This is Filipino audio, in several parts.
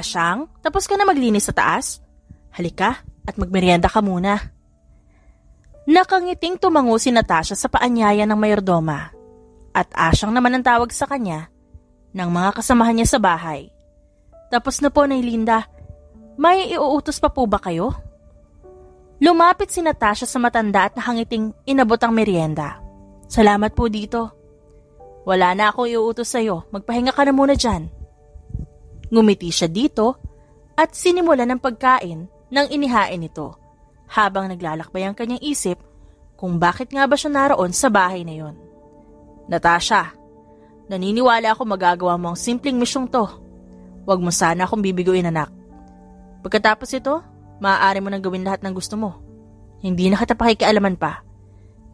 Asyang, tapos ka na maglinis sa taas? Halika at magmerienda ka muna. Nakangiting tumango si Natasha sa paanyaya ng mayordoma at Asyang naman ang tawag sa kanya ng mga kasamahan niya sa bahay. Tapos na po, Nay Linda. May iuutos pa po ba kayo? Lumapit si Natasha sa matanda at nakangiting inabot ang merienda. Salamat po dito. Wala na akong iuutos sa'yo. Magpahinga ka na muna dyan. Ngumiti siya dito at sinimulan ng pagkain ng inihain nito habang naglalakbay ang kanyang isip kung bakit nga ba siya naroon sa bahay na yon. Natasha, naniniwala ako magagawa mo ang simpleng misyong to. Huwag mo sana akong bibiguin, anak. Pagkatapos ito, maaari mo nang gawin lahat ng gusto mo. Hindi na kita pakikialaman pa.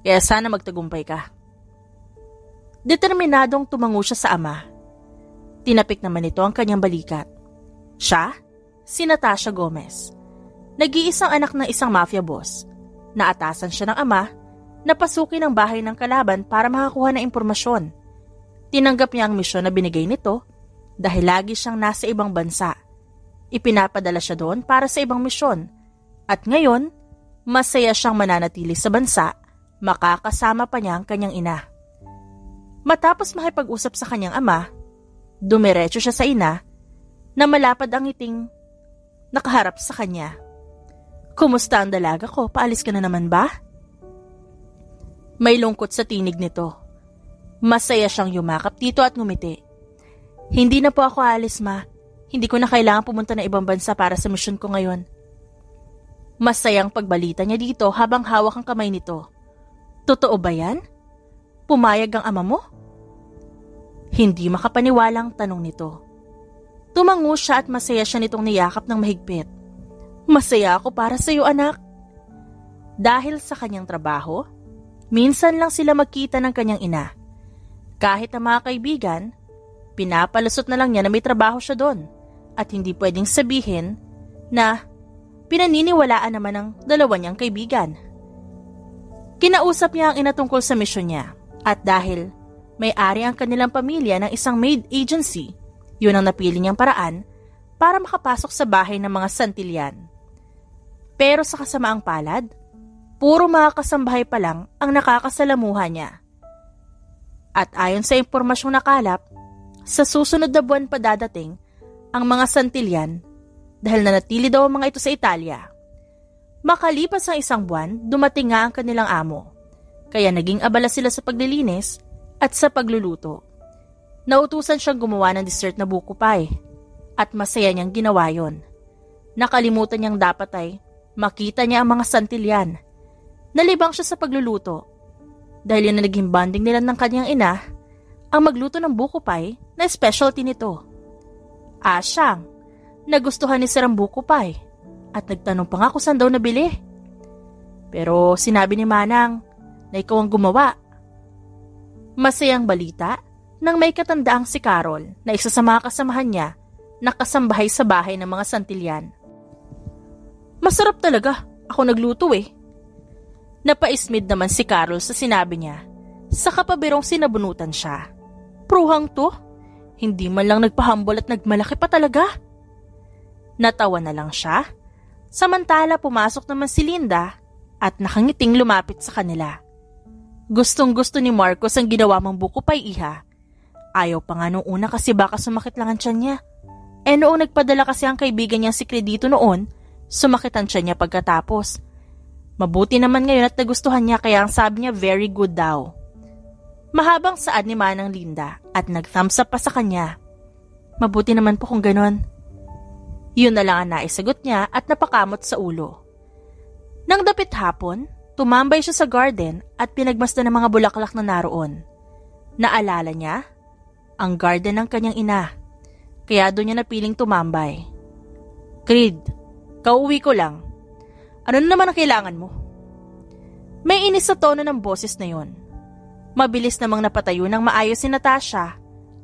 Kaya sana magtagumpay ka. Determinadong tumango siya sa ama. Tinapik naman ito ang kanyang balikat. Siya, si Natasha Gomez. Nag-iisang anak ng isang mafia boss. Naatasan siya ng ama na pasukin ang bahay ng kalaban para makakuha ng impormasyon. Tinanggap niya ang misyon na binigay nito dahil lagi siyang nasa ibang bansa. Ipinapadala siya doon para sa ibang misyon. At ngayon, masaya siyang mananatili sa bansa, makakasama pa niya ang kanyang ina. Matapos makipag-usap sa kanyang ama, dumiretso siya sa ina na malapad ang ngiting nakaharap sa kanya. Kumusta ang dalaga ko? Paalis ka na naman ba? May lungkot sa tinig nito. Masaya siyang yumakap dito at ngumiti. Hindi na po ako aalis, ma. Hindi ko na kailangan pumunta na ibang bansa para sa misyon ko ngayon. Masayang pagbalita niya dito habang hawak ang kamay nito. Totoo ba yan? Pumayag ang ama mo? Hindi makapaniwalang tanong nito. Tumango siya at masaya siya nitong niyakap ng mahigpit. Masaya ako para sa iyo, anak. Dahil sa kanyang trabaho, minsan lang sila magkita ng kanyang ina. Kahit ang mga kaibigan, pinapalusot na lang niya na may trabaho siya doon at hindi pwedeng sabihin na pinaniniwalaan naman ng dalawa niyang kaibigan. Kinausap niya ang ina tungkol sa misyon niya at dahil may-ari ang kanilang pamilya ng isang maid agency, yun ang napili niyang paraan para makapasok sa bahay ng mga Santillan. Pero sa kasamaang palad, puro mga kasambahay pa lang ang nakakasalamuha niya. At ayon sa impormasyong nakalap, sa susunod na buwan pa dadating ang mga Santillan dahil nanatili daw ang mga ito sa Italia. Makalipas ang isang buwan, dumating nga ang kanilang amo. Kaya naging abala sila sa paglilinis at sa pagluluto. Nautusan siyang gumawa ng dessert na buko pie at masaya niyang ginawa yon. Nakalimutan niyang dapat ay makita niya ang mga Santillan. Nalibang siya sa pagluluto dahil yun na naging bonding nila ng kanyang ina ang magluto ng buko pie na specialty nito. Asyang, nagustuhan ni Sir ang buko pie at nagtanong pa nga kung saan daw nabili. Pero sinabi ni Manang na ikaw ang gumawa. Masayang balita nang may katandaang si Carol na isa sa mga kasamahan niya na kasambahay sa bahay ng mga Santillan. Masarap talaga, ako nagluto eh. Napaismid naman si Carol sa sinabi niya sa kapabirong sinabunutan siya. Pruhang to, hindi man lang nagpahambol at nagmalaki pa talaga. Natawa na lang siya, samantala pumasok naman si Linda at nakangiting lumapit sa kanila. Gustong gusto ni Marcos ang ginawa mong buko pie, iha. Ayaw pa nga nung una kasi baka sumakit lang ang tiyan niya. Noong nagpadala kasi ang kaibigan niyang si Credito noon, sumakit ang tiyan niya pagkatapos. Mabuti naman ngayon at nagustuhan niya kaya ang sabi niya very good daw. Mahabang saad ni Manang Linda at nag-thumbs up pa sa kanya. Mabuti naman po kung ganon. Yun na lang ang naisagot niya at napakamot sa ulo. Nang dapit hapon, tumambay siya sa garden at pinagmasdan ng mga bulaklak na naroon. Naalala niya ang garden ng kanyang ina, kaya doon niya napiling tumambay. Creed, kauwi ko lang. Ano na naman ang kailangan mo? May inis sa tono ng boses na yon. Mabilis namang napatayo ng maayos si Natasha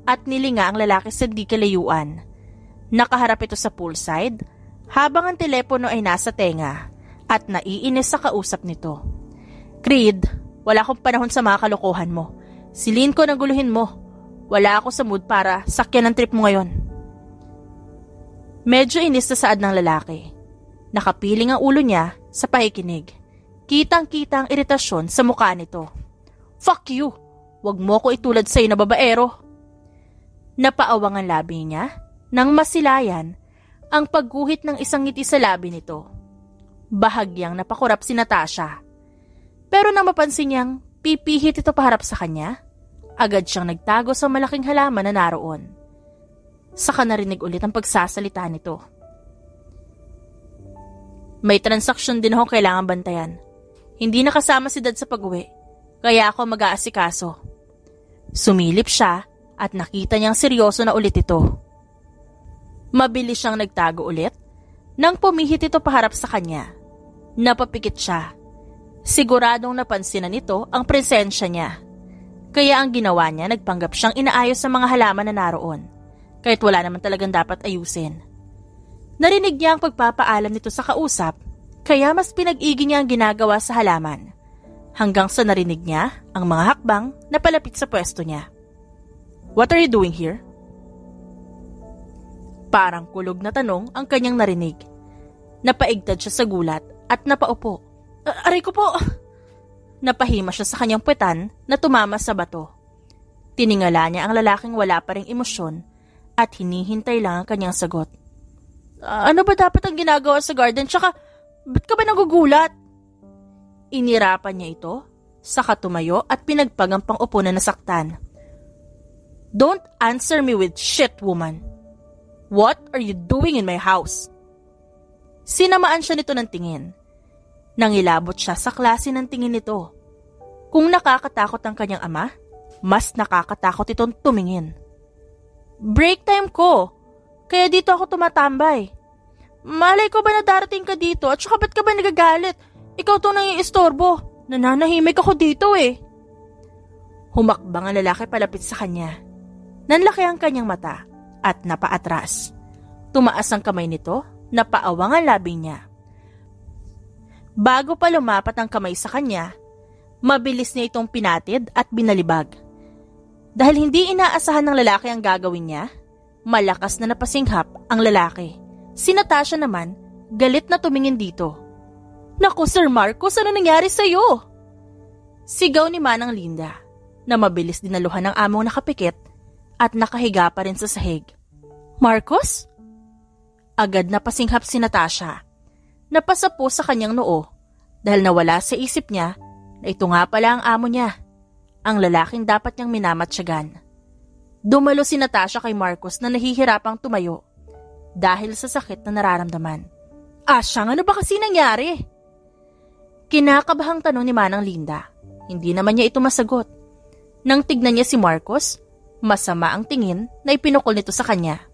at nilinga ang lalaki sa di kalayuan. Nakaharap ito sa poolside habang ang telepono ay nasa tenga at naiinis sa kausap nito. Creed, wala akong panahon sa mga kalokohan mo. Silin ko nang guluhin mo. Wala ako sa mood para sakyan ang trip mo ngayon. Medyo inis na saad ng lalaki. Nakapiling ang ulo niya sa pakikinig. Kitang-kita ang iritasyon sa mukha nito. Fuck you! Wag mo ko itulad sa'yo na babaero. Napaawang ang labi niya nang masilayan ang pagguhit ng isang ngiti sa labi nito. Bahagyang napakurap si Natasha. Pero nang mapansin niyang pipihit ito paharap sa kanya, agad siyang nagtago sa malaking halaman na naroon. Saka narinig ulit ang pagsasalita nito. May transaksyon din ako kailangan bantayan. Hindi nakasama si Dad sa pag-uwi, kaya ako mag-aasikaso. Sumilip siya at nakita niyang seryoso na ulit ito. Mabilis siyang nagtago ulit nang pumihit ito paharap sa kanya. Napapikit siya. Siguradong napansinan nito ang presensya niya. Kaya ang ginawa niya, nagpanggap siyang inaayos sa mga halaman na naroon, kahit wala naman talagang dapat ayusin. Narinig niya ang pagpapaalam nito sa kausap, kaya mas pinag-igi niya ang ginagawa sa halaman, hanggang sa narinig niya ang mga hakbang na palapit sa pwesto niya. What are you doing here? Parang kulog na tanong ang kanyang narinig. Napaigtad siya sa gulat at napaupo. Aray ko po! Napahima siya sa kanyang puwetan na tumama sa bato. Tiningala niya ang lalaking wala pa ring emosyon at hinihintay lang ang kanyang sagot. Ano ba dapat ang ginagawa sa garden? Tsaka, ba't ka ba nagugulat? Inirapan niya ito, saka tumayo at pinagpag ang pang-upo na nasaktan. Don't answer me with shit, woman. What are you doing in my house? Sinamaan siya nito ng tingin. Nangilabot siya sa klase ng tingin nito. Kung nakakatakot ang kanyang ama, mas nakakatakot itong tumingin. Break time ko, kaya dito ako tumatambay. Malay ko ba na darating ka dito at saka ba't ka ba nagagalit? Ikaw to nang iistorbo. Nananahimik ako dito eh. Humakbang ang lalaki palapit sa kanya. Nanlaki ang kanyang mata at napaatras. Tumaas ang kamay nito, napaawang ang labi niya. Bago pa lumapat ang kamay sa kanya, mabilis niya itong pinatid at binalibag. Dahil hindi inaasahan ng lalaki ang gagawin niya, malakas na napasinghap ang lalaki. Si Natasha naman, galit na tumingin dito. Naku, Sir Marcos, ano nangyari sa'yo? Sigaw ni Manang Linda, na mabilis dinaluhan ng among nakapikit at nakahiga pa rin sa sahig. Marcos? Agad na pasinghap si Natasha. Napasapo sa kanyang noo dahil nawala sa isip niya na ito nga pala ang amo niya, ang lalaking dapat niyang minamatsyagan. Dumalo si Natasha kay Marcos na nahihirapang tumayo dahil sa sakit na nararamdaman. Asyang, ano ba kasi nangyari? Kinakabahang tanong ni Manang Linda. Hindi naman niya ito masagot. Nang tignan niya si Marcos, masama ang tingin na ipinukol nito sa kanya.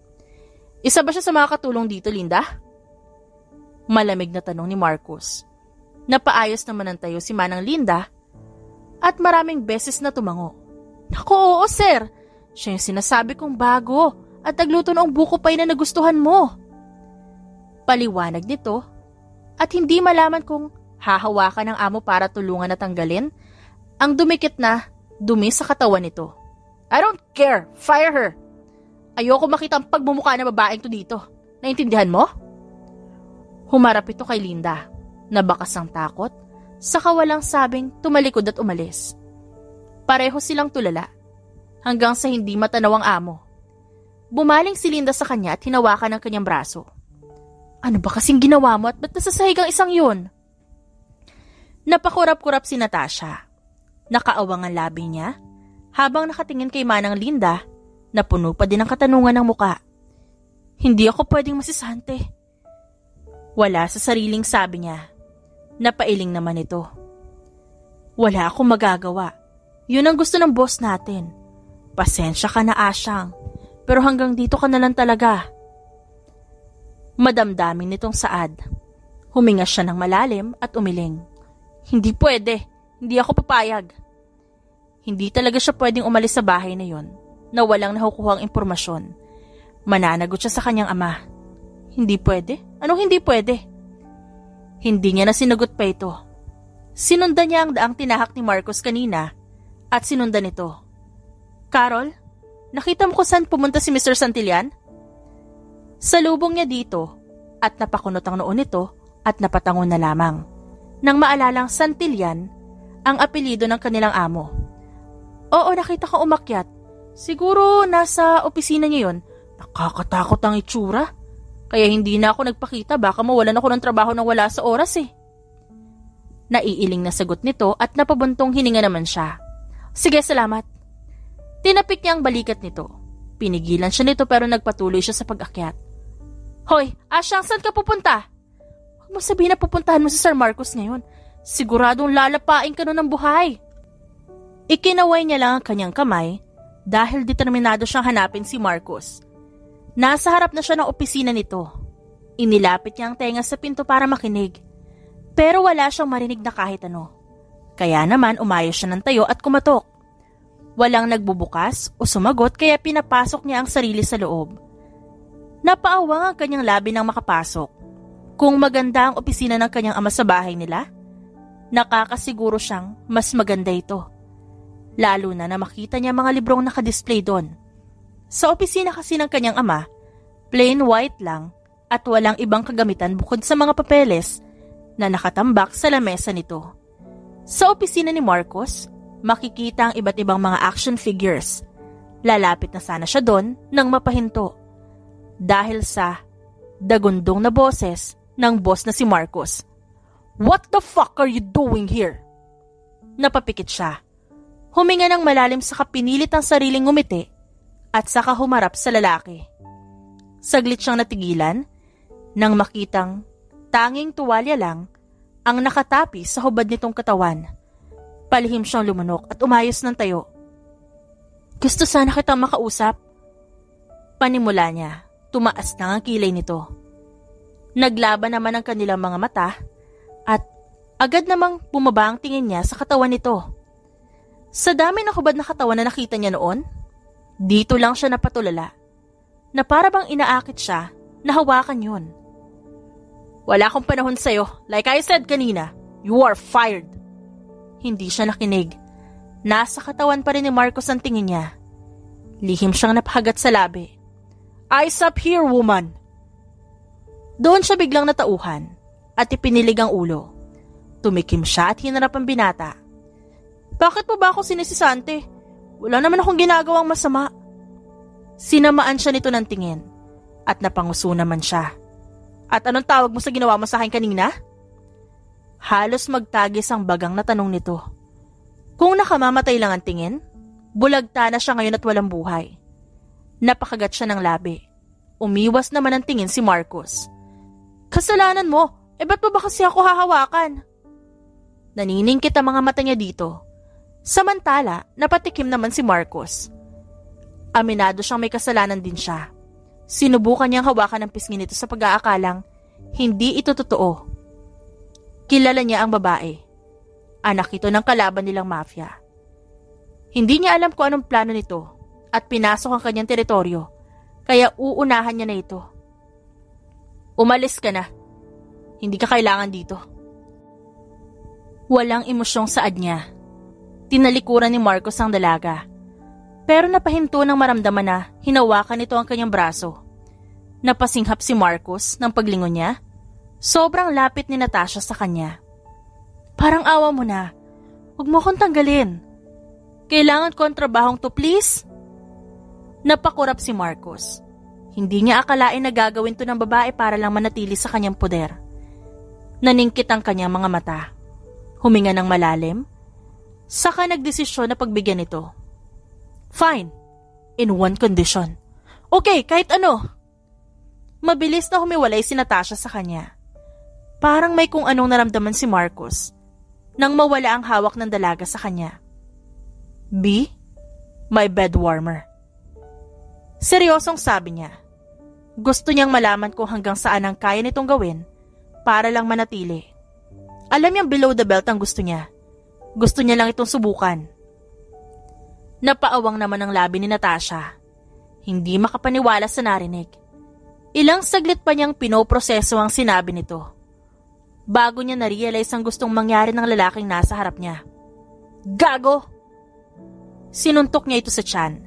Isa ba siya sa mga katulong dito, Linda? Malamig na tanong ni Marcos. Napaayos naman ang tayo si Manang Linda at maraming beses na tumango. Naku, oo sir. Siya yung sinasabi kong bago at nagluto ng buko pay na nagustuhan mo. Paliwanag nito at hindi malaman kung hahawakan ng amo para tulungan na tanggalin ang dumikit na dumi sa katawan nito. I don't care. Fire her. Ayoko makita ang pagmumukha ng babaeng to dito. Naintindihan mo? Humarap ito kay Linda. Nabakas ang takot, saka walang sabing tumalikod at umalis. Pareho silang tulala, hanggang sa hindi matanaw ang amo. Bumaling si Linda sa kanya at hinawakan ang kanyang braso. Ano ba kasing ginawa mo at ba't nasasahig ang isang yun? Napakurap-kurap si Natasha. Nakaawang ang labi niya, habang nakatingin kay Manang Linda, na puno pa din ang katanungan ng muka. Hindi ako pwedeng masisante. Wala sa sariling sabi niya. Napailing naman ito. Wala akong magagawa. Yun ang gusto ng boss natin. Pasensya ka na, Asyang. Pero hanggang dito ka na lang talaga. Madamdamin nitong saad. Huminga siya ng malalim at umiling. Hindi pwede. Hindi ako papayag. Hindi talaga siya pwedeng umalis sa bahay na yon na walang nakukuhang impormasyon. Mananagot siya sa kanyang ama. Hindi pwede? Anong hindi pwede? Hindi niya na sinagot pa ito. Sinundan niya ang daang tinahak ni Marcos kanina at sinundan ito. Carol, nakita mo kung saan pumunta si Mr. Santillan? Salubong niya dito at napakunot ang noo nito at napatangon na lamang. Nang maalalang Santillan ang apelyido ng kanilang amo. Oo, nakita ko umakyat. Siguro nasa opisina niya yun. Nakakatakot ang itsura. Kaya hindi na ako nagpakita, baka mawalan ako ng trabaho nang wala sa oras eh. Naiiling na sagot nito at napabuntong hininga naman siya. Sige, salamat. Tinapik niya ang balikat nito. Pinigilan siya nito pero nagpatuloy siya sa pag-akyat. Hoy, Asyang, saan ka pupunta? Huwag mo sabihin na pupuntahan mo si Sir Marcos ngayon. Siguradong lalapain ka nun ng buhay. Ikinaway niya lang ang kanyang kamay dahil determinado siyang hanapin si Marcos. Nasa harap na siya ng opisina nito. Inilapit niya ang tenga sa pinto para makinig. Pero wala siyang marinig na kahit ano. Kaya naman umayos siya ng tayo at kumatok. Walang nagbubukas o sumagot kaya pinapasok niya ang sarili sa loob. Napaawang ang kanyang labi nang makapasok. Kung maganda ang opisina ng kanyang ama sa bahay nila, nakakasiguro siyang mas maganda ito. Lalo na makita niya mga librong nakadisplay doon. Sa opisina kasi ng kanyang ama, plain white lang at walang ibang kagamitan bukod sa mga papeles na nakatambak sa lamesa nito. Sa opisina ni Marcos, makikita ang iba't ibang mga action figures. Lalapit na sana siya doon nang mapahinto. Dahil sa dagundong na boses ng boss na si Marcos. What the fuck are you doing here? Napapikit siya. Huminga ng malalim saka pinilit ang sariling ngumiti at saka humarap sa lalaki. Saglit siyang natigilan nang makitang tanging tuwalya lang ang nakatapi sa hubad nitong katawan. Palihim siyang lumunok at umayos ng tayo. Gusto sana kitang makausap. Panimula niya, tumaas na ang kilay nito. Naglaban naman ang kanilang mga mata at agad namang bumaba ang tingin niya sa katawan nito. Sa dami ng hubad na katawan na nakita niya noon, dito lang siya napatulala na para bang inaakit siya na hawakan yun. Wala akong panahon sa'yo. Like I said kanina, you are fired. Hindi siya nakinig. Nasa katawan pa rin ni Marcos ang tingin niya. Lihim siyang napahagat sa labi. Eyes up here, woman! Doon siya biglang natauhan at ipinilig ang ulo. Tumikim siya at hinarap ang binata. Bakit mo ba ako sinisisante? Wala naman akong ginagawang masama. Sinamaan siya nito ng tingin at napanguso naman siya. At anong tawag mo sa ginawa mo sa akin kanina? Halos magtagis ang bagang na tanong nito. Kung nakamamatay lang ang tingin, bulagta na siya ngayon at walang buhay. Napakagat siya ng labi. Umiwas naman ang tingin si Marcos. Kasalanan mo, ba't mo ba kasi ako hahawakan? Naniningkit ang mga mata niya dito. Samantala, napatikim naman si Marcos. Aminado siyang may kasalanan din siya. Sinubukan niyang hawakan ang pisngi nito sa pag-aakalang hindi ito totoo. Kilala niya ang babae. Anak ito ng kalaban nilang mafia. Hindi niya alam kung anong plano nito at pinasok ang kanyang teritoryo, kaya uunahan niya na ito. Umalis ka na. Hindi ka kailangan dito. Walang emosyong saad niya. Tinalikuran ni Marcos ang dalaga. Pero napahinto nang maramdaman na hinawakan nito ang kanyang braso. Napasinghap si Marcos ng paglingon niya. Sobrang lapit ni Natasha sa kanya. Parang awa mo na. Huwag mo akong tanggalin. Kailangan ko ang trabahong to, please. Napakurap si Marcos. Hindi niya akalain na gagawin to ng babae para lang manatili sa kanyang poder. Naningkit ang kanyang mga mata. Huminga ng malalim. Saka nagdesisyon na pagbigyan ito. Fine. In one condition. Okay, kahit ano. Mabilis na humiwalay si Natasha sa kanya. Parang may kung anong naramdaman si Marcos nang mawala ang hawak ng dalaga sa kanya. Be my bed warmer. Seryosong sabi niya. Gusto niyang malaman kung hanggang saan ang kaya nitong gawin para lang manatili. Alam niyang below the belt ang gusto niya. Gusto niya lang itong subukan. Napaawang naman ang labi ni Natasha. Hindi makapaniwala sa narinig. Ilang saglit pa niyang pinoproseso ang sinabi nito. Bago niya na-realize ang gustong mangyari ng lalaking nasa harap niya. Gago! Sinuntok niya ito sa tiyan.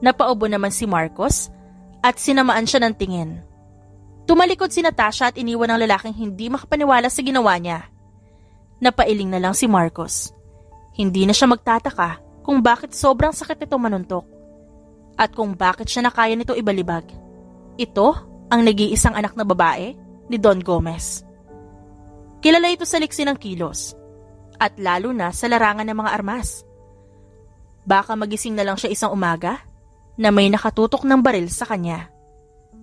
Napaubo naman si Marcos at sinamaan siya ng tingin. Tumalikod si Natasha at iniwan ang lalaking hindi makapaniwala sa ginawa niya. Napailing na lang si Marcos. Hindi na siya magtataka kung bakit sobrang sakit ito manuntok at kung bakit siya nakaya nito ibalibag. Ito ang nag-iisang anak na babae ni Don Gomez. Kilala ito sa liksi ng kilos at lalo na sa larangan ng mga armas. Baka magising na lang siya isang umaga na may nakatutok ng baril sa kanya.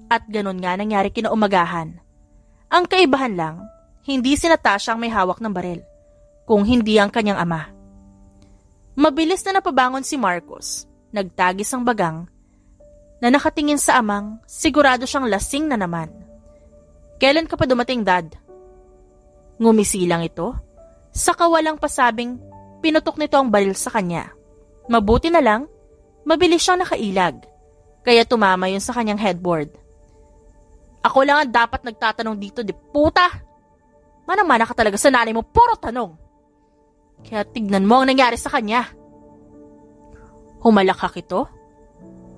At ganun nga nangyari kinaumagahan. Ang kaibahan lang, hindi si Natasha ang may hawak ng baril, kung hindi ang kanyang ama. Mabilis na napabangon si Marcos, nagtagis ang bagang, na nakatingin sa amang sigurado siyang lasing na naman. Kailan ka pa dumating, Dad? Ngumisi lang ito, sa kawalang pasabing pinutok nito ang baril sa kanya. Mabuti na lang, mabilis siyang nakailag, kaya tumama yun sa kanyang headboard. Ako lang ang dapat nagtatanong dito, di puta! Manang-mana ka talaga sa nanay mo, puro tanong. Kaya tignan mo ang nangyari sa kanya. Humalakak ito.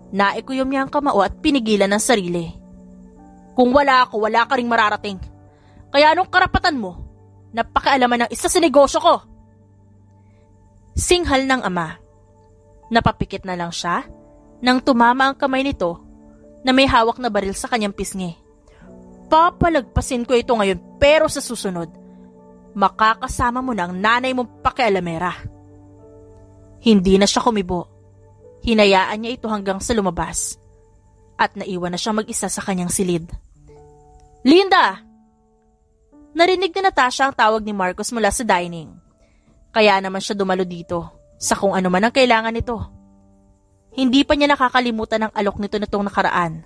Naikuyom niya ang kamao at pinigilan ng sarili. Kung wala ako, wala ka ring mararating. Kaya anong karapatan mo? Napakialaman ng isa sa negosyo ko. Singhal ng ama. Napapikit na lang siya nang tumama ang kamay nito na may hawak na baril sa kanyang pisngi. Papalagpasin ko ito ngayon pero sa susunod, makakasama mo na ang nanay mong pakialamera. Hindi na siya kumibo. Hinayaan niya ito hanggang sa lumabas at naiwan na siyang mag-isa sa kanyang silid. Linda! Narinig ni Natasha ang tawag ni Marcos mula sa dining. Kaya naman siya dumalo dito sa kung ano man ang kailangan nito. Hindi pa niya nakakalimutan ang alok nito nitong nakaraan.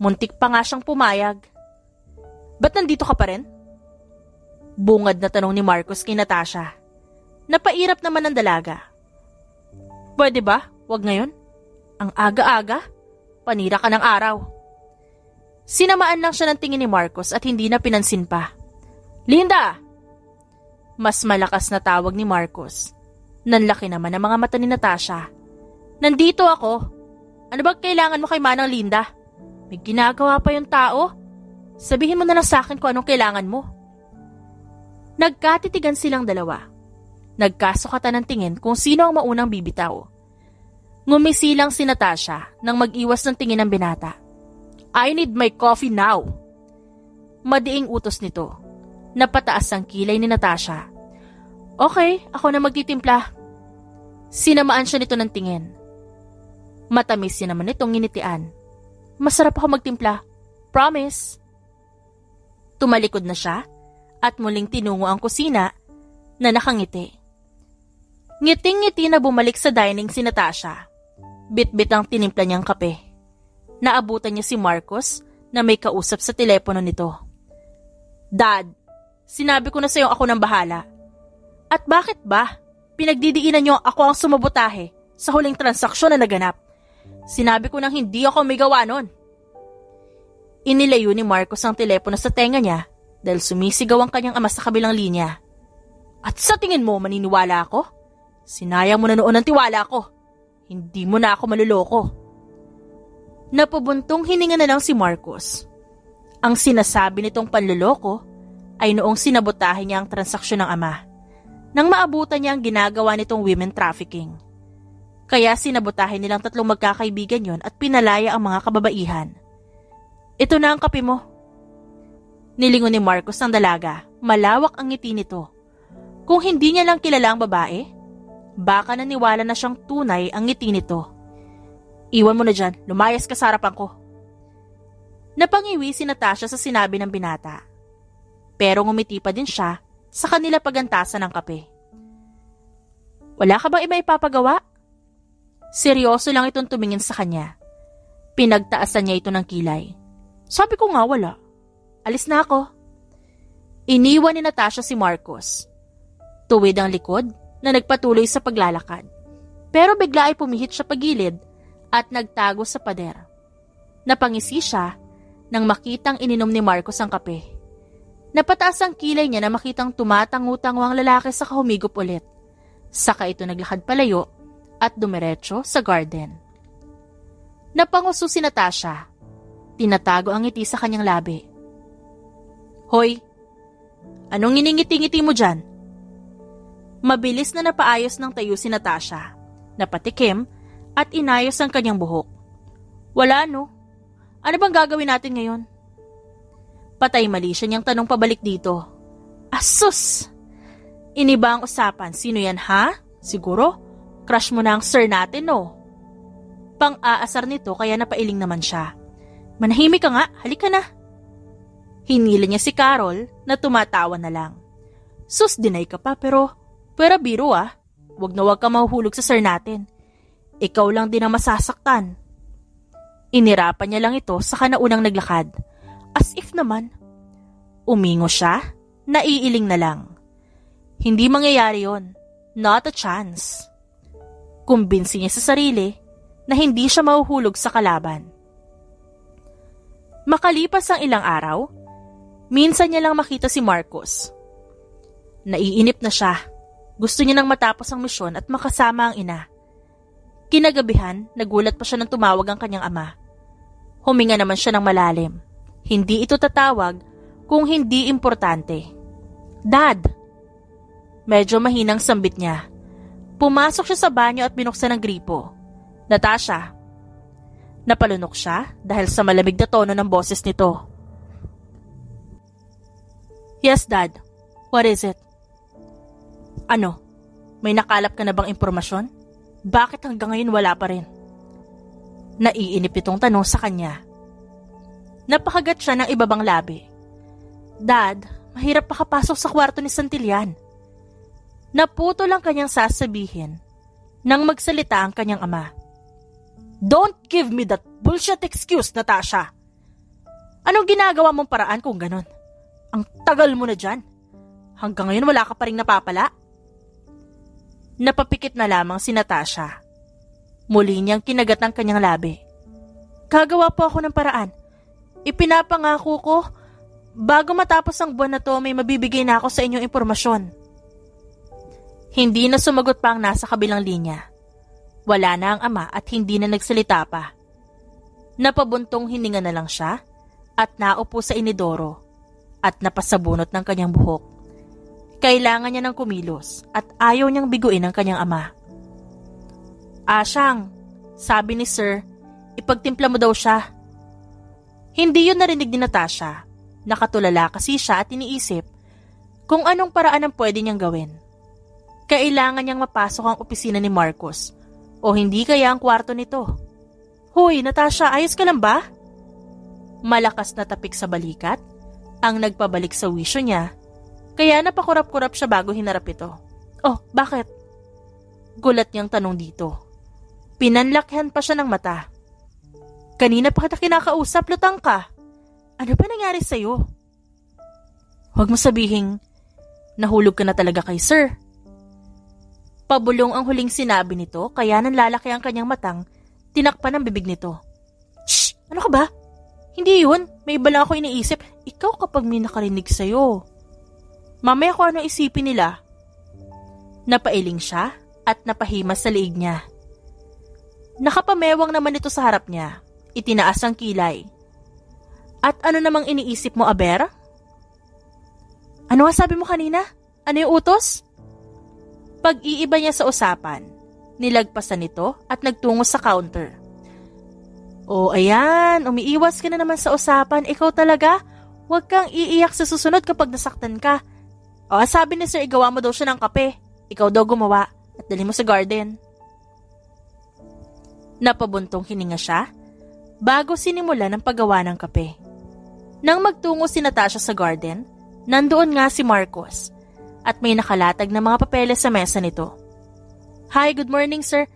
Muntik pa nga siyang pumayag. Ba't nandito ka pa rin? Bungad na tanong ni Marcos kay Natasha. Napairap naman ang dalaga. Pwede ba? Wag ngayon? Ang aga-aga? Panira ka ng araw. Sinamaan lang siya ng tingin ni Marcos at hindi na pinansin pa. Linda! Mas malakas na tawag ni Marcos. Nanlaki naman ang mga mata ni Natasha. Nandito ako. Ano bang kailangan mo kay Manang Linda? May ginagawa pa yung tao? Sabihin mo na lang sa akin kung anong kailangan mo. Nagkatitigan silang dalawa. Nagkasukatan ng tingin kung sino ang maunang bibitaw. Ngumisi lang si Natasha nang mag-iwas ng tingin ng binata. I need my coffee now. Madiing utos nito. Napataas ang kilay ni Natasha. Okay, ako na magtitimpla. Sinamaan siya nito ng tingin. Matamis niya naman itong nginitian. Masarap ako magtimpla. Promise. Tumalikod na siya at muling tinungo ang kusina na nakangiti. Ngiting-ngiti na bumalik sa dining si Natasha. Bit-bit ang tinimpla niyang kape. Naabutan niya si Marcos na may kausap sa telepono nito. Dad, sinabi ko na sa'yo ako nang bahala. At bakit ba? Pinagdidiinan niyo ako ang sumabotahe sa huling transaksyon na naganap. Sinabi ko nang hindi ako may gawa nun. Inilayo ni Marcos ang telepono sa tenga niya dahil sumisigaw ang kanyang ama sa kabilang linya. At sa tingin mo maniniwala ako? Sinayang mo na noon ang tiwala ko. Hindi mo na ako maluloko. Napubuntong hininga na lang si Marcos. Ang sinasabi nitong panluloko ay noong sinabotahe niya ang transaksyon ng ama. Nang maabutan niya ang ginagawa nitong women trafficking. Kaya sinabotahe nilang tatlong magkakaibigan yon at pinalaya ang mga kababaihan. Ito na ang kape mo. Nilingon ni Marcos ang dalaga. Malawak ang ngiti nito. Kung hindi niya lang kilala ang babae, baka naniwala na siyang tunay ang ngiti nito. Iwan mo na dyan, lumayas ka sa harapan ko. Napangiwi si Natasha sa sinabi ng binata. Pero ngumiti pa din siya sa kanila pagantasan ng kape. Wala ka bang iba ipapagawa? Seryoso lang itong tumingin sa kanya. Pinagtaasan niya ito ng kilay. Sabi ko nga wala. Alis na ako. Iniwan ni Natasha si Marcos. Tuwid ang likod na nagpatuloy sa paglalakad. Pero bigla ay pumihit siya pagilid at nagtago sa pader. Napangisi siya nang makitang ininom ni Marcos ang kape. Napataas ang kilay niya na makitang tumatangu-tangu ang lalaki sa kahumigop ulit. Saka ito naglakad palayo at dumiretso sa garden. Napanguso si Natasha. Tinatago ang ngiti sa kanyang labi. Hoy, anong iningiti-ngiti mo dyan? Mabilis na napaayos ng tayo si Natasha, napatikim at inayos ang kanyang buhok. Wala no? Ano bang gagawin natin ngayon? Patay mali siya niyang tanong pabalik dito. Asus! Iniba ang usapan. Sino yan ha? Siguro, crush mo na ang sir natin no? Pang-aasar nito kaya napailing naman siya. Manahimik ka nga, halika na. Hinila niya si Carol na tumatawa na lang. Sus, dinay ka pa pero biro ah. Wag na wag ka mahuhulog sa sir natin. Ikaw lang din ang masasaktan. Inirapan niya lang ito sa kanaunang naglakad. As if naman. Umingo siya, naiiling na lang. Hindi mangyayari yon. Not a chance. Kumbinsi niya sa sarili na hindi siya mahuhulog sa kalaban. Makalipas ang ilang araw, minsan niya lang makita si Marcos. Naiinip na siya. Gusto niya nang matapos ang misyon at makasama ang ina. Kinagabihan, nagulat pa siya nang tumawag ang kanyang ama. Huminga naman siya ng malalim. Hindi ito tatawag kung hindi importante. Dad! Medyo mahinang sambit niya. Pumasok siya sa banyo at binuksan ang gripo. Natasha! Napalunok siya dahil sa malamig na tono ng boses nito. Yes, Dad. What is it? Ano? May nakalap ka na bang impormasyon? Bakit hanggang ngayon wala pa rin? Naiinip itong tanong sa kanya. Napakagat siya ng ibabang labi. Dad, mahirap makapasok sa kwarto ni Santillan. Naputo lang kanyang sasabihin nang magsalita ang kanyang ama. Don't give me that bullshit excuse, Natasha. Anong ginagawa mong paraan kung ganon? Ang tagal mo na dyan. Hanggang ngayon wala ka pa rin napapala. Napapikit na lamang si Natasha. Muli niyang kinagat ang kanyang labi. Gagawa po ako ng paraan. Ipinapangako ko, bago matapos ang buwan na to may mabibigay na ako sa inyong impormasyon. Hindi na sumagot pa ang nasa kabilang linya. Wala na ang ama at hindi na nagsalita pa. Napabuntong hininga na lang siya at naupo sa inidoro at napasabunot ng kanyang buhok. Kailangan niya ng kumilos at ayaw niyang biguin ang kanyang ama. Asyang, sabi ni Sir, ipagtimpla mo daw siya. Hindi yun narinig ni Natasha. Nakatulala kasi siya at iniisip kung anong paraan ang pwede niyang gawin. Kailangan niyang mapasok ang opisina ni Marcos o hindi kaya ang kwarto nito. Hoy, Natasha, ayos ka lang ba? Malakas na tapik sa balikat ang nagpabalik sa wisyo niya. Kaya napakurap-kurap siya bago hinarap ito. Oh, bakit? Gulat niyang tanong dito. Pinanlakyan pa siya ng mata. Kanina pa kita kinakausap, lutang ka. Ano ba nangyari sa'yo? Huwag mo sabihing nahulog ka na talaga kay Sir. Pabulong ang huling sinabi nito kaya nanlalaki ang kanyang matang tinakpan ang bibig nito. Shh! Ano ka ba? Hindi yun. May iba lang ako iniisip. Ikaw kapag may nakarinig sa'yo. Mamaya ko ano isipin nila. Napailing siya at napahimas sa liig niya. Nakapamewang naman ito sa harap niya. Itinaas ang kilay. At ano namang iniisip mo, Aber? Ano nga sabi mo kanina? Ano yung utos? Pag-iiba niya sa usapan, nilagpasan nito at nagtungo sa counter. Oh, ayan, umiiwas ka na naman sa usapan. Ikaw talaga, huwag kang iiyak sa susunod kapag nasaktan ka. O, sabi ni Sir, igawa mo daw siya ng kape. Ikaw daw gumawa at dali mo sa garden. Napabuntong hininga siya bago sinimula ng paggawa ng kape. Nang magtungo si Natasha sa garden, nandoon nga si Marcos at may nakalatag na mga papeles sa mesa nito. Hi, good morning sir.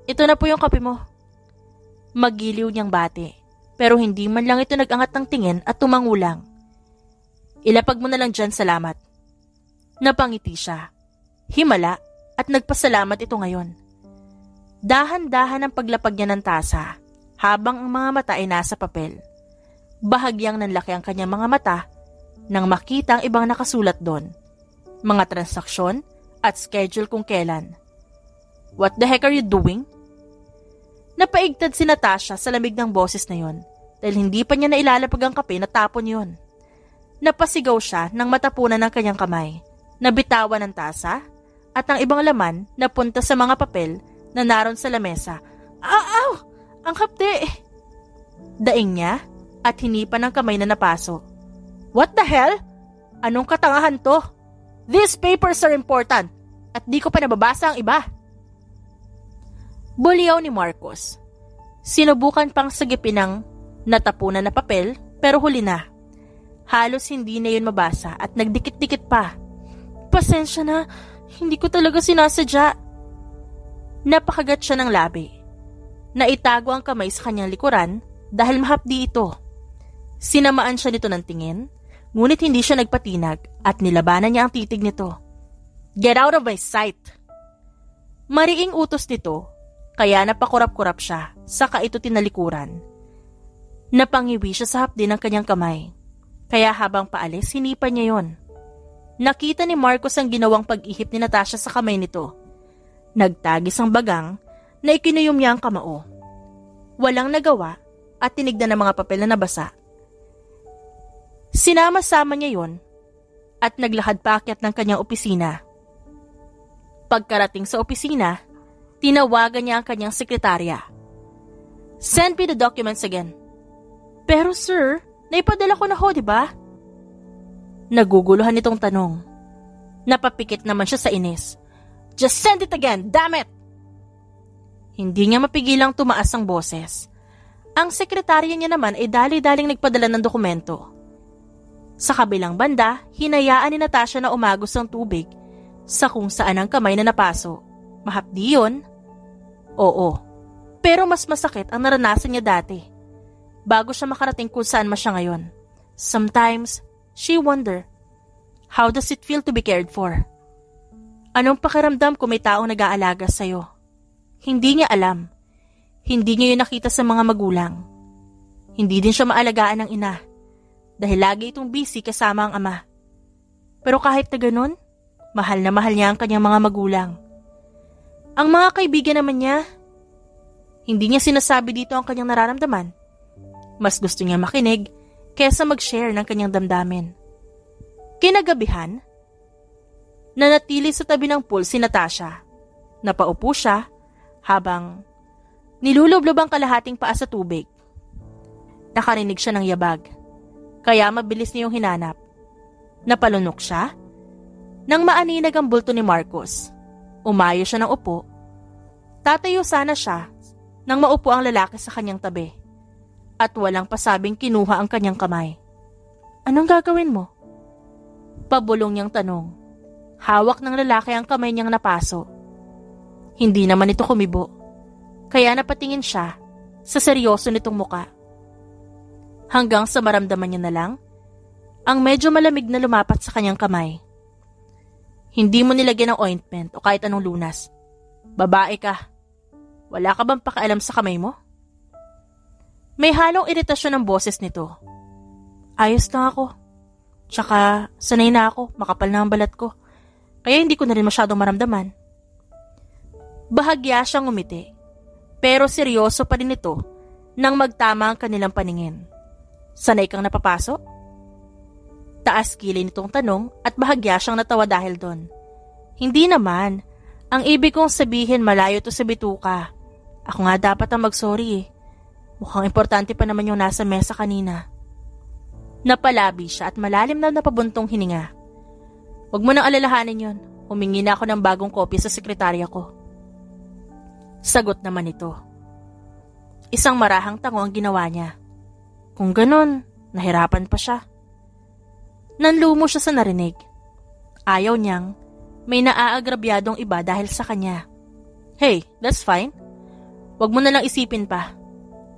Ito na po yung kape mo. Magiliw niyang bati, pero hindi man lang ito nag-angat ng tingin at tumangulang. Ilapag mo na lang dyan, salamat. Napangiti siya. Himala at nagpasalamat ito ngayon. Dahan-dahan ang paglapag niya ng tasa habang ang mga mata ay nasa papel. Bahagyang nanlaki ang kanyang mga mata nang makita ang ibang nakasulat doon. Mga transaksyon at schedule kung kailan. What the heck are you doing? Napaigtad si Natasha sa lamig ng boses na yon dahil hindi pa niya nailalapag ang kape na tapon yun. Napasigaw siya nang matapunan ng kanyang kamay, nabitawan ng tasa at ang ibang laman napunta sa mga papel na naroon sa lamesa. Aw! Ang hapde! Daing niya at hinipan ng kamay na napaso. What the hell? Anong katangahan to? These papers are important at di ko pa nababasa ang iba. Buliyaw ni Marcos. Sinubukan pang sagipin ng natapunan na papel pero huli na. Halos hindi na yun mabasa at nagdikit-dikit pa. Pasensya na, hindi ko talaga sinasadya. Napakagat siya ng labi. Naitago ang kamay sa kanyang likuran dahil mahapdi ito. Sinamaan siya nito ng tingin, ngunit hindi siya nagpatinag at nilabanan niya ang titig nito. Get out of my sight! Mariing utos nito, kaya napakurap-kurap siya, saka ito tinalikuran. Napangiwi siya sa hapdi ng kanyang kamay. Kaya habang paalis, hinipan niya yon. Nakita ni Marcos ang ginawang pag-ihip ni Natasha sa kamay nito. Nagtagis ang bagang na ikinuyom niya ang kamao. Walang nagawa at tinignan ng mga papel na nabasa. Sinama-sama niya yon at naglakad paakyat ng kanyang opisina. Pagkarating sa opisina, tinawagan niya ang kanyang sekretarya. Send me the documents again. Pero sir, naipadala ko na ho, di ba? Naguguluhan nitong tanong. Napapikit naman siya sa inis. Just send it again, damn it! Hindi niya mapigilang tumaas ang boses. Ang sekretarya niya naman ay dali-daling nagpadala ng dokumento. Sa kabilang banda, hinayaan ni Natasha na umagos ang tubig sa kung saan ang kamay na napaso. Mahapdi yun? Oo. Pero mas masakit ang naranasan niya dati. Bago siya makarating kung saan siya ngayon. Sometimes, she wonder, how does it feel to be cared for? Anong pakiramdam kung may taong nag-aalaga sa'yo? Hindi niya alam. Hindi niya yun nakita sa mga magulang. Hindi din siya maalagaan ng ina. Dahil lagi itong busy kasama ang ama. Pero kahit na ganun, mahal na mahal niya ang kanyang mga magulang. Ang mga kaibigan naman niya, hindi niya sinasabi dito ang kanyang nararamdaman. Mas gusto niya makinig kesa mag-share ng kanyang damdamin. Kinagabihan, nanatili sa tabi ng pool si Natasha. Napaupo siya habang nilulublob ang kalahating paa sa tubig. Nakarinig siya ng yabag, kaya mabilis niyong hinanap. Napalunok siya nang maaninag ang bulto ni Marcos. Umayo siya ng upo. Tatayo sana siya nang maupo ang lalaki sa kanyang tabi. At walang pasabing kinuha ang kanyang kamay. Anong gagawin mo? Pabulong niyang tanong. Hawak ng lalaki ang kamay niyang napaso. Hindi naman ito kumibo. Kaya napatingin siya sa seryoso nitong muka. Hanggang sa maramdaman niya na lang ang medyo malamig na lumapat sa kanyang kamay. Hindi mo nilagyan ng ointment o kahit anong lunas. Babae ka. Wala ka bang pakialam sa kamay mo? May halong iritasyon ng boses nito. Ayos lang ako. Tsaka sanay na ako, makapal na ang balat ko. Kaya hindi ko na rin masyadong maramdaman. Bahagya siyang ngumiti. Pero seryoso pa rin ito nang magtama ang kanilang paningin. Sanay kang napapaso? Taas kilay nitong tanong at bahagya siyang natawa dahil doon. Hindi naman. Ang ibig kong sabihin malayo to sa bituka. Ako nga dapat ang mag-sorry eh. Mukhang importante pa naman yung nasa mesa kanina. Napalabi siya at malalim na napabuntong hininga. Huwag mo nang alalahanin yon. Humingi na ako ng bagong kopya sa sekretarya ko. Sagot naman ito. Isang marahang tango ang ginawa niya. Kung ganun, nahirapan pa siya. Nanlumo siya sa narinig. Ayaw niyang may naaagrabyadong iba dahil sa kanya. Hey, that's fine. Huwag mo na lang isipin pa.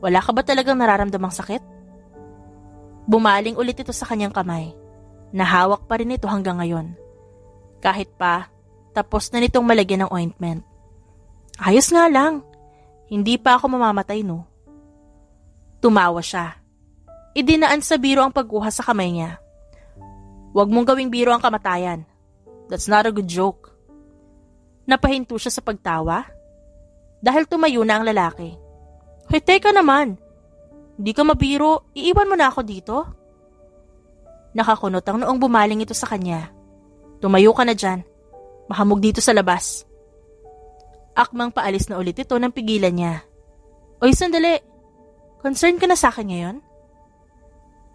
Wala ka ba talagang nararamdamang sakit? Bumaling ulit ito sa kanyang kamay. Nahawak pa rin ito hanggang ngayon. Kahit pa, tapos na nitong malagyan ng ointment. Ayos nga lang. Hindi pa ako mamamatay, no? Tumawa siya. Idinaan sa biro ang pagkuha sa kamay niya. Huwag mong gawing biro ang kamatayan. That's not a good joke. Napahinto siya sa pagtawa dahil tumayo na ang lalaki. Hoy, teka naman. Di ka mabiro, iiwan mo na ako dito? Nakakunot ang noong bumaling ito sa kanya. Tumayo ka na dyan. Mahamog dito sa labas. Akmang paalis na ulit ito nang pigilan niya. Oy, sandali. Concern ka na sa akin ngayon?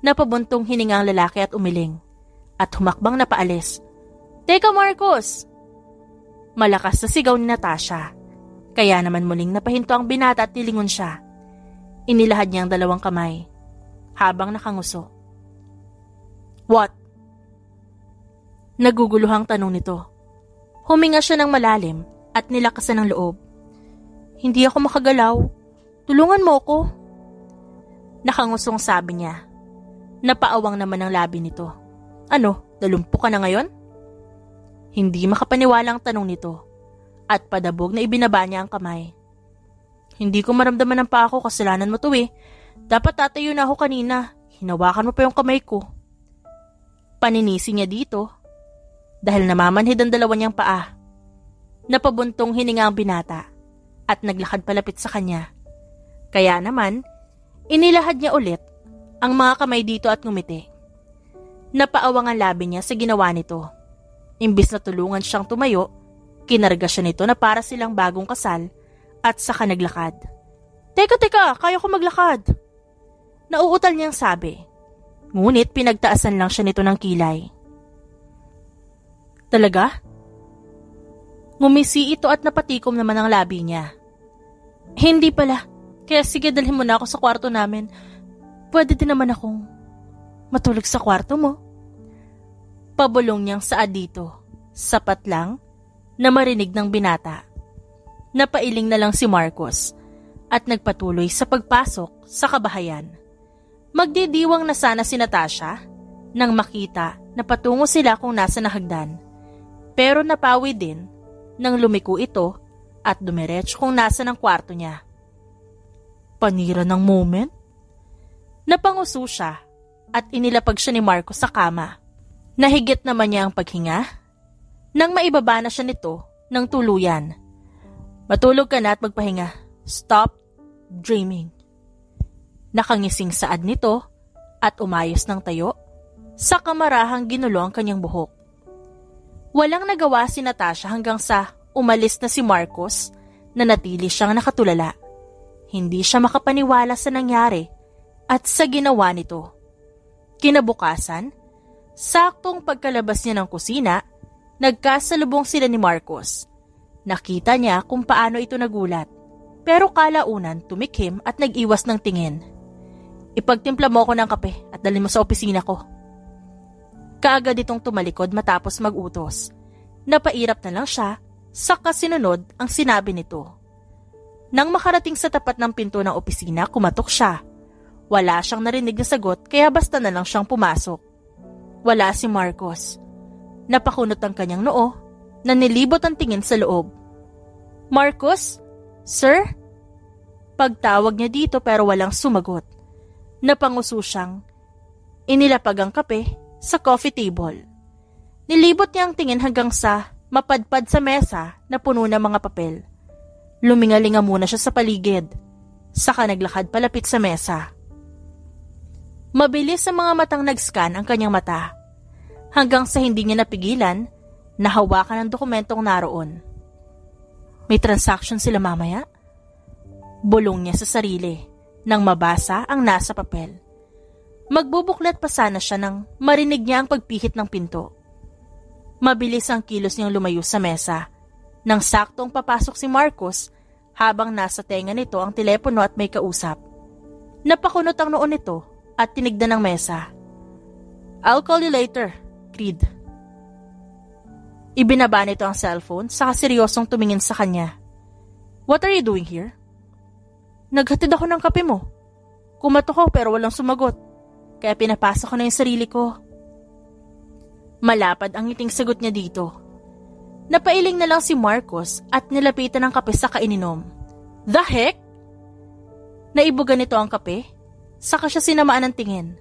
Napabuntong hininga ang lalaki at umiling. At humakbang na paalis. Teka, Marcos! Malakas na sigaw ni Natasha. Kaya naman muling napahinto ang binata at tilingon siya. Inilahad niya ang dalawang kamay. Habang nakanguso. What? Naguguluhang tanong nito. Huminga siya ng malalim at nilakasan ng loob. Hindi ako makagalaw. Tulungan mo ko. Nakangusong sabi niya. Napaawang naman ang labi nito. Ano, nalumpo ka na ngayon? Hindi makapaniwala ang tanong nito. At padabog na ibinaba niya ang kamay. Hindi ko maramdaman ng paa ko, kasalanan mo to eh. Dapat tatayo na ako kanina. Hinawakan mo pa yung kamay ko. Paninisi niya dito. Dahil namamanhid ang dalawa niyang paa. Napabuntong hininga ang binata. At naglakad palapit sa kanya. Kaya naman, inilahad niya ulit ang mga kamay dito at ngumiti. Napaawang ang labi niya sa ginawa nito. Imbis na tulungan siyang tumayo, kinarga siya nito na para silang bagong kasal at saka naglakad. Teka, kaya ko maglakad. Nauutal niyang sabi. Ngunit pinagtaasan lang siya nito ng kilay. Talaga? Ngumisi ito at napatikom naman ang labi niya. Hindi pala. Kaya sige, dalhin mo na ako sa kwarto namin. Pwede din naman akong matulog sa kwarto mo. Pabulong niyang saad dito. Sapat lang na marinig ng binata. Napailing na lang si Marcos at nagpatuloy sa pagpasok sa kabahayan. Magdidiwang na sana si Natasha nang makita na patungo sila kung nasa hagdan. Pero napawi din nang lumiko ito at dumiretso kung nasa ng kwarto niya. Panira ng moment? Napanguso siya at inilapag siya ni Marcos sa kama. Nahigit naman niya ang paghinga nang maibaba na siya nito ng tuluyan. Matulog ka na at magpahinga. Stop dreaming. Nakangising saad nito at umayos ng tayo sa kamarahang ginulo ang kanyang buhok. Walang nagawa si Natasha hanggang sa umalis na si Marcos na natili siyang nakatulala. Hindi siya makapaniwala sa nangyari at sa ginawa nito. Kinabukasan, saktong pagkalabas niya ng kusina, nagkasalubong sila ni Marcos. Nakita niya kung paano ito nagulat, pero kalaunan tumikim at nag-iwas ng tingin. Ipagtimpla mo ako ng kape at dalhin mo sa opisina ko. Kaagad itong tumalikod matapos mag-utos. Napairap na lang siya, saka sinunod ang sinabi nito. Nang makarating sa tapat ng pinto ng opisina, kumatok siya. Wala siyang narinig na sagot kaya basta na lang siyang pumasok. Wala si Marcos. Napakunot ang kanyang noo na nilibot ang tingin sa loob. Marcos? Sir? Pagtawag niya dito pero walang sumagot. Napanguso siyang inilapag ang kape sa coffee table. Nilibot niya ang tingin hanggang sa mapadpad sa mesa na puno ng mga papel. Lumingalinga muna siya sa paligid. Saka naglakad palapit sa mesa. Mabilis sa mga matang nag-scan ang kanyang mata. Hanggang sa hindi niya napigilan, nahawakan ang dokumentong naroon. May transaction sila mamaya? Bulong niya sa sarili nang mabasa ang nasa papel. Magbubuklat pa sana siya nang marinig niya ang pagpihit ng pinto. Mabilis ang kilos niyang lumayo sa mesa. Nang saktong papasok si Marcos, habang nasa tenga nito ang telepono at may kausap. Napakunot ang noon nito at tinignan ng mesa. I'll call you later, Creed. Ibinaba nito ang cellphone saka seryosong tumingin sa kanya. What are you doing here? Naghatid ako ng kape mo. Kumatok ako pero walang sumagot. Kaya pinapasok ko na yung sarili ko. Malapad ang ngiting sagot niya dito. Napailing na lang si Marcos at nilapitan ng kape sa kaininom. The heck? Naibugan nito ang kape, saka siya sinamaan ng tingin.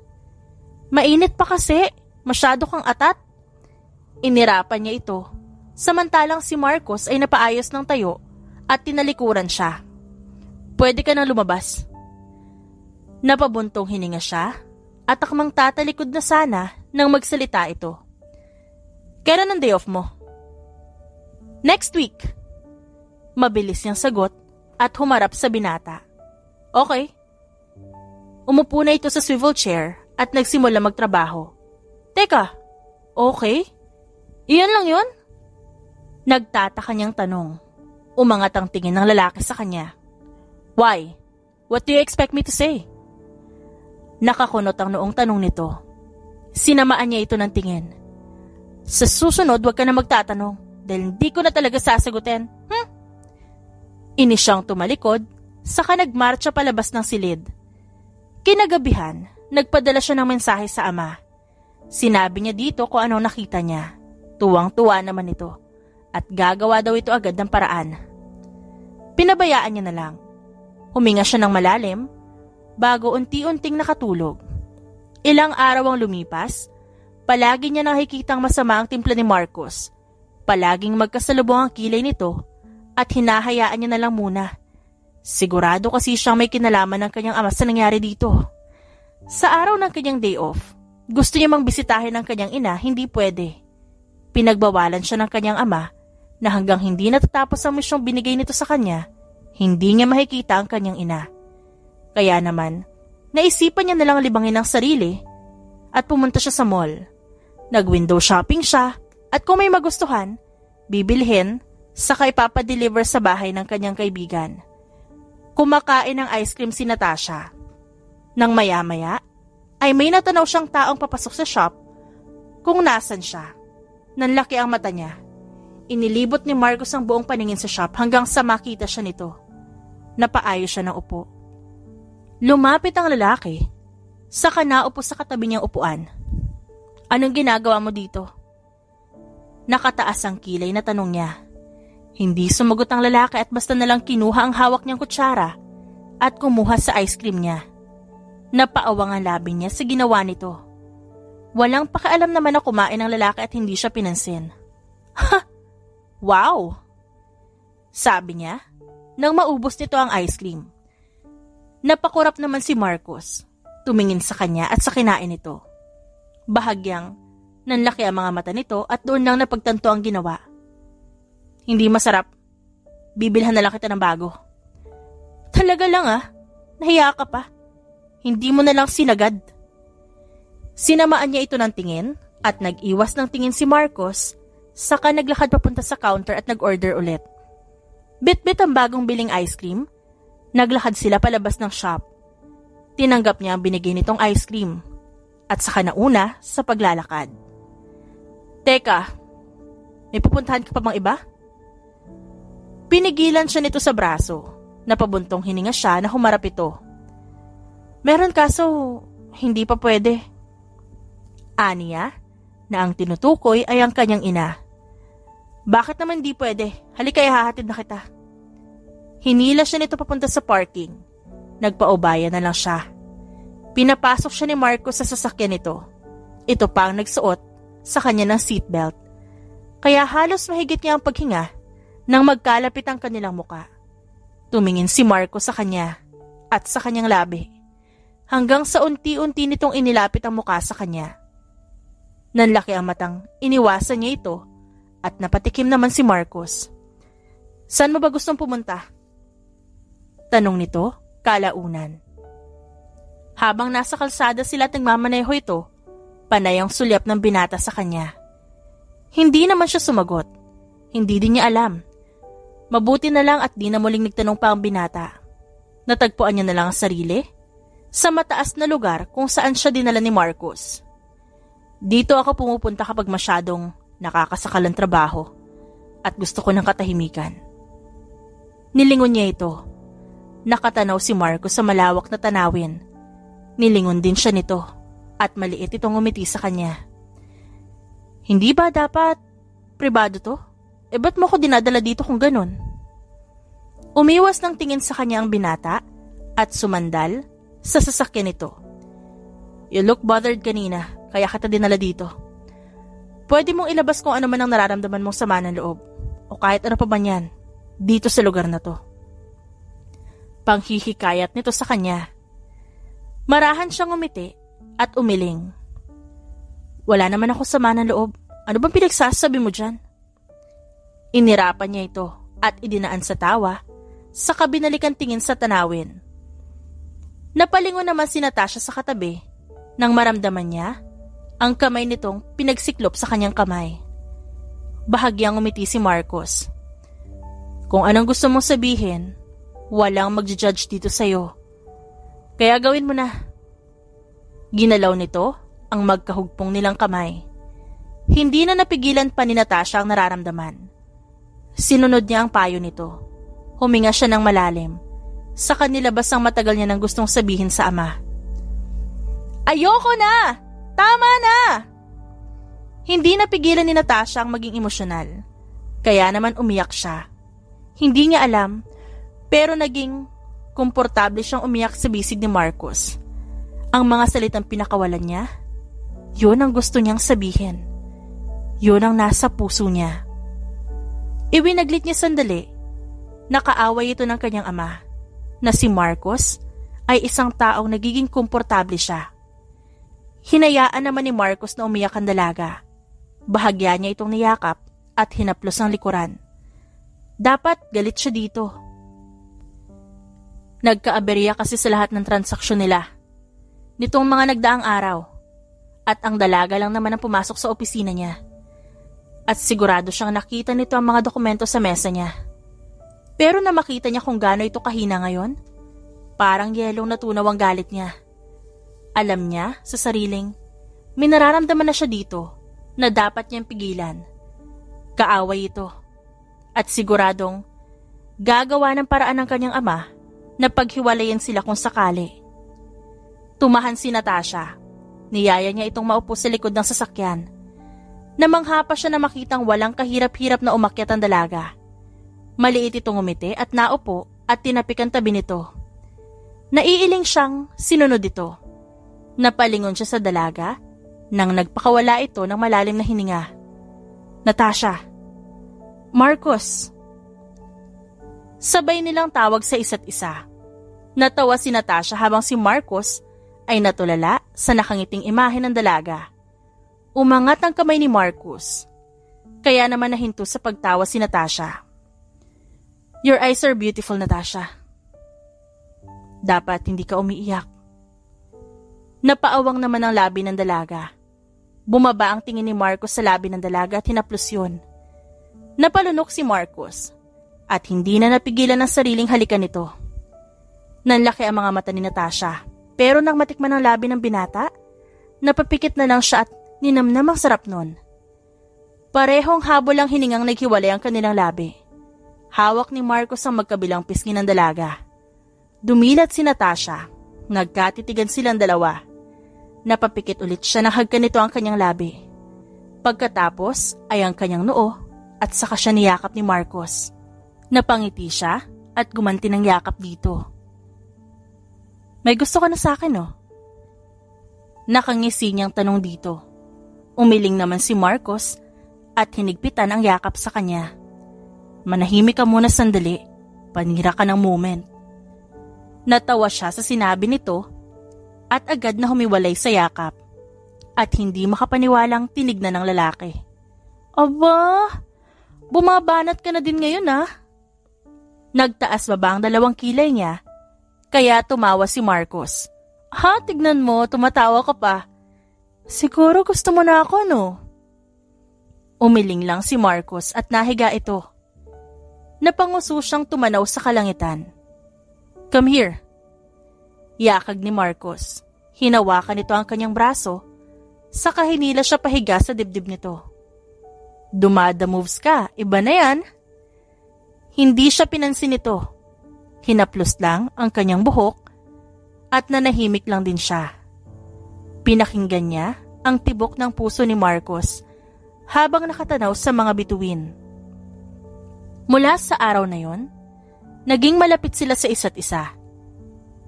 Mainit pa kasi, masyado kang atat. Inirapan niya ito, samantalang si Marcos ay napaayos ng tayo at tinalikuran siya. Pwede ka nang lumabas. Napabuntong hininga siya at akmang tatalikod na sana nang magsalita ito. Kailan ang day off mo? Next week. Mabilis niyang sagot at humarap sa binata. Okay. Umupo na ito sa swivel chair at nagsimula magtrabaho. Teka, okay? Iyan lang yun? Nagtataka niyang tanong. Umangat ang tingin ng lalaki sa kanya. Why? What do you expect me to say? Nakakunot ang noong tanong nito. Sinamaan niya ito ng tingin. Sa susunod, huwag ka na magtatanong dahil hindi ko na talaga sasagutin. Inis siyang tumalikod, saka nagmarcha palabas ng silid. Kinagabihan, nagpadala siya ng mensahe sa ama. Sinabi niya dito kung anong nakita niya. Tuwang-tuwa naman ito at gagawa daw ito agad ng paraan. Pinabayaan niya na lang. Huminga siya ng malalim bago unti-unting nakatulog. Ilang araw ang lumipas, palagi niya nakikitang masama ang timpla ni Marcos. Palaging magkasalubong ang kilay nito at hinahayaan niya na lang muna. Sigurado kasi siyang may kinalaman ng kanyang ama sa nangyari dito. Sa araw ng kanyang day off, gusto niya mang bisitahin ng kanyang ina, hindi pwede. Pinagbawalan siya ng kanyang ama na hanggang hindi natatapos ang misyong binigay nito sa kanya, hindi niya makikita ang kanyang ina. Kaya naman, naisipan niya na lang libangin ang sarili at pumunta siya sa mall. Nag-window shopping siya at kung may magustuhan, bibilhin, saka ipapadeliver sa bahay ng kanyang kaibigan. Kumakain ng ice cream si Natasha. Nang maya-maya, ay may natanaw siyang taong papasok sa shop kung nasan siya. Nanlaki ang mata niya. Inilibot ni Marcos ang buong paningin sa shop hanggang sa makita siya nito. Napaayos siya ng upo. Lumapit ang lalaki, saka naupo sa katabi niyang upuan. Anong ginagawa mo dito? Nakataas ang kilay na tanong niya. Hindi sumagot ang lalaki at basta nalang kinuha ang hawak niyang kutsara at kumuha sa ice cream niya. Napaawang ang labi niya sa ginawa nito. Walang pakialam naman na kumain ang lalaki at hindi siya pinansin. Ha! Wow! Sabi niya nang maubos nito ang ice cream. Napakurap naman si Marcos. Tumingin sa kanya at sa kinain nito. Bahagyang nanlaki ang mga mata nito at doon lang napagtanto ang ginawa. Hindi masarap. Bibilhan na lang kita ng bago. Talaga lang nahiya ka pa. Hindi mo na lang sinagad. Sinamaan niya ito ng tingin at nag-iwas ng tingin si Marcos, saka naglakad papunta sa counter at nag-order ulit. Bit-bit ang bagong biling ice cream. Naglakad sila palabas ng shop. Tinanggap niya ang binigay nitong ice cream at saka nauna sa paglalakad. Teka, may pupuntahan ka pa bang iba? Pinigilan siya nito sa braso. Napabuntong hininga siya na humarap ito. Meron kaso, hindi pa pwede. Aniya, na ang tinutukoy ay ang kanyang ina. Bakit naman hindi pwede? Halika, hahatid na kita. Hinila siya nito papunta sa parking. Nagpaubaya na lang siya. Pinapasok siya ni Marcos sa sasakyan nito. Ito pa ang nagsuot sa kanya ng seatbelt. Kaya halos mahigit niya ang paghinga nang magkalapit ang kanilang muka. Tumingin si Marcos sa kanya at sa kanyang labi. Hanggang sa unti-unti nitong inilapit ang muka sa kanya. Nanlaki ang matang iniwasan niya ito at napatikim naman si Marcos. Saan mo ba gustong pumunta? Tanong nito, kalaunan. Habang nasa kalsada sila at nagmamaneho ito, panay ang sulyap ng binata sa kanya. Hindi naman siya sumagot. Hindi din niya alam. Mabuti na lang at di na muling nagtanong pa ang binata. Natagpuan niya na lang ang sarili sa mataas na lugar kung saan siya dinala ni Marcos. Dito ako pumupunta kapag masyadong nakakasakal ang trabaho at gusto ko ng katahimikan. Nilingon niya ito. Nakatanaw si Marcos sa malawak na tanawin. Nilingon din siya nito at maliit itong umiti sa kanya. Hindi ba dapat pribado to? Ba't mo ko dinadala dito kung ganun? Umiwas ng tingin sa kanya ang binata at sumandal sa sasakyan nito. You look bothered kanina, kaya kita dinala dito. Pwede mong ilabas kung ano man ang nararamdaman mong sama ng loob o kahit ano pa man yan dito sa lugar na to. Panghihikayat nito sa kanya. Marahan siyang umiti at umiling. Wala naman ako sama ng loob. Ano bang pinagsasabi mo dyan? Inirapan niya ito at idinaan sa tawa sa kabinalikan tingin sa tanawin. Napalingon naman si Natasha sa katabi nang maramdaman niya ang kamay nitong pinagsiklop sa kanyang kamay. Bahagyang umiti si Marcos. Kung anong gusto mong sabihin, walang magja-judge dito sa'yo. Kaya gawin mo na. Ginalaw nito ang magkahugpong nilang kamay. Hindi na napigilan pa ni Natasha ang nararamdaman. Sinunod niya ang payo nito. Huminga siya ng malalim. Saka nilabas ang matagal niya nang gustong sabihin sa ama. Ayoko na! Tama na! Hindi napigilan ni Natasha ang maging emosyonal. Kaya naman umiyak siya. Hindi niya alam, pero naging komportable siyang umiyak sa bisig ni Marcos. Ang mga salitang pinakawalan niya, yun ang gusto niyang sabihin. Yun ang nasa puso niya. Iwinaglit niya sandali. Nakaaway ito ng kanyang ama, na si Marcos ay isang taong nagiging komportable siya. Hinayaan naman ni Marcos na umiyak ang dalaga. Bahagya niya itong niyakap at hinaplos ang likuran. Dapat galit siya dito. Nagkaaberya kasi sa lahat ng transaksyon nila nitong mga nagdaang araw, at ang dalaga lang naman ang pumasok sa opisina niya. At sigurado siyang nakita nito ang mga dokumento sa mesa niya. Pero na makita niya kung gaano ito kahina ngayon, parang yelong natunaw ang galit niya. Alam niya sa sariling, may nararamdaman na siya dito na dapat niyang pigilan. Kaaway ito. At siguradong gagawa ng paraan ng kanyang ama na paghiwalayin sila kung sakali. Tumahan si Natasha. Niyaya niya itong maupo sa likod ng sasakyan. Namangha pa siya na makitang walang kahirap-hirap na umakyat ang dalaga. Maliit itong umiti at naupo at tinapik ang tabi nito. Naiiling siyang sinunod ito. Napalingon siya sa dalaga nang nagpakawala ito ng malalim na hininga. Natasha. Marcos. Sabay nilang tawag sa isa't isa. Natawa si Natasha habang si Marcos ay natulala sa nakangiting imahe ng dalaga. Umangat ang kamay ni Marcos. Kaya naman nahinto sa pagtawa si Natasha. Your eyes are beautiful, Natasha. Dapat hindi ka umiiyak. Napaawang naman ang labi ng dalaga. Bumaba ang tingin ni Marcos sa labi ng dalaga at hinaplos yun. Napalunok si Marcos at hindi na napigilan ang sariling halikan nito. Nanlaki ang mga mata ni Natasha, pero nang matikman ang labi ng binata, napapikit na lang siya at ninamnam ang sarap nun. Parehong habol ang hiningang naghiwalay ang kanilang labi. Hawak ni Marcos ang magkabilang pisngi ng dalaga. Dumilat si Natasha. Nagkatitigan silang dalawa. Napapikit ulit siya nang hagkan nito ang kanyang labi. Pagkatapos ay ang kanyang noo at saka siya niyakap ni Marcos. Napangiti siya at gumanti ng yakap dito. May gusto ka na sa akin, no? Nakangisi niyang tanong dito. Umiling naman si Marcos at hinigpitan ang yakap sa kanya. Manahimik ka muna sandali, panira ka ng moment. Natawa siya sa sinabi nito at agad na humiwalay sa yakap at hindi makapaniwalang tinignan ng lalaki. Aba, bumabanat ka na din ngayon ah. Nagtaas baba ang dalawang kilay niya kaya tumawa si Marcos. Ha, tignan mo, tumatawa ka pa. Siguro gusto mo na ako, no? Umiling lang si Marcos at nahiga ito. Napanguso siyang tumanaw sa kalangitan. Come here. Yakag ni Marcos. Hinawakan nito ang kanyang braso, saka hinila siya pahiga sa dibdib nito. Dumada moves ka, iba na yan. Hindi siya pinansin nito. Hinaplos lang ang kanyang buhok at nanahimik lang din siya. Pinakinggan niya ang tibok ng puso ni Marcos habang nakatanaw sa mga bituin. Mula sa araw na yon, naging malapit sila sa isa't isa.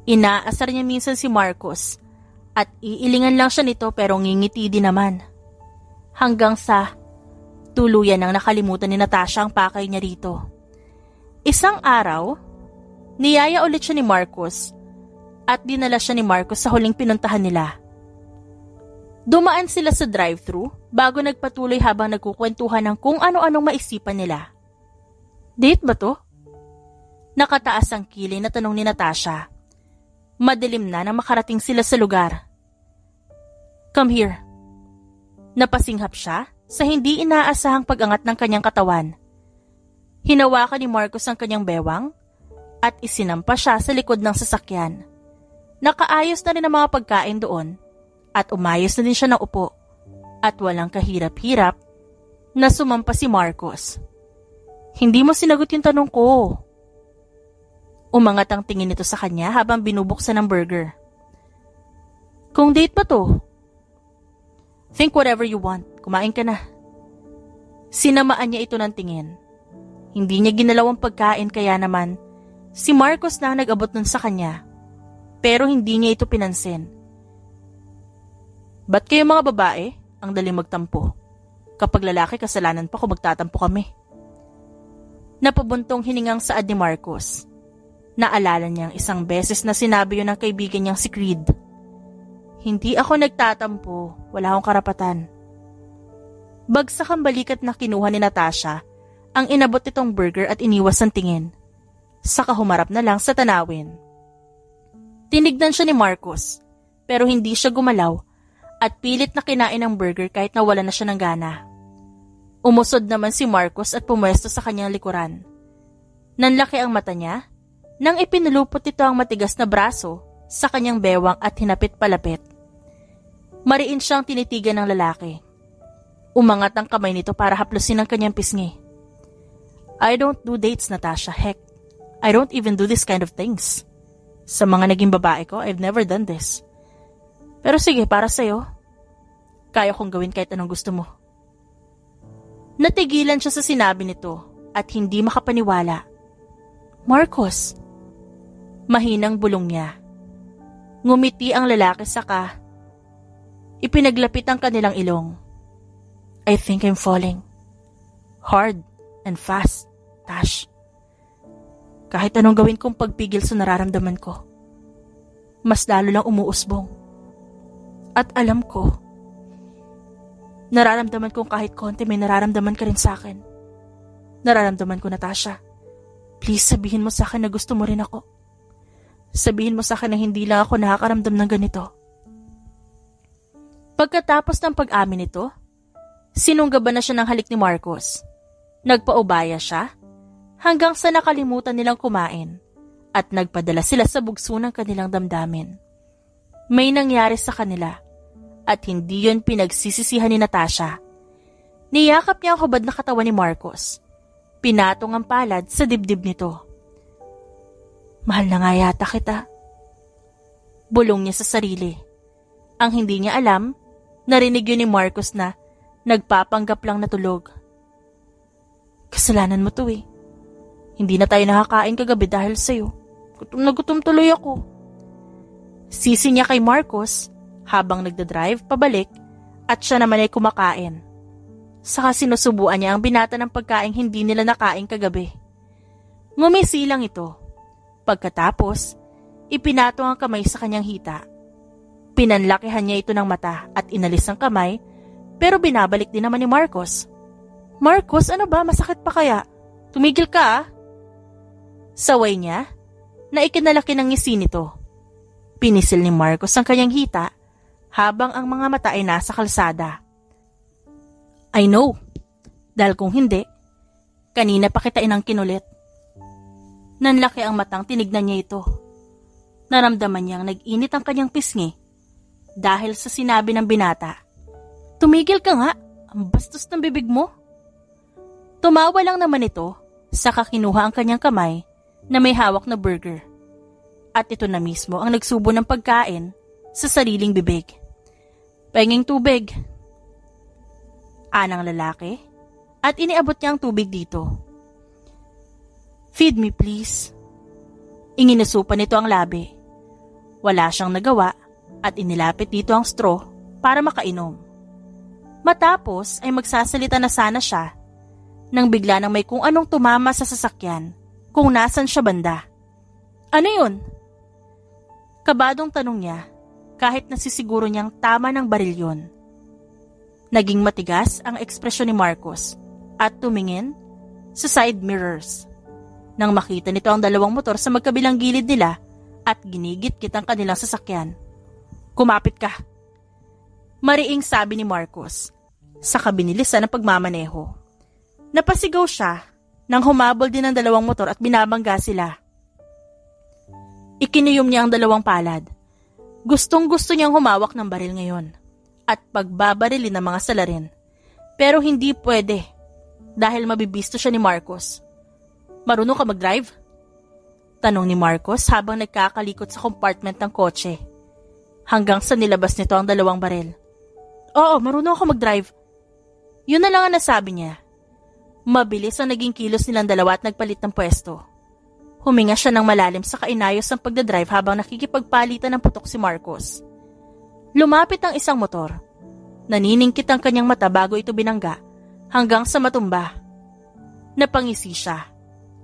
Inaasar niya minsan si Marcos at iilingan lang siya nito pero ngingiti din naman. Hanggang sa tuluyan nang nakalimutan ni Natasha ang pakay niya rito. Isang araw, niyaya ulit siya ni Marcos at dinala siya ni Marcos sa huling pinuntahan nila. Dumaan sila sa drive-thru bago nagpatuloy habang nagkukwentuhan ng kung ano-anong maisipan nila. Date ba to? Nakataas ang kilay na tanong ni Natasha. Madilim na nang makarating sila sa lugar. Come here. Napasinghap siya sa hindi inaasahang pag-angat ng kanyang katawan. Hinawakan ni Marcos ang kanyang bewang at isinampa siya sa likod ng sasakyan. Nakaayos na rin ang mga pagkain doon at umayos na din siya ng upo at walang kahirap-hirap na sumampa si Marcos. Hindi mo sinagot yung tanong ko. Umangat ang tingin nito sa kanya habang binubuksan ng burger. Kung date ba to? Think whatever you want. Kumain ka na. Sinamaan niya ito ng tingin. Hindi niya ginalaw ang pagkain kaya naman si Marcos na nag-abot nun sa kanya. Pero hindi niya ito pinansin. Ba't kayo mga babae ang daling magtampo? Kapag lalaki kasalanan pa kung magtatampo kami. Napabuntong hiningang saad ni Marcos. Naalala niyang isang beses na sinabi yun ng kaibigan niyang si Creed. Hindi ako nagtatampo, wala akong karapatan. Bagsak ang balikat na kinuha ni Natasha ang inabot nitong burger at iniwas ang tingin. Saka humarap na lang sa tanawin. Tinignan siya ni Marcos pero hindi siya gumalaw at pilit na kinain ang burger kahit nawala na siya ng gana. Umusod naman si Marcos at pumwesto sa kanyang likuran. Nanlaki ang mata niya nang ipinulupot ito ang matigas na braso sa kanyang bewang at hinapit palapit. Mariin siyang tinitigan ng lalaki. Umangat ang kamay nito para haplusin ang kanyang pisngi. I don't do dates, Natasha. Heck, I don't even do this kind of things. Sa mga naging babae ko, I've never done this. Pero sige, para sa'yo, kaya kong gawin kahit anong gusto mo. Natigilan siya sa sinabi nito at hindi makapaniwala. Marcos. Mahinang bulong niya. Ngumiti ang lalaki saka ipinaglapit ang kanilang ilong. I think I'm falling. Hard and fast, Tash. Kahit anong gawin kong pagpigil sa nararamdaman ko, mas lalo lang umuusbong. At alam ko, nararamdaman kong kahit konti may nararamdaman ka rin sa akin. Nararamdaman ko, Natasha. Please sabihin mo sa akin na gusto mo rin ako. Sabihin mo sa akin na hindi lang ako nakakaramdam ng ganito. Pagkatapos ng pag-amin nito, sinunggaban na siya ng halik ni Marcos. Nagpaubaya siya hanggang sa nakalimutan nilang kumain at nagpadala sila sa bugso ng kanilang damdamin. May nangyari sa kanila at hindi yun pinagsisisihan ni Natasha. Niyakap niya ang hubad na katawan ni Marcos. Pinatong ang palad sa dibdib nito. Mahal na nga yata kita. Bulong niya sa sarili. Ang hindi niya alam, narinig yun ni Marcos na nagpapanggap lang na tulog. Kasalanan mo to eh. Hindi na tayo nakakain kagabi dahil sa'yo. Gutom na gutom tuloy ako. Sisi niya kay Marcos habang nagdadrive pabalik at siya naman ay kumakain. Saka sinusubuan niya ang binata ng pagkain hindi nila nakain kagabi. Ngumisi lang ito. Pagkatapos, ipinatong ang kamay sa kanyang hita. Pinanlakihan niya ito ng mata at inalis ang kamay pero binabalik din naman ni Marcos. Marcos, ano ba? Masakit pa kaya? Tumigil ka ah. Saway niya na ikinalaki ng ngisi nito. Pinisil ni Marcos ang kanyang hita habang ang mga mata ay nasa kalsada. I know. Dahil kung hindi, kanina pa kita inang kinulit. Nanlaki ang matang tinignan niya ito. Naramdaman niyang nag-init ang kanyang pisngi dahil sa sinabi ng binata. Tumigil ka nga, ang bastos ng bibig mo. Tumawa lang naman ito saka kinuha ang kanyang kamay na may hawak na burger. At ito na mismo ang nagsubo ng pagkain sa sariling bibig. Penging tubig. Anang lalaki at iniabot niya ang tubig dito. Feed me please. Inginusupan nito ang labi. Wala siyang nagawa at inilapit dito ang straw para makainom. Matapos ay magsasalita na sana siya nang bigla nang may kung anong tumama sa sasakyan kung nasan siya banda. Ano yun? Kabadong tanong niya, kahit nasisiguro niyang tama ng baril yun. Naging matigas ang ekspresyon ni Marcos at tumingin sa side mirrors. Nang makita nito ang dalawang motor sa magkabilang gilid nila at ginigit-git ang kanilang sasakyan. "Kumapit ka," mariing sabi ni Marcos sa kabilisan ng pagmamaneho. Napasigaw siya nang humabol din ang dalawang motor at binabangga sila. Ikinuyom niya ang dalawang palad. Gustong-gusto niyang humawak ng baril ngayon at pagbabarilin ng mga salarin. Pero hindi pwede dahil mabibisto siya ni Marcos. "Marunong ka mag-drive?" tanong ni Marcos habang nagkakalikot sa compartment ng kotse. Hanggang sa nilabas nito ang dalawang baril. "Oo, marunong ako mag-drive." Yun na lang ang nasabi niya. Mabilis ang naging kilos nilang dalawa at nagpalit ng pwesto. Huminga siya ng malalim sa kainayos ng pagdadrive habang nakikipagpalitan ng putok si Marcos. Lumapit ang isang motor. Naniningkit ang kanyang mata bago ito binangga hanggang sa matumba. Napangisi siya.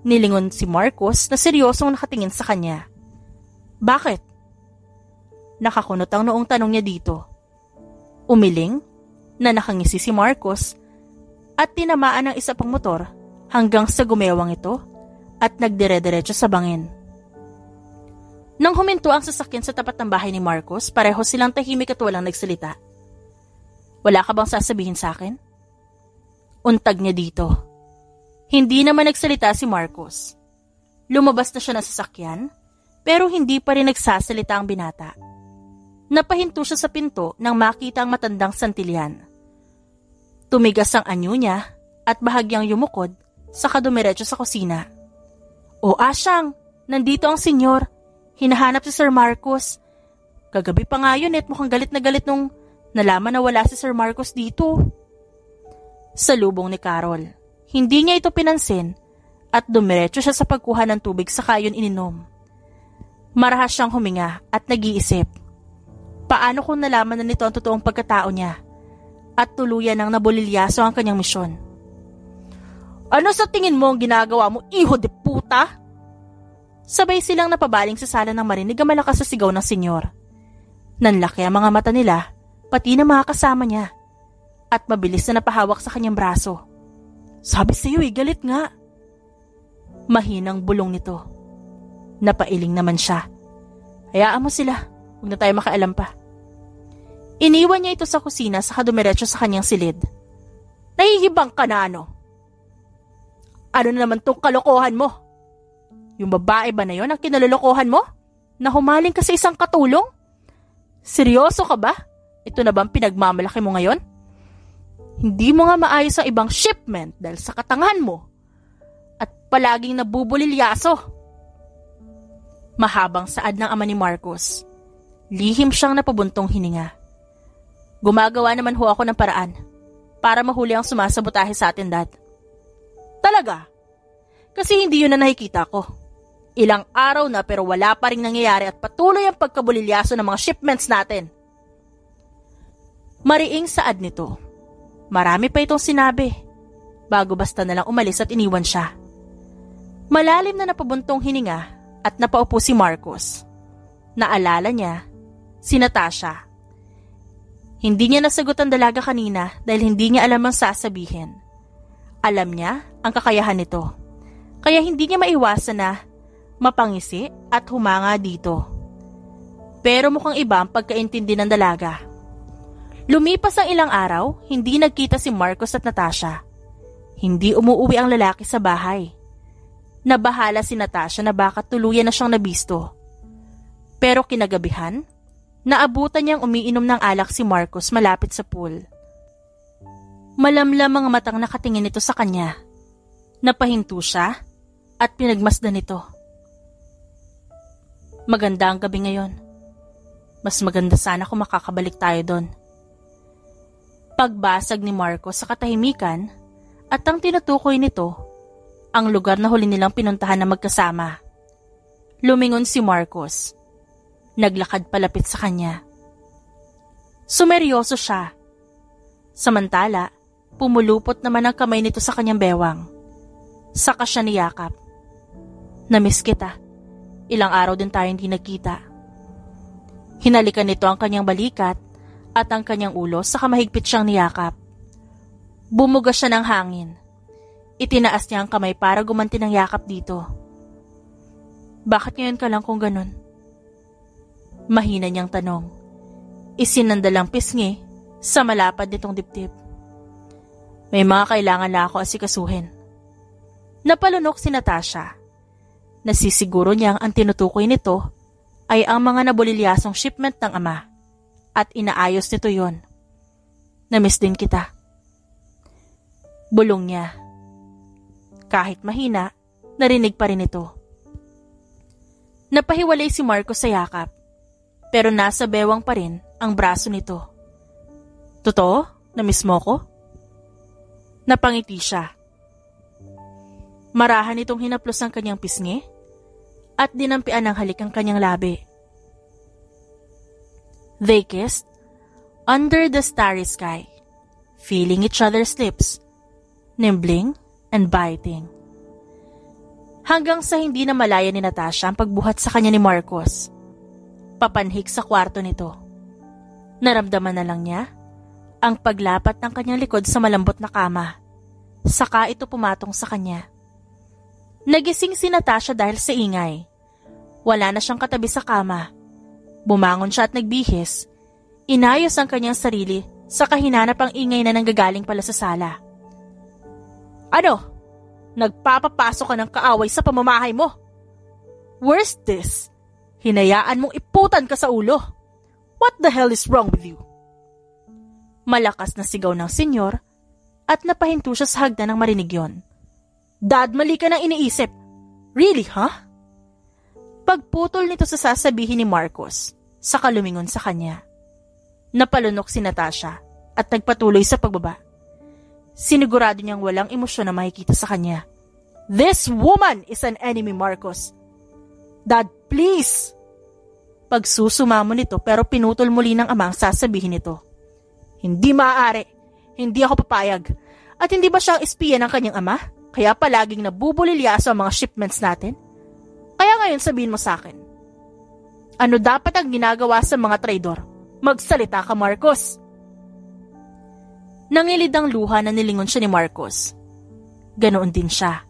Nilingon si Marcos na seryosong nakatingin sa kanya. "Bakit?" Nakakunot ang noong tanong niya dito. Umiling na nakangisi si Marcos at tinamaan ng isa pang motor hanggang sa gumewang ito at nagdire-diretso sa bangin. Nang huminto ang sasakyan sa tapat ng bahay ni Marcos, pareho silang tahimik at walang nagsalita. "Wala ka bang sasabihin sa akin?" Untag niya dito. Hindi naman nagsalita si Marcos. Lumabas na siya ng sasakyan, pero hindi pa rin nagsasalita ang binata. Napahinto siya sa pinto nang makita ang matandang santilyan. Tumigas ang anyo niya at bahagyang yumukod saka dumiretso sa kusina. "O Asyang, nandito ang senyor. Hinahanap si Sir Marcos. Kagabi pa nga yun at mukhang galit na galit nung nalaman na wala si Sir Marcos dito." Salubong ni Carol. Hindi niya ito pinansin at dumiretso siya sa pagkuha ng tubig saka yun ininom. Marahas siyang huminga at nag-iisip. Paano kung nalaman na nito ang totoong pagkatao niya at tuluyan nang nabulilyaso ang kanyang misyon? "Ano sa tingin mo ang ginagawa mo, iho de puta?" Sabay silang napabaling sa sala ng marinig ang malakas sa sigaw ng senyor. Nanlaki ang mga mata nila, pati na mga kasama niya, at mabilis na napahawak sa kanyang braso. "Sabi sa'yo galit nga." Mahinang bulong nito. Napailing naman siya. "Hayaan mo sila, huwag na tayo makaalam pa." Iniwan niya ito sa kusina saka dumiretso sa kanyang silid. "Nahihibang ka na ano? Ano na naman tong kalokohan mo? Yung babae ba na yon ang kinalolokohan mo? Na humaling ka sa isang katulong? Seryoso ka ba? Ito na bang pinagmamalaki mo ngayon? Hindi mo nga maayos ang ibang shipment dahil sa katangahan mo at palaging nabubulilyaso." Mahabang saad ng ama ni Marcos. Lihim siyang napabuntong hininga. "Gumagawa naman ho ako ng paraan para mahuli ang sumasabotahe sa atin, Dad." "Talaga? Kasi hindi yun na nakikita ko. Ilang araw na pero wala pa rin nangyayari at patuloy ang pagkabulilyaso ng mga shipments natin." Mariing saad nito. Marami pa itong sinabi bago basta na lang umalis at iniwan siya. Malalim na napabuntong hininga at napaupo si Marcos. Naalala niya si Natasha. Hindi niya nasagot ang dalaga kanina dahil hindi niya alam ang sasabihin. Alam niya ang kakayahan nito. Kaya hindi niya maiwasan na mapangisi at humanga dito. Pero mukhang iba ang pagkaintindi ng dalaga. Lumipas ang ilang araw, hindi nagkita si Marcos at Natasha. Hindi umuuwi ang lalaki sa bahay. Nabahala si Natasha na baka tuluyan na siyang nabisto. Pero kinagabihan, naabutan niyang umiinom ng alak si Marcos malapit sa pool. Malamlam ang matang nakatingin nito sa kanya. Napahinto siya at pinagmasdan nito. "Maganda ang gabi ngayon. Mas maganda sana kung makakabalik tayo doon." Pagbasag ni Marcos sa katahimikan at ang tinutukoy nito, ang lugar na huli nilang pinuntahan na magkasama. Lumingon si Marcos. Naglakad palapit sa kanya. Sumeryoso siya. Samantala, pumulupot naman ang kamay nito sa kanyang bewang. Saka siya niyakap. "Namiss kita. Ilang araw din tayo hindi nagkita." Hinalikan nito ang kanyang balikat at ang kanyang ulo saka mahigpit siyang niyakap. Bumuga siya ng hangin. Itinaas niya ang kamay para gumanti ng yakap dito. Bakit ngayon ka lang kung ganun? Mahina niyang tanong. Isinandalang pisngi sa malapad nitong dibdib. May mga kailangan na ako asikasuhin. Napalunok si Natasha. Nasisiguro niyang ang tinutukoy nito ay ang mga nabulilyasong shipment ng ama at inaayos nito yon. Namiss din kita. Bulong niya. Kahit mahina, narinig pa rin ito. Napahiwalay si Marcos sa yakap, pero nasa bewang pa rin ang braso nito. Totoo? Namiss mo ko? Napangiti siya. Marahan itong hinaplos ang kanyang pisngi at dinampian ng halik ang kanyang labi. They kissed under the starry sky, feeling each other's lips, nimbling and biting. Hanggang sa hindi na malaya ni Natasha ang pagbuhat sa kanya ni Marcos. Papanhik sa kwarto nito. Naramdaman na lang niya ang paglapat ng kanyang likod sa malambot na kama. Saka ito pumatong sa kanya. Nagising si Natasha dahil sa ingay. Wala na siyang katabi sa kama. Bumangon siya at nagbihis. Inayos ang kanyang sarili sa kahinanap ang ingay na nanggagaling pala sa sala. Ano? Nagpapapasok ka ng kaaway sa pamamahay mo? Worse this? Hinayaan mong iputan ka sa ulo. What the hell is wrong with you? Malakas na sigaw ng senyor at napahinto siya sa hagdan nang marinig yon. Dad, mali ka nang iniisip. Really, huh? Pagputol nito sa sasabihin ni Marcos, saka lumingon sa kanya. Napalunok si Natasha at nagpatuloy sa pagbaba. Sinigurado niyang walang emosyon na makikita sa kanya. This woman is an enemy, Marcos. Dad, please! Pagsusumamo nito pero pinutol muli ng ama ang sasabihin nito. Hindi maaari. Hindi ako papayag. At hindi ba siya ang espiya ng kanyang ama? Kaya palaging nabubulilyaso ang mga shipments natin? Kaya ngayon sabihin mo sa akin. Ano dapat ang ginagawa sa mga traidor? Magsalita ka, Marcos. Nangilid ang luha na nilingon siya ni Marcos. Ganoon din siya.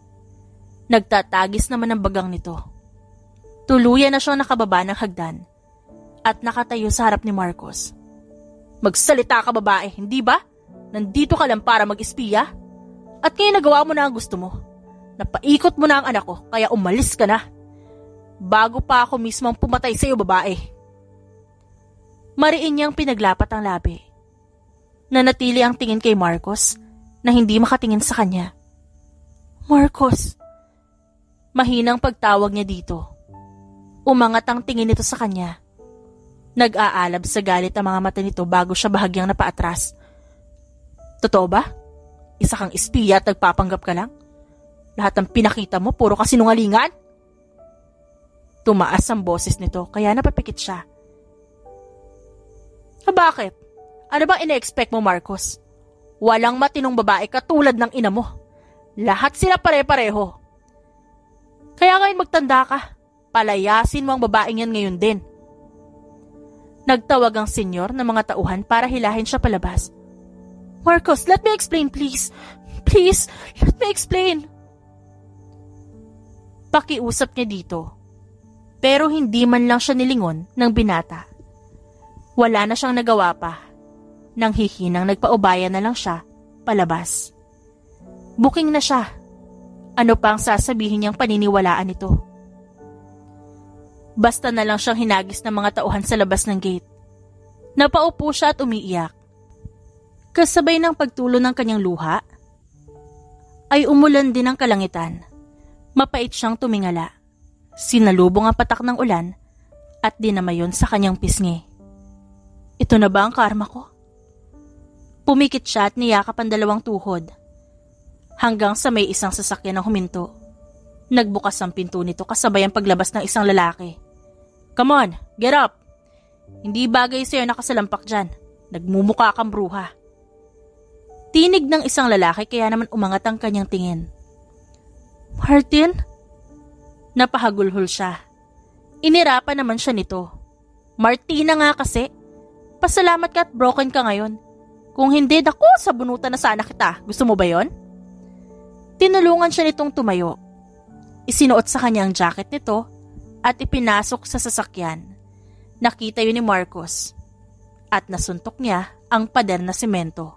Nagtatagis naman ang bagang nito. Tuluyan na siyang nakababa ng hagdan at nakatayo sa harap ni Marcos. Magsalita ka, babae, hindi ba? Nandito ka lang para mag-espiya? At ngayon nagawa mo na ang gusto mo. Napaikot mo na ang anak ko, kaya umalis ka na. Bago pa ako mismo ang pumatay sa iyo, babae. Mariin niyang pinaglapat ang labi. Nanatili ang tingin kay Marcos na hindi makatingin sa kanya. Marcos! Mahinang pagtawag niya dito. Umangat ang tingin nito sa kanya. Nag-aalab sa galit ang mga mata nito bago siya bahagyang napaatras. Totoo ba? Isa kang espiya at nagpapanggap ka lang? Lahat ng pinakita mo puro kasinungalingan? Tumaas ang boses nito kaya napapikit siya. Bakit? Ano bang ina-expect mo, Marcos? Walang matinong babae katulad ng ina mo. Lahat sila pare-pareho. Kaya ngayon magtanda ka. Palayasin mo ang babaeng yan ngayon din. Nagtawag ang senyor ng mga tauhan para hilahin siya palabas. Marcos, let me explain, please. Please, let me explain. Pakiusap niya dito. Pero hindi man lang siya nilingon ng binata. Wala na siyang nagawa pa. Nang hihinang nagpaubaya na lang siya palabas. Booking na siya. Ano pa ang sasabihin niyang paniniwalaan nito? Basta na lang siyang hinagis ng mga tauhan sa labas ng gate. Napaupo siya at umiiyak. Kasabay ng pagtulo ng kanyang luha, ay umulan din ang kalangitan. Mapait siyang tumingala. Sinalubong ang patak ng ulan at dinamayon sa kanyang pisngi. Ito na ba ang karma ko? Pumikit siya at niyakap ang dalawang tuhod. Hanggang sa may isang sasakyan na huminto. Nagbukas ang pinto nito kasabay ang paglabas ng isang lalaki. Come on, get up! Hindi bagay sa'yo nakasalampak dyan. Nagmumukha kang bruha. Tinig ng isang lalaki kaya naman umangat ang kanyang tingin. Martin? Napahagulhol siya. Inirapan naman siya nito. Martina nga kasi. Pasalamat ka at broken ka ngayon. Kung hindi, dako, sabunutan na sana kita. Gusto mo ba yon? Tinulungan siya nitong tumayo. Isinuot sa kanya ang jacket nito at ipinasok sa sasakyan. Nakita yun ni Marcos at nasuntok niya ang pader na semento.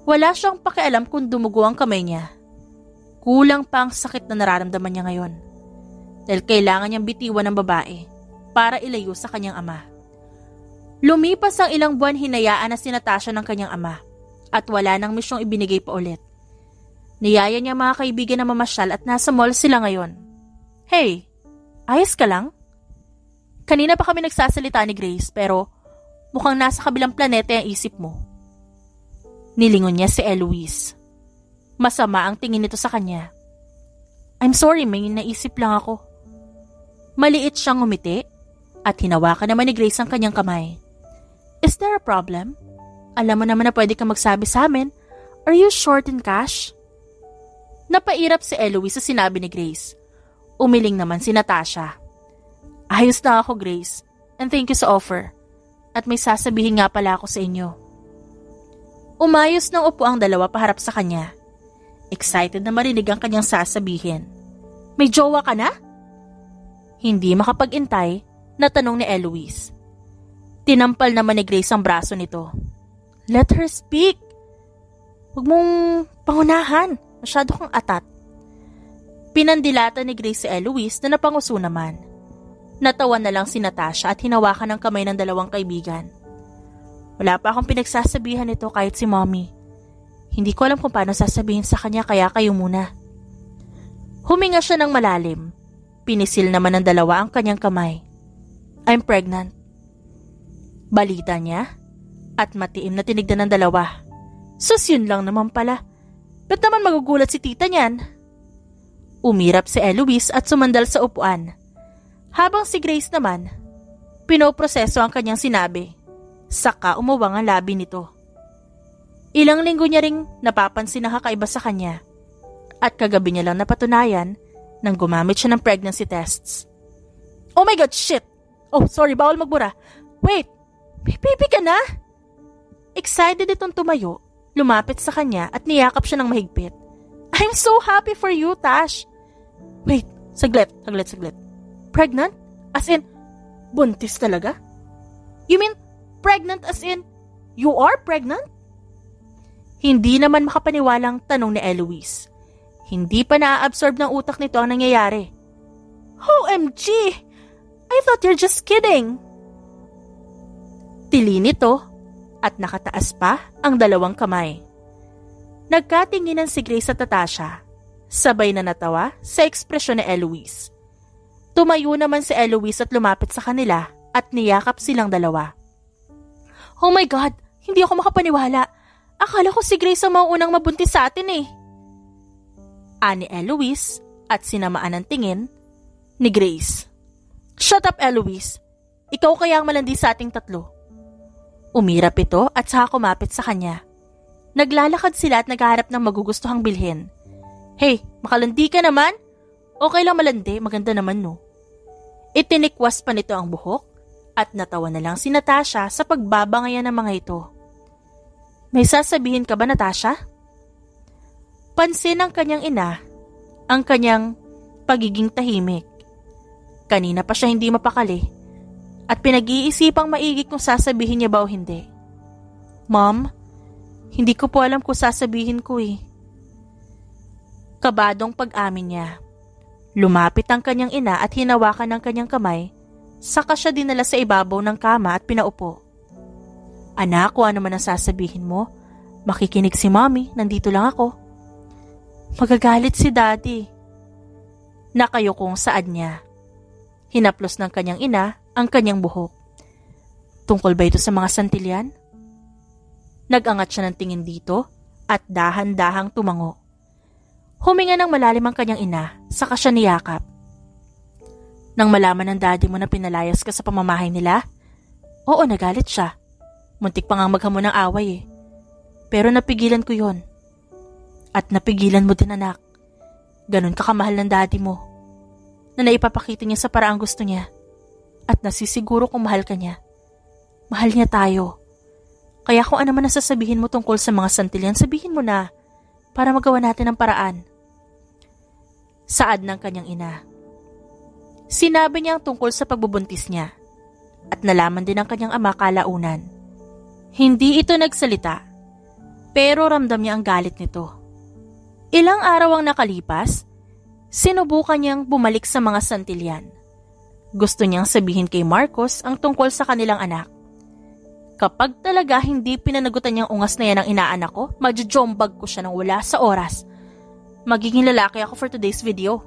Wala siyang pakialam kung dumugo ang kamay niya. Kulang pa ang sakit na nararamdaman niya ngayon dahil kailangan niyang bitiwan ng babae para ilayo sa kanyang ama. Lumipas ang ilang buwan, hinayaan na si Natasha ng kanyang ama at wala nang misyong ibinigay pa ulit. Niyaya niya mga kaibigan na mamasyal at nasa mall sila ngayon. Hey, ayos ka lang? Kanina pa kami nagsasalita ni Grace pero mukhang nasa kabilang planeta ang isip mo. Nilingon niya si Eloise. Masama ang tingin nito sa kanya. I'm sorry, may naisip lang ako. Maliit siyang ngumiti at hinawakan naman ni Grace ang kanyang kamay. Is there a problem? Alam mo naman na pwede kang magsabi sa amin. Are you short in cash? Napairap si Eloise sa sinabi ni Grace. Umiling naman si Natasha. Ayos na ako, Grace. And thank you sa offer. At may sasabihin nga pala ako sa inyo. Umayos ng upo ang dalawa paharap sa kanya. Excited na marinig ang kanyang sasabihin. May jowa ka na? Hindi makapag-intay, natanong ni Eloise. Tinampal naman ni Grace ang braso nito. Let her speak. Huwag mong pangunahan. Masyado kang atat. Pinandilata ni Grace si Eloise na napanguso naman. Natawa na lang si Natasha at hinawakan ng kamay ng dalawang kaibigan. Wala pa akong pinagsasabihan nito kahit si Mommy. Hindi ko alam kung paano sasabihin sa kanya kaya kayo muna. Huminga siya ng malalim. Pinisil naman ng dalawa ang kanyang kamay. I'm pregnant. Balita niya at matiim na tinignan ng dalawa. Sus, yun lang naman pala. Ba't naman magugulat si tita niyan? Umirap si Eloise at sumandal sa upuan. Habang si Grace naman, pinoproseso ang kanyang sinabi. Saka umuwang ang labi nito. Ilang linggo niya ring napapansin na kakaiba sa kanya. At kagabi niya lang napatunayan nang gumamit siya ng pregnancy tests. Oh my God, shit! Oh, sorry, bawal magbura. Wait! May baby ka na? Excited itong tumayo, lumapit sa kanya at niyakap siya ng mahigpit. I'm so happy for you, Tash. Wait, saglit. Pregnant? As in, buntis talaga? You mean, pregnant as in, you are pregnant? Hindi naman makapaniwalang tanong ni Eloise. Hindi pa na-absorb ng utak nito ang nangyayari. OMG! I thought you're just kidding. Tili nito at nakataas pa ang dalawang kamay. Nagkatinginan si Grace at Natasha, sabay na natawa sa ekspresyon ni Eloise. Tumayo naman si Eloise at lumapit sa kanila at niyakap silang dalawa. Oh my God, hindi ako makapaniwala. Akala ko si Grace ang mauunang mabuntis sa atin eh. Ani Eloise at sinamaan ng tingin ni Grace. Shut up, Eloise. Ikaw kaya ang malandi sa ating tatlo. Umirap ito at saka kumapit sa kanya. Naglalakad sila at naghaharap ng magugustuhang bilhin. Hey, makalandi ka naman? Okay lang malandi, maganda naman no. Itinikwas pa nito ang buhok at natawa na lang si Natasha sa pagbabangayan ng mga ito. May sasabihin ka ba, Natasha? Pansin ng kanyang ina ang kanyang pagiging tahimik. Kanina pa siya hindi mapakali at pinag-iisipang maigi kung sasabihin niya ba o hindi. Mom, hindi ko po alam kung sasabihin ko eh. Kabadong pag-amin niya. Lumapit ang kanyang ina at hinawakan ng kanyang kamay, saka siya dinala sa ibabaw ng kama at pinaupo. Anak, kung ano man ang sasabihin mo, makikinig si Mommy, nandito lang ako. Magagalit si Daddy. Nakayukong saad niya. Hinaplos ng kanyang ina ang kanyang buhok. Tungkol ba ito sa mga santilyan? Nag-angat siya ng tingin dito at dahan-dahang tumango. Huminga ng malalim ang kanyang ina, saka siya niyakap. Nang malaman ng daddy mo na pinalayas ka sa pamamahay nila, oo, nagalit siya. Muntik pa nga maghamon ng away eh. Pero napigilan ko yon. At napigilan mo din, anak. Ganon ka kamahal ng daddy mo, na naipapakita niya sa paraang gusto niya. at nasisiguro kung mahal ka niya. Mahal niya tayo. Kaya kung ano man nasasabihin mo tungkol sa mga santilyan, sabihin mo na para magawa natin ang paraan. Saad ng kanyang ina. Sinabi niya ang tungkol sa pagbubuntis niya at nalaman din ng kanyang ama kalaunan. Hindi ito nagsalita pero ramdam niya ang galit nito. Ilang araw ang nakalipas, sinubukan niyang bumalik sa mga santilyan. Gusto niyang sabihin kay Marcos ang tungkol sa kanilang anak. Kapag talaga hindi pinanagutan niyang ungas na yan ang inaanak ko, magjojombag ko siya ng wala sa oras. Magiging lalaki ako for today's video.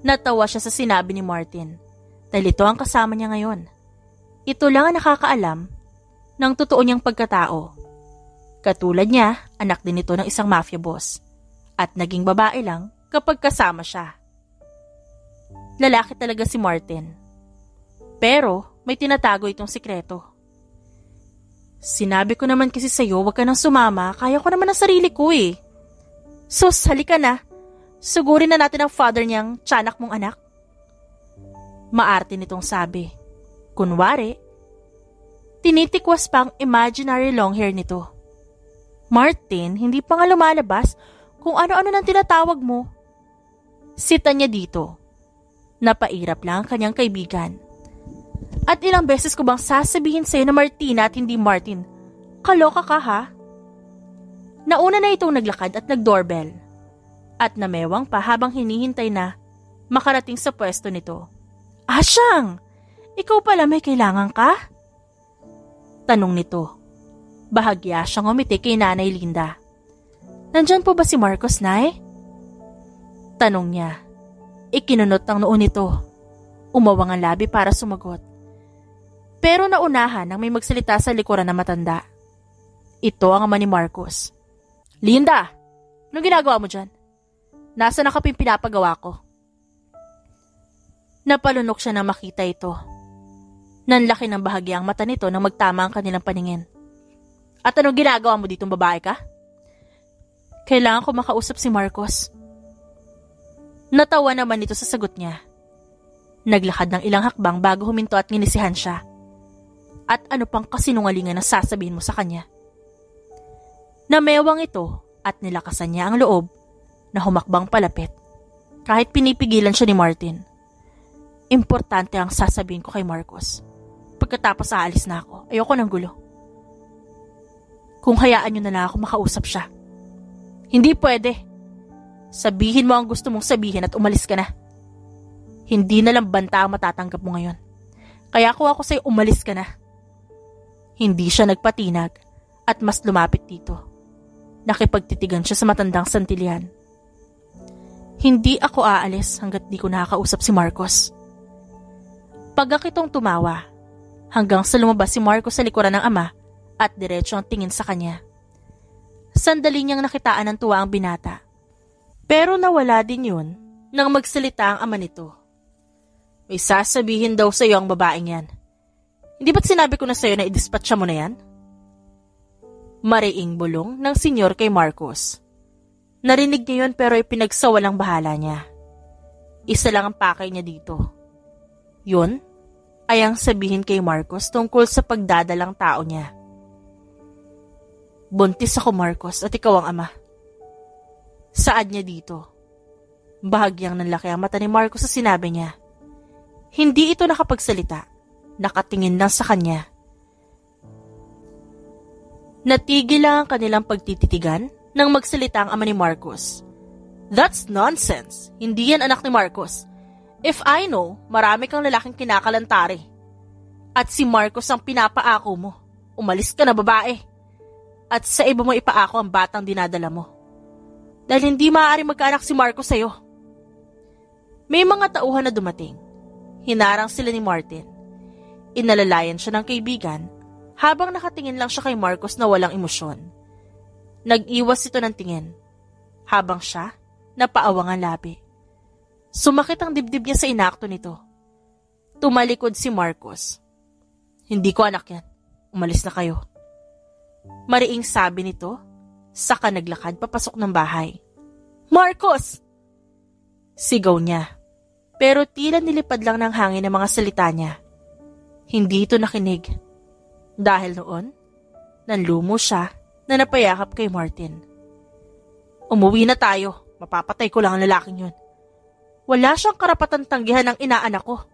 Natawa siya sa sinabi ni Martin dahil ito ang kasama niya ngayon. Ito lang ang nakakaalam ng totoo niyang pagkatao. Katulad niya, anak din ito ng isang mafia boss. At naging babae lang kapag kasama siya. Lalaki talaga si Martin. Pero may tinatago itong sikreto. Sinabi ko naman kasi sa'yo, wag ka nang sumama, kaya ko naman ang sarili ko eh. Sus, halika na. Sugurin na natin ang father niyang tiyanak mong anak. Maarte nitong sabi. Kunwari, tinitikwas pa ang imaginary long hair nito. Martin, hindi pa nga lumalabas kung ano-ano nang tinatawag mo. Sita niya dito. Napairap lang ang kanyang kaibigan. At ilang beses ko bang sasabihin sa'yo na Martina at hindi Martin? Kaloka ka ha? Nauna na itong naglakad at nag-doorbell. At namewang pa habang hinihintay na makarating sa pwesto nito. Asyang! Ikaw pala may kailangan ka? Tanong nito. Bahagya siyang umiti kay Nanay Linda. Nandyan po ba si Marcos, Nay? Tanong niya. Ikinunot ang noo nito. Umawang ang labi para sumagot. Pero naunahan nang may magsalita sa likuran na matanda. Ito ang ama ni Marcos. Linda! Anong ginagawa mo dyan? Nasa na kaping pinapagawa ko? Napalunok siya nang makita ito. Nanlaki ng bahagya ang mata nito nang magtama ang kanilang paningin. At anong ginagawa mo ditong babae ka? Kailangan ko makausap si Marcos. Natawa naman ito sa sagot niya. Naglakad ng ilang hakbang bago huminto at nginisihan siya. At ano pang kasinungalingan ang sasabihin mo sa kanya? Namewang ito at nilakasan niya ang loob na humakbang palapit. Kahit pinipigilan siya ni Martin. Importante ang sasabihin ko kay Marcos. Pagkatapos aalis na ako, ayoko ng gulo. Kung hayaan niyo na lang ako makausap siya. Hindi pwede. Sabihin mo ang gusto mong sabihin at umalis ka na. Hindi na lang banta ang matatanggap mo ngayon. Kaya kung ako sa'yo, umalis ka na. Hindi siya nagpatinag at mas lumapit dito. Nakipagtitigan siya sa matandang santilyan. Hindi ako aalis hanggat di ko nakakausap si Marcos. Pagkakitong tumawa, hanggang sa lumabas si Marcos sa likuran ng ama at diretso ang tingin sa kanya. Sandali niyang nakitaan ng tuwa ang binata. Pero nawala din yun nang magsalita ang ama nito. May sasabihin daw sa iyo ang babaeng yan. Hindi ba't sinabi ko na sa iyo na idispatcha mo na yan? Mariing bulong ng senyor kay Marcos. Narinig niya yun pero ipinagsawalang bahala niya. Isa lang ang pakay niya dito. Yun ay ang sabihin kay Marcos tungkol sa pagdadalang tao niya. Buntis ako, Marcos, at ikaw ang ama. Saad niya dito. Bahagyang nanlaki ang mata ni Marcos sa sinabi niya. Hindi ito nakapagsalita. Nakatingin lang sa kanya. Natigil lang ang kanilang pagtititigan nang magsalita ang ama ni Marcos. That's nonsense. Hindi yan anak ni Marcos. If I know, marami kang lalaking kinakalantari. At si Marcos ang pinapaako mo. Umalis ka na, babae. At sa iba mo ipaako ang batang dinadala mo. Dahil hindi maaaring magkaanak si Marcos sa'yo. May mga tauhan na dumating. Hinarang sila ni Martin. Inalalayan siya ng kaibigan habang nakatingin lang siya kay Marcos na walang emosyon. Nag-iwas ito ng tingin habang siya napaawang ang labi. Sumakit ang dibdib niya sa inakto nito. Tumalikod si Marcos. Hindi ko anak yan. Umalis na kayo. Mariing sabi nito, saka naglakad papasok ng bahay. Marcos! Sigaw niya. Pero tila nilipad lang ng hangin ang mga salita niya. Hindi ito nakinig. Dahil noon, nanlumo siya na napayakap kay Martin. Umuwi na tayo. Mapapatay ko lang ang lalaking yun. Wala siyang karapatan tanggihan ng inaanak ko.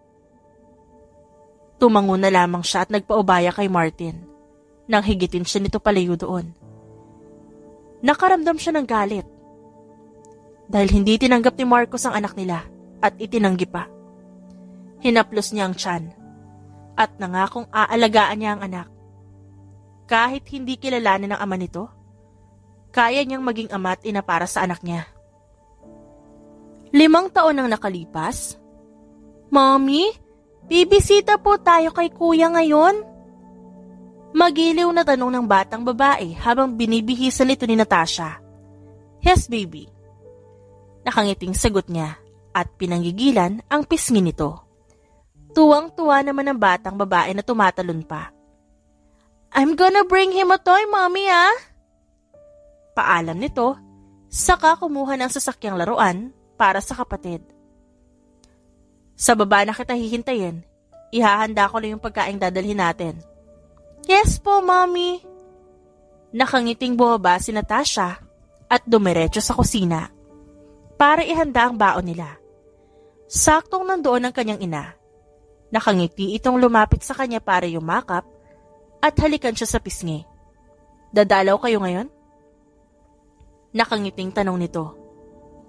Tumango na lamang siya at nagpaubaya kay Martin. Nang higitin siya nito palayo doon. Nakaramdam siya ng galit. Dahil hindi tinanggap ni Marcos ang anak nila at itinanggi pa. Hinaplos niya ang tiyan at nangakong aalagaan niya ang anak. Kahit hindi kilalanin ng ama nito, kaya niyang maging ama at ina para sa anak niya. 5 taon nang nakalipas. Mommy, bibisita po tayo kay kuya ngayon. Magiliw na tanong ng batang babae habang binibihisan ito ni Natasha. Yes, baby. Nakangiting sagot niya at pinanggigilan ang pisngi nito. Tuwang-tuwa naman ang batang babae na tumatalon pa. I'm gonna bring him a toy, mommy, ah. Paalam nito, saka kumuha ng sasakyang laruan para sa kapatid. Sa baba na kita hihintayin, ihahanda ko lang yung pagkaing dadalhin natin. Yes po, mommy. Nakangiting bumaba si Natasha at dumiretso sa kusina para ihanda ang baon nila. Saktong nandoon ang kanyang ina. Nakangiti itong lumapit sa kanya para yumakap at halikan siya sa pisngi. Dadalaw kayo ngayon? Nakangiting tanong nito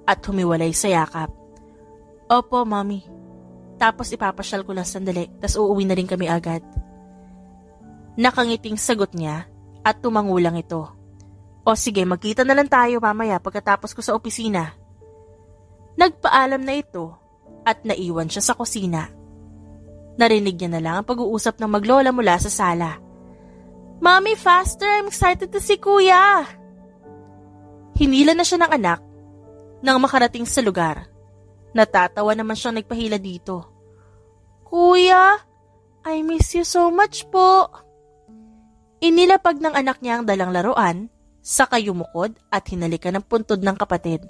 at humiwalay sa yakap. Opo, mommy. Tapos ipapasyal ko lang sandali, tas uuwi na rin kami agad. Nakangiting sagot niya at tumangulang ito. O sige, magkita na lang tayo mamaya pagkatapos ko sa opisina. Nagpaalam na ito at naiwan siya sa kusina. Narinig niya na lang ang pag-uusap ng maglola mula sa sala. Mommy, faster! I'm excited to see Kuya! Hinila na siya ng anak nang makarating sa lugar. Natatawa naman siyang nagpahila dito. Kuya, I miss you so much po. Inilapag ng anak niya ang dalang laruan, saka yumukod at hinalikan ng puntod ng kapatid.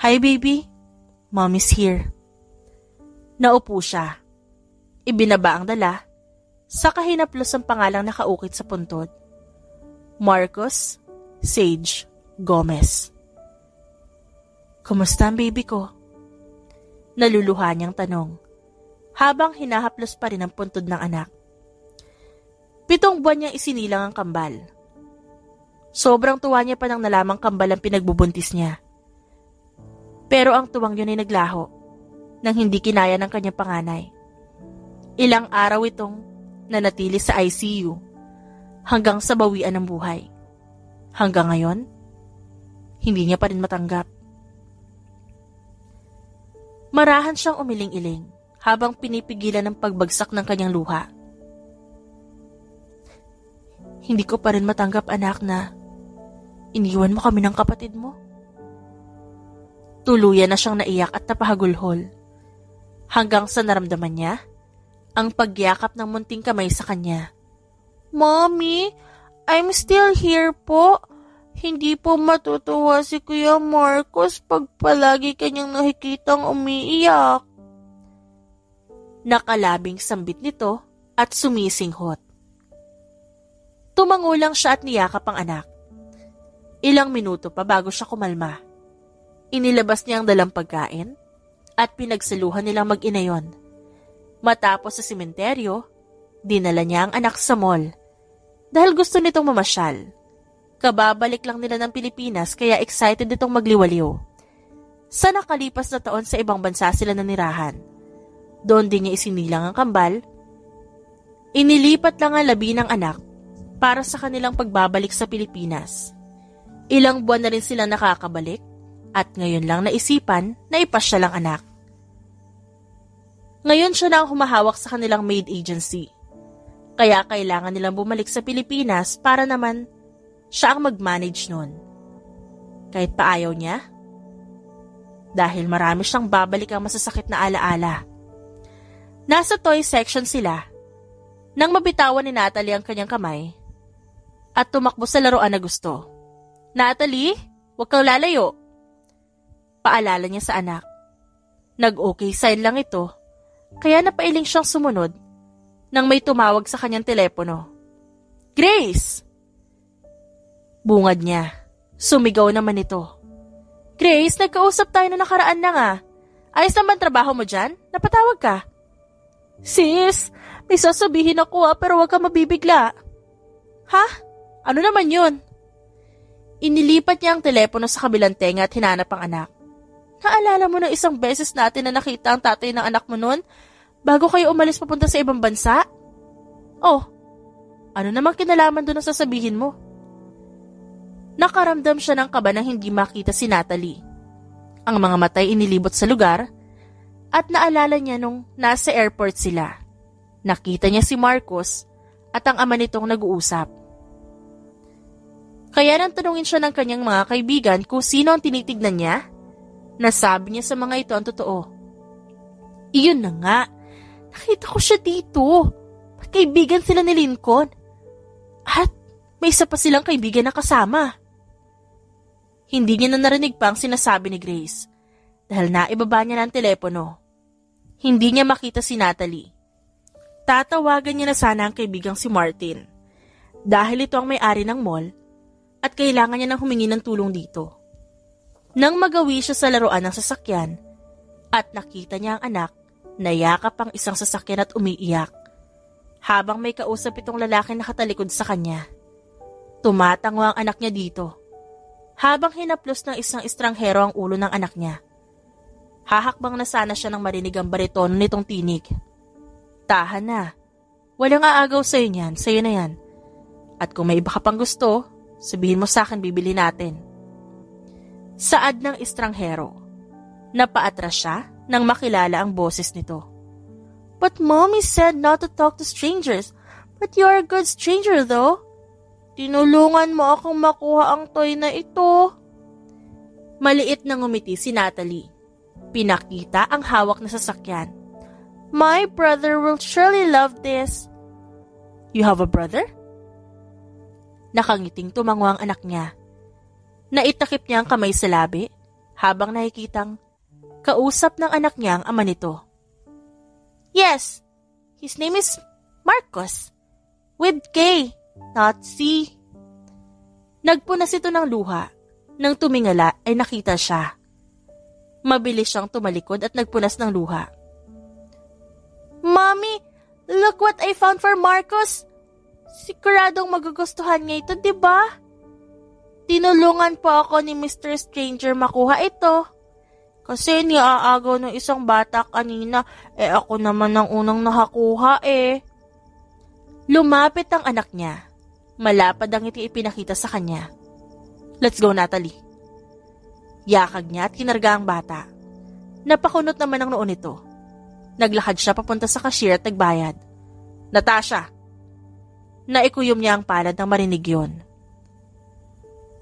Hi baby, Mommy's here. Naupo siya. Ibinaba ang dala, saka hinaplos ang pangalang nakaukit sa puntod. Marcos Sage Gomez. Kumusta ang baby ko? Naluluha niyang tanong, habang hinahaplos pa rin ang puntod ng anak. 7 buwan niyang isinilang ang kambal. Sobrang tuwa niya pa nang nalamang kambal ang pinagbubuntis niya. Pero ang tuwang yun ay naglaho nang hindi kinaya ng kanyang panganay. Ilang araw itong nanatili sa ICU hanggang sa bawian ng buhay. Hanggang ngayon, hindi niya pa rin matanggap. Marahan siyang umiling-iling habang pinipigilan ng pagbagsak ng kanyang luha. Hindi ko pa rin matanggap, anak, na iniwan mo kami ng kapatid mo. Tuluyan na siyang naiyak at napahagulhol hanggang sa naramdaman niya ang pagyakap ng munting kamay sa kanya. Mommy, I'm still here po. Hindi po matutuwa si Kuya Marcos pag palagi kanyang nakikitang umiiyak. Nakalabing sambit nito at sumisinghot. Tumango lang siya at niyakap ang anak. Ilang minuto pa bago siya kumalma. Inilabas niya ang dalang pagkain at pinagsaluhan nilang mag-ina yon. Matapos sa sementeryo, dinala niya ang anak sa mall dahil gusto nitong mamasyal. Kababalik lang nila ng Pilipinas kaya excited itong magliwaliw. Sa nakalipas na taon sa ibang bansa sila nanirahan. Doon din niya isinilang ang kambal. Inilipat lang ang labi ng anak para sa kanilang pagbabalik sa Pilipinas. Ilang buwan na rin silang nakakabalik at ngayon lang naisipan na ipasya lang anak. Ngayon siya na ang humahawak sa kanilang maid agency. Kaya kailangan nilang bumalik sa Pilipinas para naman siya ang mag-manage nun. Kahit pa ayaw niya. Dahil marami siyang babalik ang masasakit na alaala. Nasa toy section sila nang mabitawan ni Natalie ang kanyang kamay at tumakbo sa laruan na gusto. Natalie, huwag kang lalayo. Paalala niya sa anak. Nag-okay sign lang ito, kaya napailing siyang sumunod nang may tumawag sa kanyang telepono. Grace! Bungad niya. Sumigaw naman ito. Grace, nagkausap tayo na nakaraan na nga. Ayos naman trabaho mo dyan? Napatawag ka. Sis, may sasabihin ako pero wag ka mabibigla. Ha? Ano naman yun? Inilipat niya ang telepono sa kabilang tenga at hinanap ang anak. Naalala mo na isang beses natin na nakita ang tatay ng anak mo noon bago kayo umalis papunta sa ibang bansa? Oh, ano namang kinalaman doon ang sasabihin mo? Nakaramdam siya ng kaba nang hindi makita si Natalie. Ang mga matay inilibot sa lugar at naalala niya nung nasa airport sila. Nakita niya si Marcos at ang ama nitong nag-uusap. Kaya nang tanungin siya ng kanyang mga kaibigan kung sino ang tinitignan niya, nasabi niya sa mga ito ang totoo. Iyon na nga, nakita ko siya dito. Kaibigan sila ni Lincoln. At may isa pa silang kaibigan na kasama. Hindi niya na narinig pa ang sinasabi ni Grace dahil naibaba niya ng telepono. Hindi niya makita si Natalie. Tatawagan niya na sana ang kaibigang si Martin dahil ito ang may-ari ng mall at kailangan niya nang humingi ng tulong dito. Nang magawi siya sa laruan ng sasakyan at nakita niya ang anak na yakap ang isang sasakyan at umiiyak habang may kausap itong lalaki na nakatalikod sa kanya. Tumatango ang anak niya dito habang hinaplos ng isang estranghero ang ulo ng anak niya. Hahakbang na sana siya nang marinig ang baritono nitong tinig. Tahan na. Walang aagaw sa'yo niyan, sa'yo na yan. At kung may iba ka pang gusto, sabihin mo sa akin, bibili natin. Saad ng estranghero. Napaatras siya nang makilala ang boses nito. But mommy said not to talk to strangers, but you're a good stranger though. Tinulungan mo akong makuha ang toy na ito. Maliit na ngumiti si Natalie. Pinakita ang hawak na sasakyan. My brother will surely love this. You have a brother? Nakangiting tumango ang anak niya. Naitakip niya ang kamay sa labi habang nakikitang kausap ng anak niya ang ama nito. Yes, his name is Marcos. With K, not C. Nagpunas ito ng luha. Nang tumingala ay nakita siya. Mabilis siyang tumalikod at nagpunas ng luha. Mommy, look what I found for Marcos. Siguradong magugustuhan niya ito, diba? Tinulungan po ako ni Mr. Stranger makuha ito. Kasi niaagaw ng isang bata kanina, ako naman ang unang nakakuha Lumapit ang anak niya. Malapad ang ngiti ipinakita sa kanya. Let's go, Natalie. Yakag niya at kinarga ang bata. Napakunot naman ang noon nito. Naglakad siya papunta sa cashier at nagbayad. Natasha! Naikuyom niya ang palad nang marinig yun.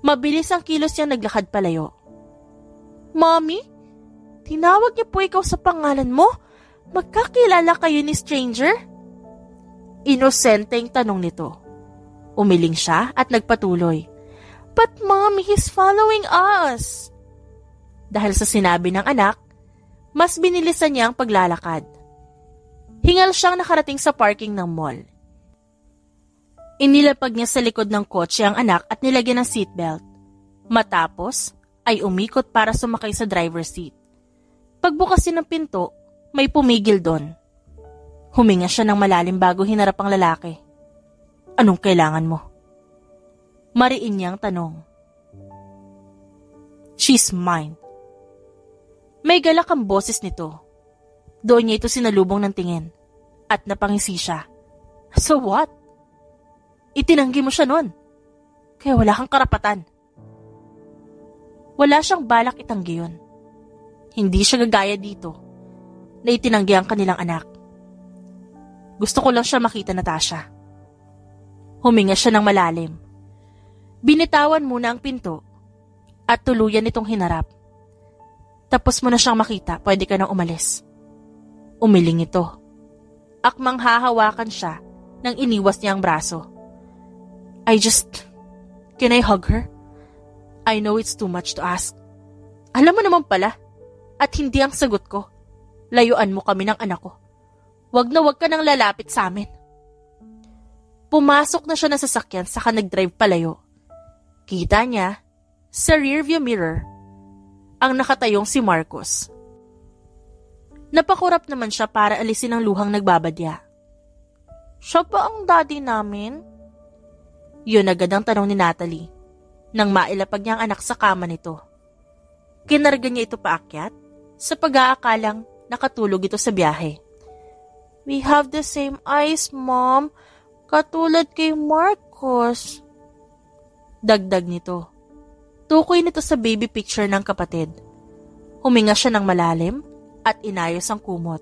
Mabilis ang kilos niyang naglakad palayo. Mommy, tinawag niya po ikaw sa pangalan mo? Magkakilala kayo ni stranger? Inosenteng tanong nito. Umiling siya at nagpatuloy. But mommy, he's following us. Dahil sa sinabi ng anak, mas binilisan niya ang paglalakad. Hingal siyang nakarating sa parking ng mall. Inilapag niya sa likod ng kotse ang anak at nilagyan ng seatbelt. Matapos, ay umikot para sumakay sa driver's seat. Pagbukasin ng pinto, may pumigil doon. Huminga siya ng malalim bago hinarap ang lalaki. Anong kailangan mo? Mariin niyang tanong. She's mine. May galak ang boses nito. Doon niya ito sinalubong ng tingin at napangisi siya. So what? Itinanggi mo siya nun. Kaya wala kang karapatan. Wala siyang balak itanggi yun. Hindi siya gagaya dito na itinanggi ang kanilang anak. Gusto ko lang siya makita, Natasha. Huminga siya ng malalim. Binitawan muna ang pinto at tuluyan itong hinarap. Tapos mo na siyang makita, pwede ka nang umalis. Umiling ito. Akmang hahawakan siya nang iniwas niya ang braso. Can I hug her? I know it's too much to ask. Alam mo naman pala, at hindi ang sagot ko, Layuan mo kami ng anak ko. Wag na wag ka nang lalapit sa amin. Pumasok na siya ng sasakyan saka nag-drive palayo. Kita niya, sa rearview mirror, ang nakatayong si Marcos. Napakurap naman siya para alisin ang luhang nagbabadya. Siya ba ang daddy namin? Yun agad ang tanong ni Natalie, nang mailapag niya ang anak sa kama nito. Kinarga niya ito paakyat, sa pag-aakalang nakatulog ito sa biyahe. We have the same eyes, Mom. Katulad kay Marcos. Dagdag nito. Tukoy nito sa baby picture ng kapatid. Huminga siya ng malalim at inayos ang kumot.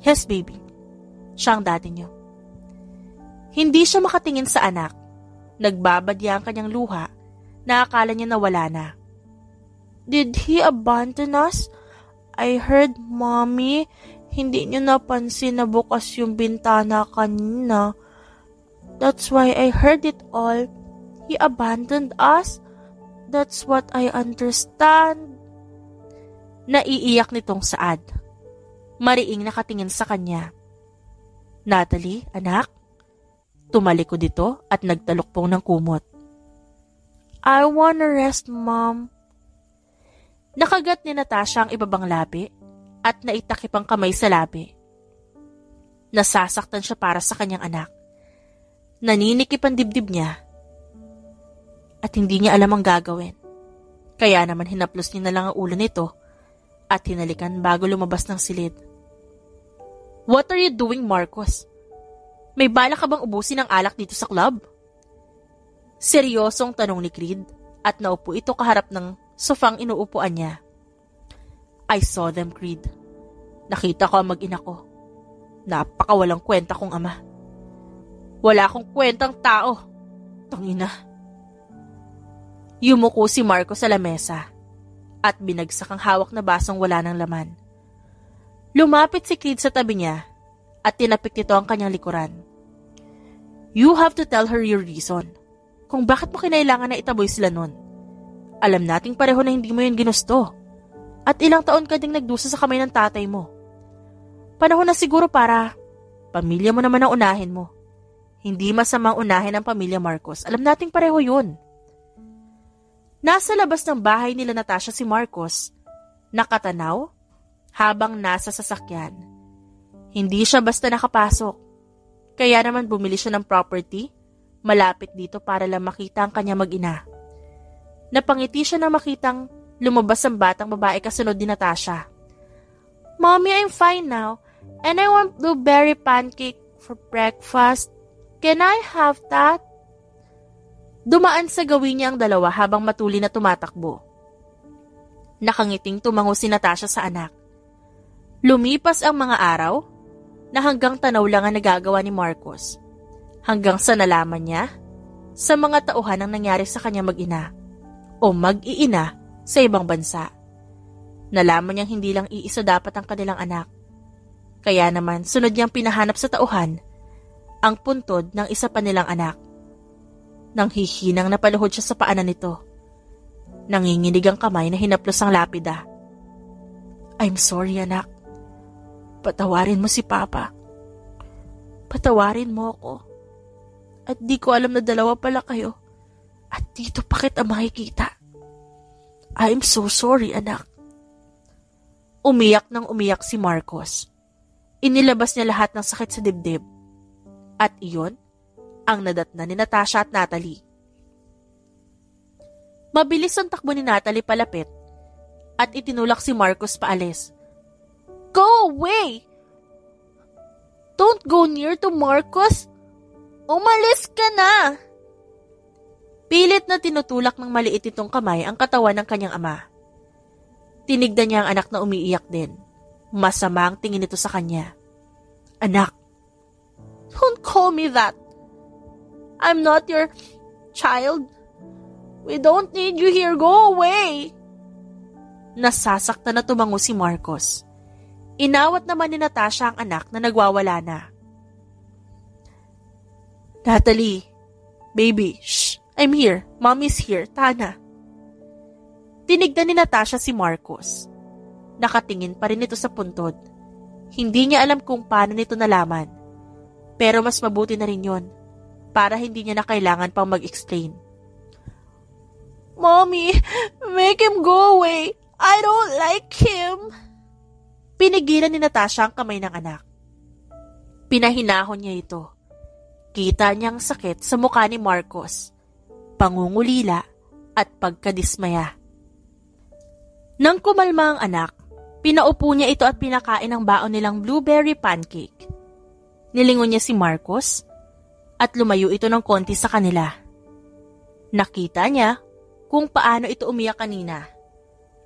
Yes, baby. Siya ang daddy niyo. Hindi siya makatingin sa anak. Nagbabadya ang kanyang luha na akala niya nawala na. Did he abandon us? I heard, Mommy, hindi niyo napansin na bukas yung bintana kanina. That's why I heard it all. He abandoned us? That's what I understand. Naiiyak nitong Saad. Mariing nakatingin sa kanya. Natalie, anak? Tumalikod ito at nagtalukpong ng kumot. I wanna rest, Mom. Nakagat ni Natasha ang ibabang labi at naitakip ang kamay sa labi. Nasasaktan siya para sa kanyang anak. Naninikip ang dibdib niya at hindi niya alam ang gagawin. Kaya naman hinaplos niya na lang ang ulo nito at hinalikan bago lumabas ng silid. What are you doing, Marcos? May balak ka bang ubusin ang alak dito sa club? Seryosong tanong ni Creed at naupo ito kaharap ng sofang inuupuan niya. I saw them, Creed. Nakita ko ang mag-ina ko. Napakawalang kwenta kong ama. Wala akong kwentang tao. Tangina. Yumuko si Marco sa lamesa at binagsak ang hawak na basong wala ng laman. Lumapit si Creed sa tabi niya at tinapik nito ang kanyang likuran. You have to tell her your reason kung bakit mo kinailangan na itaboy sila nun. Alam nating pareho na hindi mo yun ginusto at ilang taon ka ding nagdusa sa kamay ng tatay mo. Panahon na siguro para pamilya mo naman ang unahin mo. Hindi masamang unahin ang pamilya Marcos. Alam nating pareho yun. Nasa labas ng bahay nila Natasha si Marcos, nakatanaw habang nasa sasakyan. Hindi siya basta nakapasok. Kaya naman bumili siya ng property malapit dito para lang makita ang kanya mag-ina. Napangiti siya na makitang lumabas ang batang babae kasunod ni Natasha. Mommy, I'm fine now and I want blueberry pancake for breakfast. Can I have that? Dumaan sa gawin niya ang dalawa habang matuli na tumatakbo. Nakangiting tumango si Natasha sa anak. Lumipas ang mga araw na hanggang tanaw lang ang nagagawa ni Marcos. Hanggang sa nalaman niya sa mga tauhan ang nangyari sa kanya mag-ina o mag-iina sa ibang bansa. Nalaman niyang hindi lang iisa dapat ang kanilang anak. Kaya naman sunod niyang pinahanap sa tauhan ang puntod ng isa pa nilang anak. Nang hihinang napaluhod siya sa paanan nito. Nanginginig ang kamay na hinaplos ang lapida. I'm sorry, anak. Patawarin mo si Papa. Patawarin mo ako. At di ko alam na dalawa pala kayo. At dito pa kita makikita. I'm so sorry, anak. Umiyak nang umiyak si Marcos. Inilabas niya lahat ng sakit sa dibdib. At iyon ang nadatna ni Natasha at Natalie. Mabilis ang takbo ni Natalie palapit at itinulak si Marcos paalis. Go away! Don't go near to Marcos! Umalis ka na! Pilit na tinutulak ng maliit itong kamay ang katawan ng kanyang ama. Tinignan niya ang anak na umiiyak din. Masama ang tingin nito sa kanya. Anak, don't call me that. I'm not your child. We don't need you here. Go away. Nasasaktan na tumango si Marcos. Inawat naman ni Natasha ang anak na nagwawala na. Natalie, baby, shh, I'm here. Mommy's here. Tana. Tinignan ni Natasha si Marcos. Nakatingin pa rin ito sa puntod. Hindi niya alam kung paano nito nalaman. Pero mas mabuti na rin yon para hindi niya na kailangan pang mag-explain. Mommy, make him go away. I don't like him. Pinigilan ni Natasha ang kamay ng anak. Pinahinahon niya ito. Kita niyang sakit sa mukha ni Marcos, pangungulila at pagkadismaya. Nang kumalma ang anak, pinaupo niya ito at pinakain ang baon nilang blueberry pancake. Nilingon niya si Marcos at lumayo ito ng konti sa kanila. Nakita niya kung paano ito umiyak kanina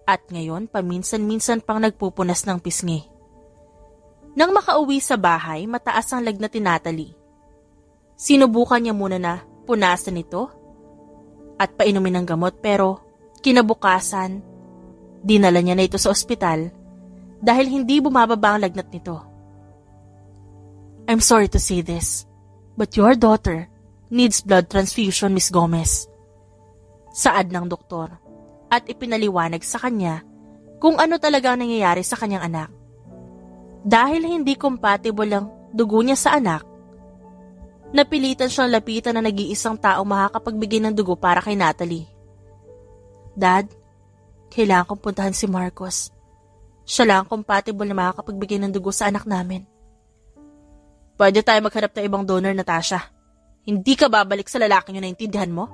at ngayon paminsan-minsan pang nagpupunas ng pisngi. Nang makauwi sa bahay, mataas ang lagnat ni Natalie. Sinubukan niya muna na punasan ito at painumin ng gamot pero kinabukasan, dinala niya na ito sa ospital dahil hindi bumababa ang lagnat nito. I'm sorry to say this, but your daughter needs blood transfusion, Miss Gomez. Saad ng doktor at ipinaliwanag sa kanya kung ano talaga ang nangyayari sa kanyang anak. Dahil hindi compatible ang dugo niya sa anak, napilitan siyang lapitan na nag-iisang tao makakapagbigay ng dugo para kay Natalie. Dad, kailangan kong puntahan si Marcos. Siya lang compatible na makakapagbigay ng dugo sa anak namin. Pwede tayo maghanap ng ibang donor, Natasha. Hindi ka babalik sa lalaking yun, naintindihan mo?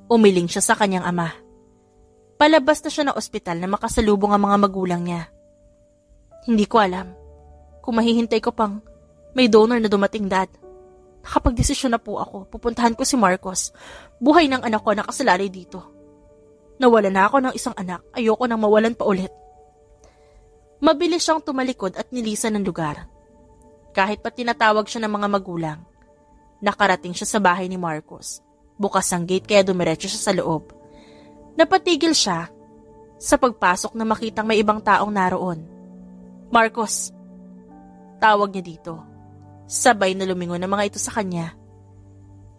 Umiling siya sa kanyang ama. Palabas na siya ng ospital na makasalubong ang mga magulang niya. Hindi ko alam kung mahihintay ko pang may donor na dumating, Dad. Nakapagdesisyon na po ako. Pupuntahan ko si Marcos. Buhay ng anak ko nakasalalay dito. Nawala na ako ng isang anak. Ayoko nang mawalan pa ulit. Mabilis siyang tumalikod at nilisan ng lugar. Kahit pa tinatawag siya ng mga magulang, nakarating siya sa bahay ni Marcos. Bukas ang gate kaya dumiretso siya sa loob. Napatigil siya sa pagpasok na makitang may ibang taong naroon. Marcos! Tawag niya dito. Sabay na lumingon ang mga ito sa kanya.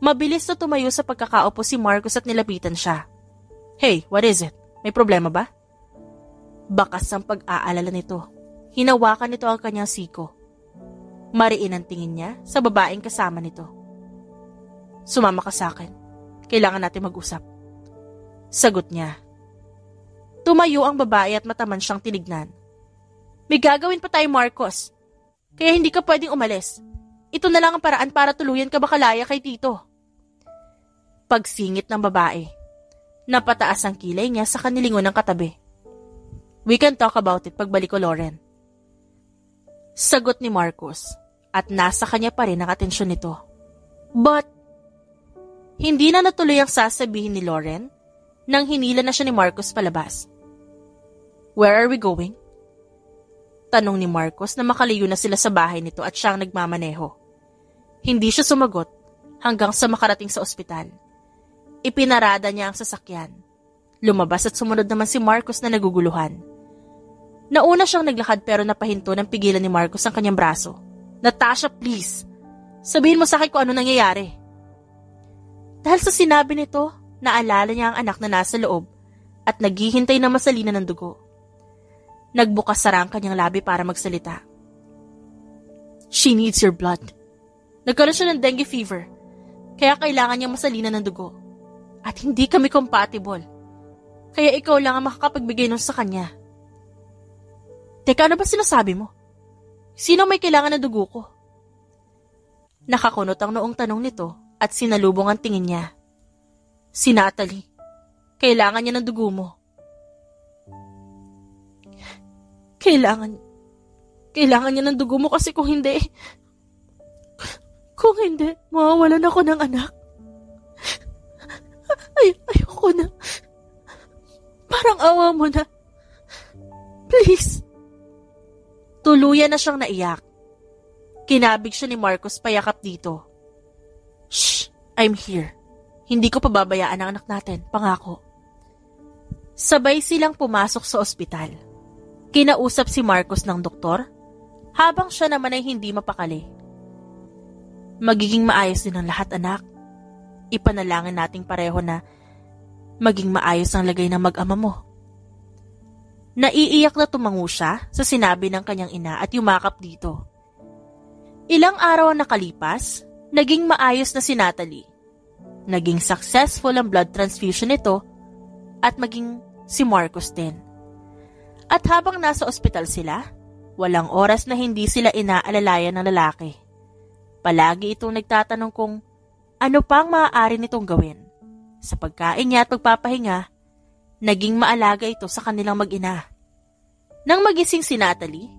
Mabilis na tumayo sa pagkakaupo si Marcos at nilapitan siya. Hey, what is it? May problema ba? Bakas ang pag-aalala nito. Hinawakan nito ang kanyang siko. Mariin ang tingin niya sa babaeng kasama nito. Sumama ka sa akin. Kailangan natin mag-usap. Sagot niya. Tumayo ang babae at mataman siyang tinignan. May gagawin pa tayo, Marcos. Kaya hindi ka pwedeng umalis. Ito na lang ang paraan para tuluyan ka makalaya kay Tito. Pagsingit ng babae. Napataas ang kilay niya sa kanilingon ng katabi. We can talk about it pagbalik ko, Lauren. Sagot ni Marcos at nasa kanya pa rin ang atensyon nito. But, hindi na natuloy ang sasabihin ni Lauren nang hinila na siya ni Marcos palabas. Where are we going? Tanong ni Marcos na makalayo na sila sa bahay nito at siyang nagmamaneho. Hindi siya sumagot hanggang sa makarating sa ospital. Ipinarada niya ang sasakyan. Lumabas at sumunod naman si Marcos na naguguluhan. Nauna siyang naglakad pero napahinto ng pigilan ni Marcos ang kanyang braso. Natasha, please. Sabihin mo sa akin kung ano nangyayari. Dahil sa sinabi nito, naalala niya ang anak na nasa loob at naghihintay na masalina ng dugo. Nagbukas sara ang kanyang labi para magsalita. She needs your blood. Nagkaroon siya ng dengue fever, kaya kailangan niyang masalina ng dugo. At hindi kami compatible. Kaya ikaw lang ang makakapagbigay nun sa kanya. Teka, ano ba sinasabi mo? Sino may kailangan ng dugo ko? Nakakunot ang noong tanong nito at sinalubong ang tingin niya. Si Natalie. Kailangan niya ng dugo mo. Kailangan niya ng dugo mo kasi kung hindi, mawawalan ako ng anak. Ayoko na. Parang awa mo na. Please. Tuluyan na siyang naiyak. Kinabig siya ni Marcos payakap dito. Shh, I'm here. Hindi ko pababayaan ang anak natin, pangako. Sabay silang pumasok sa ospital. Kinausap si Marcos ng doktor, habang siya naman ay hindi mapakali. Magiging maayos din ang lahat, anak. Ipanalangin nating pareho na maging maayos ang lagay ng mag-ama mo. Naiiyak na tumango siya sa sinabi ng kanyang ina at yumakap dito. Ilang araw ang nakalipas, naging maayos na si Natalie. Naging successful ang blood transfusion nito at maging si Marcos din. At habang nasa ospital sila, walang oras na hindi sila inaalalayan ng lalaki. Palagi itong nagtatanong kung ano pang maaari nitong gawin. Sa pagkain niya at pagpapahinga, naging maalaga ito sa kanilang mag-ina. Nang magising si Natalie,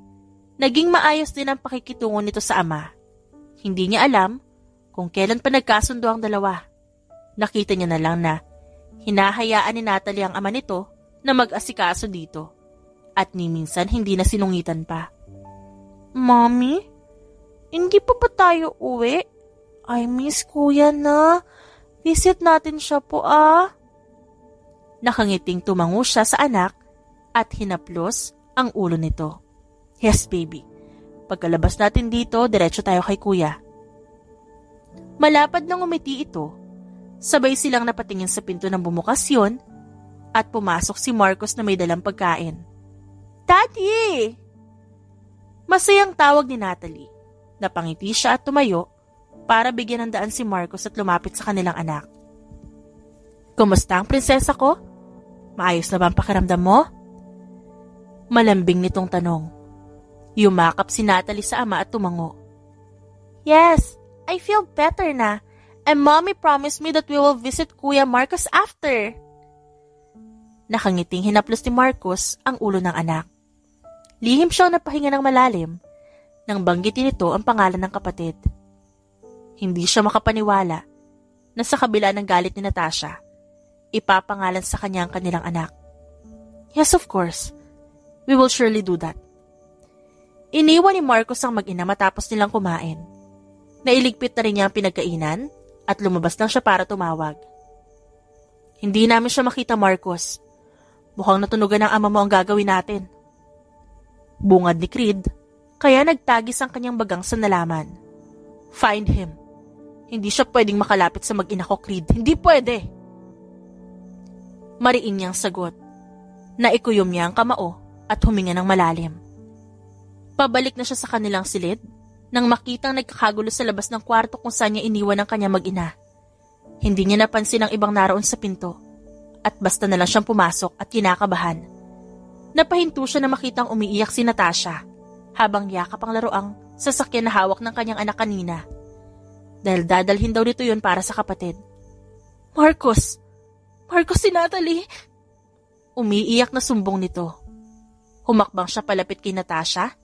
naging maayos din ang pakikitungo nito sa ama. Hindi niya alam kung kailan pa nagkasundo ang dalawa. Nakita niya na lang na hinahayaan ni Natalie ang ama nito na mag-asikaso dito at ni minsan hindi na sinungitan pa. Mommy, hindi pa ba tayo uwi? I miss kuya na. Visit natin siya po Nakangiting tumango siya sa anak at hinaplos ang ulo nito. Yes, baby. Pagkalabas natin dito, diretso tayo kay kuya. Malapad nang umiti ito, sabay silang napatingin sa pinto ng bumukas yun at pumasok si Marcos na may dalang pagkain. Daddy! Masayang tawag ni Natalie. Napangiti siya at tumayo para bigyan ng daan si Marcos at lumapit sa kanilang anak. Kumusta ang prinsesa ko? Maayos na ba ang pakiramdam mo? Malambing nitong tanong. Yumakap si Natalie sa ama at tumango. Yes, I feel better na. And mommy promised me that we will visit Kuya Marcos after. Nakangiting hinaplos ni Marcos ang ulo ng anak. Lihim siyang napahinga ng malalim nang banggitin nito ang pangalan ng kapatid. Hindi siya makapaniwala na sa kabila ng galit ni Natasha, ipapangalan sa kanya ang kanilang anak. Yes, of course. We will surely do that. Iniwan ni Marcos ang mag-ina matapos nilang kumain. Nailigpit na rin niya ang pinagkainan at lumabas lang siya para tumawag. Hindi namin siya makita, Marcos. Mukhang natunugan ng ama mo ang gagawin natin. Bungad ni Creed, kaya nagtagis ang kanyang bagang sa nalaman. Find him. Hindi siya pwedeng makalapit sa mag-ina ko, Creed. Hindi pwede. Mariin niyang sagot. Naikuyom niya ang kamao at huminga ng malalim. Pabalik na siya sa kanilang silid nang makitang nagkakagulo sa labas ng kwarto kung saan niya iniwan ang kanyang mag-ina. Hindi niya napansin ang ibang naroon sa pinto at basta na lang siyang pumasok at kinakabahan. Napahinto siya na makitang umiiyak si Natasha habang yakap ang laruang sasakyan na hawak ng kanyang anak kanina. Dahil dadalhin daw nito yun para sa kapatid. Marcos! Marcos, si Natalie! Umiiyak na sumbong nito. Humakbang siya palapit kay Natasha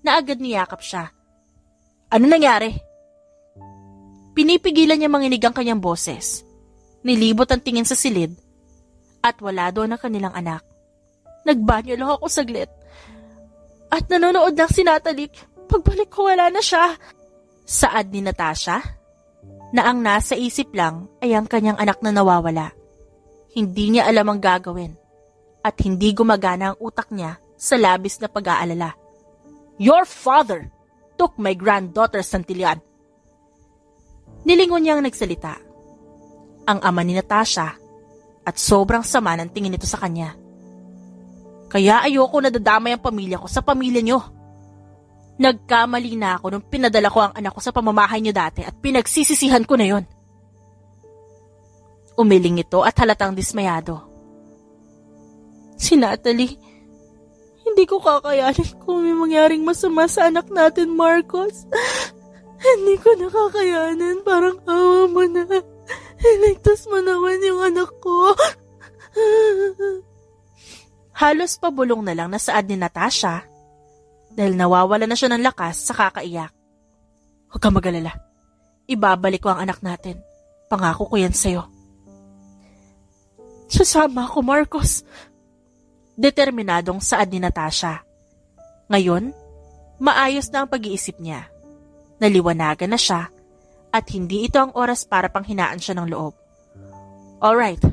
na agad niyakap siya. Ano nangyari? Pinipigilan niya manginig ang kanyang boses. Nilibot ang tingin sa silid at wala doon ang kanilang anak. Nagbanyo lang ako saglit. At nanonood lang si Natalie. Pagbalik ko wala na siya. Saad ni Natasha na ang nasa isip lang ay ang kanyang anak na nawawala. Hindi niya alam ang gagawin at hindi gumagana ang utak niya sa labis na pag-aalala. Your father took my granddaughter Santillan. Nilingon niyang nagsalita. Ang ama ni Natasha at sobrang sama ng tingin nito sa kanya. Kaya ayoko na dadamay ang pamilya ko sa pamilya niyo. Nagkamali na ako nung pinadala ko ang anak ko sa pamamahay niyo dati at pinagsisisihan ko na yon. Umiling ito at halatang dismayado. Si Natalie, hindi ko kakayanin kung may mangyaring masama sa anak natin, Marcos. Hindi ko nakakayanin, parang awa mo na. Iligtas mo naman yung anak ko. Halos pabulong na lang na saad ni Natasha dahil nawawala na siya ng lakas sa kakaiyak. Huwag kang mag-alala. Ibabalik ko ang anak natin. Pangako ko yan sa'yo. Sasama ako, Marcos. Determinadong saad ni Natasha. Ngayon, maayos na ang pag-iisip niya. Naliwanagan na siya at hindi ito ang oras para panghinaan siya ng loob. Alright,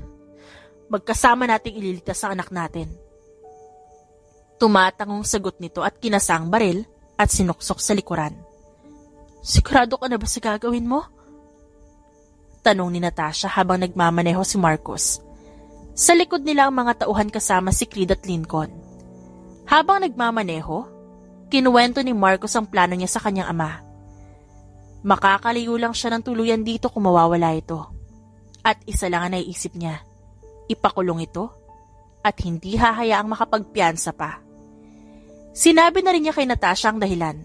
magkasama nating ililigtas ang anak natin. Tumatangong sagot nito at kinasang baril at sinuksok sa likuran. Sigurado ka na ba sa gagawin mo? Tanong ni Natasha habang nagmamaneho si Marcos. Sa likod nila ang mga tauhan kasama si Creed at Lincoln. Habang nagmamaneho, kinuwento ni Marcos ang plano niya sa kanyang ama. Makakalayo lang siya ng tuluyan dito kung mawawala ito. At isa lang ang naiisip niya, ipakulong ito at hindi hahayaang makapagpiyansa pa. Sinabi na rin niya kay Natasha ang dahilan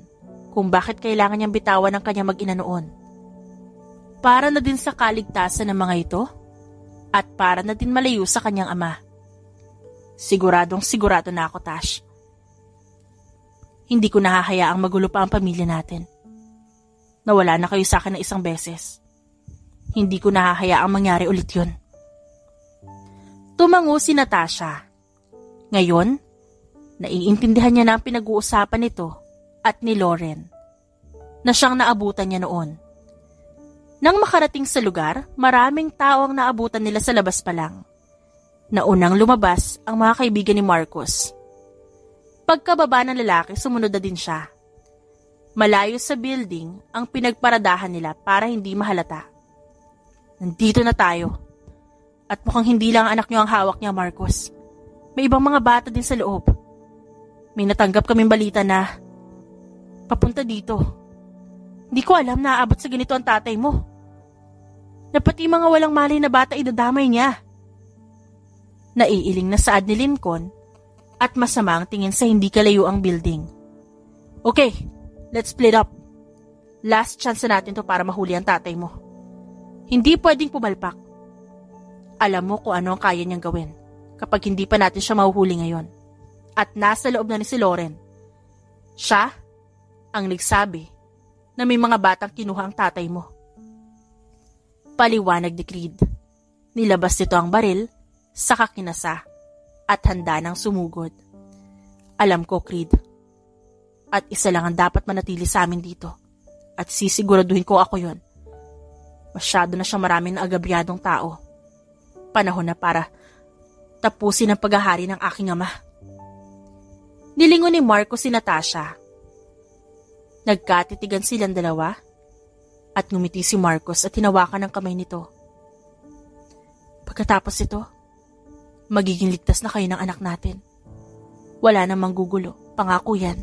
kung bakit kailangan niyang bitawan ang kanyang mag-ina noon. Para na din sa kaligtasan ng mga ito at para na din malayo sa kanyang ama. Siguradong sigurado na ako, Tash. Hindi ko nahahayaang magulo pa ang pamilya natin. Nawala na kayo sa akin ng isang beses. Hindi ko nahahayaang mangyari ulit yun. Tumango si Natasha. Ngayon, naiintindihan niya na ang pinag-uusapan nito at ni Lauren na siyang naabutan niya noon. Nang makarating sa lugar, maraming tao ang naabutan nila sa labas pa lang. Naunang lumabas ang mga kaibigan ni Marcos. Pagkababa ng lalaki, sumunod na din siya. Malayo sa building ang pinagparadahan nila para hindi mahalata. Nandito na tayo. At mukhang hindi lang anak niyo ang hawak niya, Marcos. May ibang mga bata din sa loob. May natanggap kaming balita na papunta dito. Hindi ko alam na aabot sa ganito ang tatay mo. Na pati mga walang malay na bata idadamay niya. Naiiling na saad ni Lincoln at masama ang tingin sa hindi kalayo ang building. Okay, let's split up. Last chance natin to para mahuli ang tatay mo. Hindi pwedeng pumalpak. Alam mo kung ano ang kaya niyang gawin kapag hindi pa natin siya mahuhuli ngayon. At nasa loob na ni si Lauren. Siya ang nagsabi na may mga batang kinuha ang tatay mo. Paliwanag ni Creed. Nilabas nito ang baril, saka kinasa at handa nang sumugod. Alam ko, Creed. At isa lang ang dapat manatili sa amin dito. At sisiguraduhin ko ako yon. Masyado na siyang maraming agabyadong tao. Panahon na para tapusin ang paghahari ng aking ama. Nilingon ni Marco si Natasha. Nagkatitigan silang dalawa at ngumiti si Marcos at hinawakan ang kamay nito. Pagkatapos ito, magiging ligtas na kayo ng anak natin. Wala namang gugulo, pangako yan.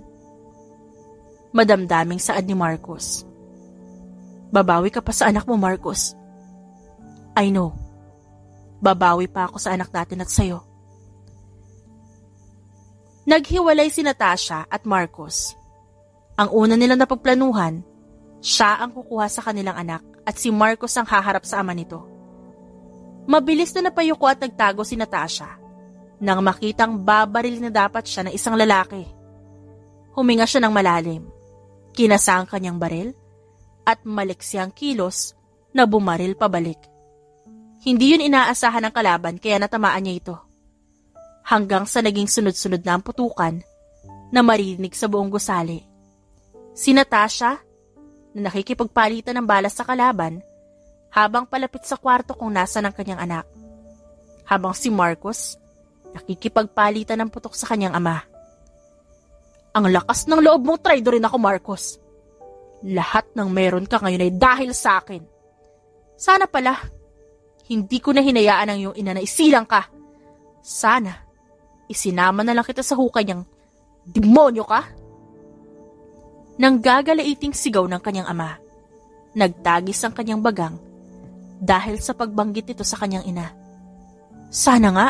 Madamdaming saad ni Marcos. Babawi ka pa sa anak mo, Marcos. I know. Babawi pa ako sa anak natin at sayo. Naghiwalay si Natasha at Marcos. Ang una nilang napagplanuhan, siya ang kukuha sa kanilang anak at si Marcos ang haharap sa ama nito. Mabilis na napayuko at nagtago si Natasha nang makitang babaril na dapat siya ng isang lalaki. Huminga siya ng malalim, kinasa ang kanyang baril at maliksi ang kilos na bumaril pabalik. Hindi yun inaasahan ng kalaban kaya natamaan niya ito. Hanggang sa naging sunod-sunod na ang putukan na marinig sa buong gusali. Si Natasha, na nakikipagpalitan ng balas sa kalaban, habang palapit sa kwarto kung nasa ng kanyang anak. Habang si Marcos, nakikipagpalitan ng putok sa kanyang ama. Ang lakas ng loob mong traitor rin ako, Marcos. Lahat ng meron ka ngayon ay dahil sa akin. Sana pala, hindi ko na hinayaan ang iyong ina na isilang ka. Sana, isinama na lang kita sa hukay niyang demonyo ka. Nang gagalaiting sigaw ng kanyang ama, nagtagis ang kanyang bagang dahil sa pagbanggit nito sa kanyang ina. Sana nga.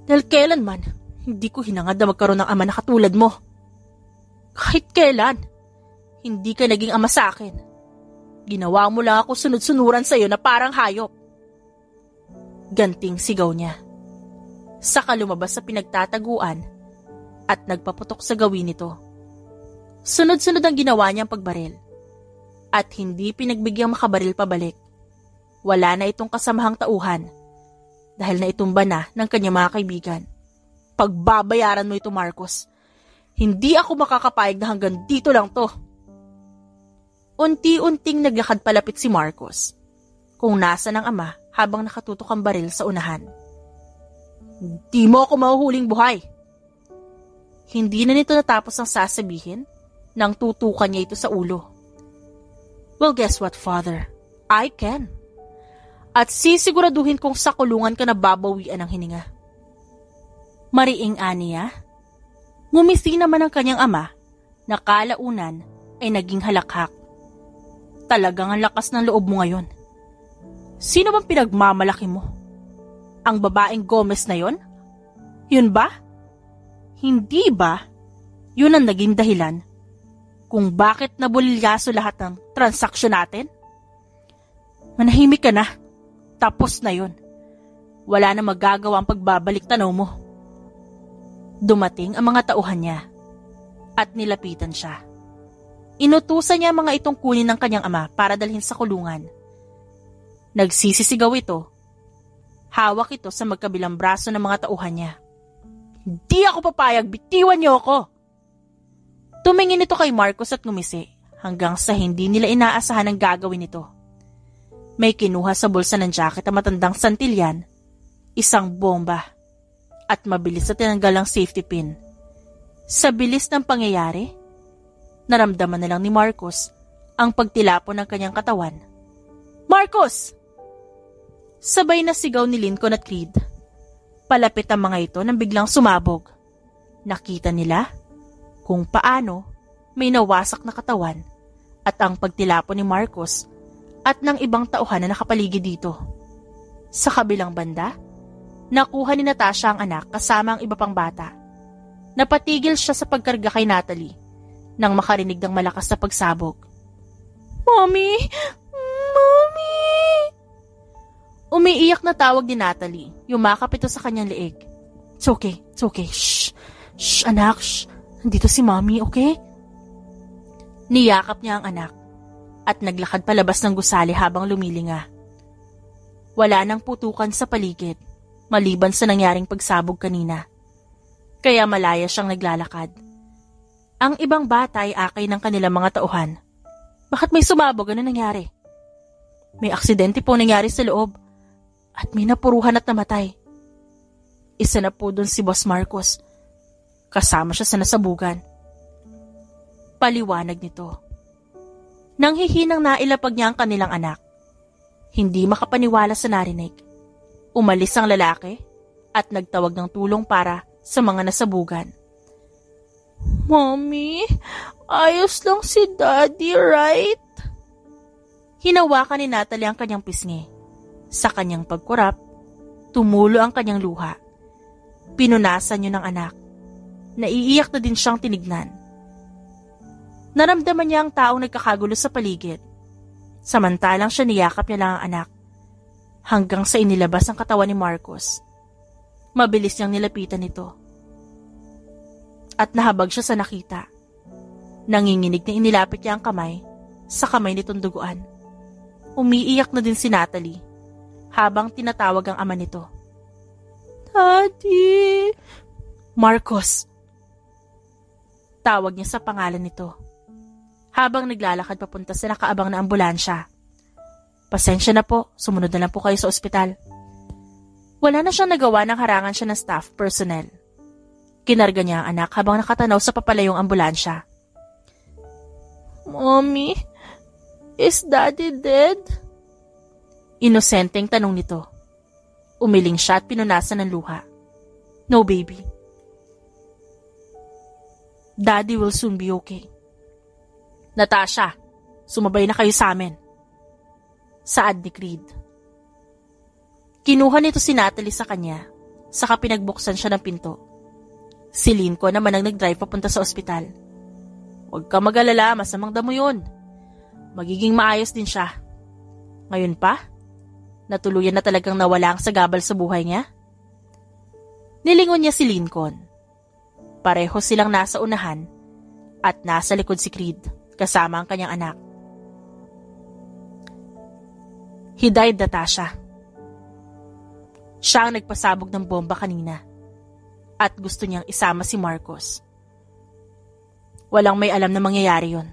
Dahil kailanman, hindi ko hinangad na magkaroon ng ama na katulad mo. Kahit kailan, hindi ka naging ama sa akin. Ginawa mo lang ako sunod-sunuran sa iyo na parang hayop. Ganting sigaw niya. Saka lumabas sa pinagtataguan at nagpaputok sa gawin nito. Sunod-sunod ang ginawa niyang pagbaril at hindi pinagbigyan makabaril pabalik. Wala na itong kasamahang tauhan dahil naitumba na ng kanyang mga kaibigan. Pagbabayaran mo ito, Marcos. Hindi ako makakapayag na hanggang dito lang to. Unti-unting naglakad palapit si Marcos kung nasa ng ama habang nakatutok ang baril sa unahan. Hindi mo ako mahuhuling buhay. Hindi na nito natapos ang sasabihin nang tutukan niya ito sa ulo. Well, guess what, Father? I can. At sisiguraduhin kong sa kulungan ka na babawian ng hininga. Mariing aniya, Ngumisi naman ang kanyang ama na kalaunan ay naging halakhak. Talagang ang lakas ng loob mo ngayon. Sino bang pinagmamalaki mo? Ang babaeng Gomez na yon? Yun ba? Hindi ba yun ang naging dahilan kung bakit nabulilyaso lahat ng transaksyon natin? Manahimik ka na. Tapos na yun. Wala na magagawa ang pagbabalik tanaw mo. Dumating ang mga tauhan niya at nilapitan siya. Inutusan niya mga itong kunin ng kanyang ama para dalhin sa kulungan. Nagsisisigaw ito. Hawak ito sa magkabilang braso ng mga tauhan niya. Hindi ako papayag, bitiwan niyo ako! Tumingin ito kay Marcos at ngumisi hanggang sa hindi nila inaasahan ang gagawin nito. May kinuha sa bulsa ng jacket ang matandang Santillan, isang bomba, at mabilis na tinanggal ang safety pin. Sa bilis ng pangyayari, naramdaman na lang ni Marcos ang pagtilapon ng kanyang katawan. Marcos! Sabay na sigaw ni Lincoln at Creed. Palapit ang mga ito nang biglang sumabog. Nakita nila kung paano may nawasak na katawan at ang pagtilapon ni Marcos at ng ibang tauhan na nakapaligid dito. Sa kabilang banda, nakuha ni Natasha ang anak kasama ang iba pang bata. Napatigil siya sa pagkarga kay Natalie nang makarinig ng malakas na pagsabog. Mommy! Mommy! Umiiyak na tawag ni Natalie. Yumakap ito sa kanyang leeg. It's okay. It's okay. Shh. Shh, anak. Shh. Nandito si Mommy, okay? Niyakap niya ang anak at naglakad palabas ng gusali habang lumilinga. Wala nang putukan sa paligid maliban sa nangyaring pagsabog kanina. Kaya malaya siyang naglalakad. Ang ibang bata ay akay ng kanilang mga tauhan. Bakit may sumabog? Ano nangyari? May aksidente po nangyari sa loob at may napuruhan at namatay. Isa na po doon si Boss Marcos. Kasama siya sa nasabugan. Paliwanag nito. Nang hihinang nailapag niya ang kanilang anak, hindi makapaniwala sa narinig. Umalis ang lalaki at nagtawag ng tulong para sa mga nasabugan. Mommy, ayos lang si Daddy, right? Hinawakan ni Natalie ang kanyang pisngi. Sa kanyang pagkurap, tumulo ang kanyang luha. Pinunasan niyo ng anak. Naiiyak na din siyang tinignan. Naramdaman niya ang taong nagkakagulo sa paligid. Samantalang siya niyakap niya lang ang anak. Hanggang sa inilabas ang katawan ni Marcos. Mabilis niyang nilapitan ito. At nahabag siya sa nakita. Nanginginig na inilapit niya ang kamay sa kamay nitong duguan. Umiiyak na din si Natalie habang tinatawag ang ama nito. Daddy! Marcos! Tawag niya sa pangalan nito. Habang naglalakad papunta sa nakaabang na ambulansya. Pasensya na po, sumunod na lang po kayo sa ospital. Wala na siyang nagawa nang harangan siya ng staff personnel. Kinarga niya ang anak habang nakatanaw sa papalayong ambulansya. Mommy, is Daddy dead? Inosenteng tanong nito. Umiling siya at pinunasan ng luha. No, baby. Daddy will soon be okay. Natasha, sumabay na kayo sa amin. Saad ni Creed. Kinuha nito si Natalie sa kanya, saka pinagbuksan siya ng pinto. Si Lincoln naman ang nag-drive papunta sa ospital. Huwag ka mag-alala, masamang damo yun. Magiging maayos din siya. Ngayon pa, natuluyan na talagang nawala ang sagabal sa buhay niya. Nilingon niya si Lincoln. Pareho silang nasa unahan at nasa likod si Creed kasama ang kanyang anak. He died, Natasha. Siya ang nagpasabog ng bomba kanina at gusto niyang isama si Marcos. Walang may alam na mangyayari yon.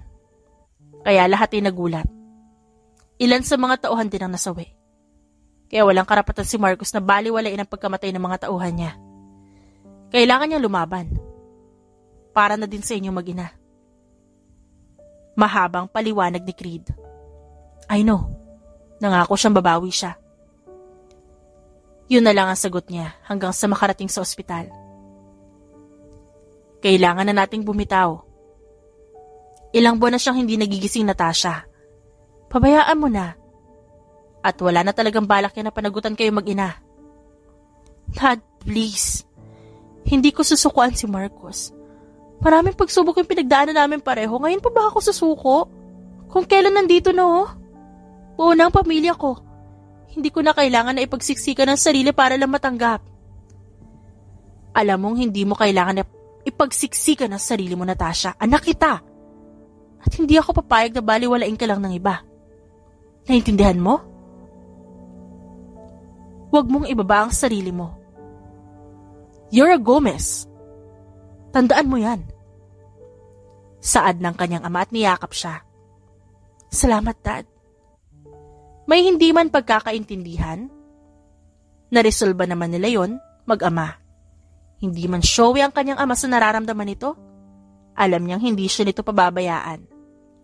Kaya lahat ay nagulat. Ilan sa mga tauhan din ang nasawi. Kaya walang karapatan si Marcos na baliwalain ang pagkamatay ng mga tauhan niya. Kailangan niyang lumaban. Para na din sa inyong mag-ina. Mahabang paliwanag ni Creed. I know. Nangako siyang babawi siya. Yun na lang ang sagot niya hanggang sa makarating sa ospital. Kailangan na nating bumitaw. Ilang buwan na siyang hindi nagigising, Natasha. Pabayaan mo na. At wala na talagang balak yan na panagutan kayo mag-ina. Dad, please. Hindi ko susukuan si Marcos. Maraming pagsubok yung pinagdaanan namin pareho. Ngayon pa ba ako susuko? Kung kailan nandito na buo na ang pamilya ko. Hindi ko na kailangan na ipagsiksikan ng sarili para lang matanggap. Alam mong hindi mo kailangan na ipagsiksikan ng sarili mo, Natasha. Anak kita. At hindi ako papayag na baliwalain ka lang ng iba. Naintindihan mo? Huwag mong ibaba ang sarili mo. You're a Gomez. Tandaan mo yan. Saad ng kanyang ama at niyakap siya. Salamat, Dad. May hindi man pagkakaintindihan. Naresolba naman nila yon mag-ama. Hindi man showy ang kanyang ama sa nararamdaman nito. Alam niyang hindi siya nito pababayaan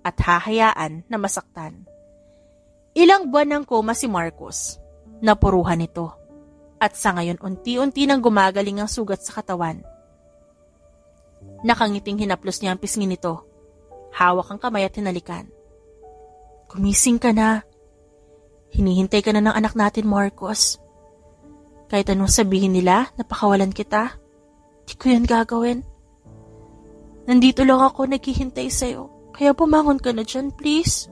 at hahayaan na masaktan. Ilang buwan ng koma si Marcos. Napuruhan ito. At sa ngayon unti-unti nang gumagaling ang sugat sa katawan. Nakangiting hinaplos niya ang pisngi nito. Hawak ang kamay at hinalikan. Gumising ka na. Hinihintay ka na ng anak natin, Marcos. Kahit anong sabihin nila, napakawalan kita. Di ko yan gagawin. Nandito lang ako naghihintay sa'yo. Kaya bumangon ka na dyan, please.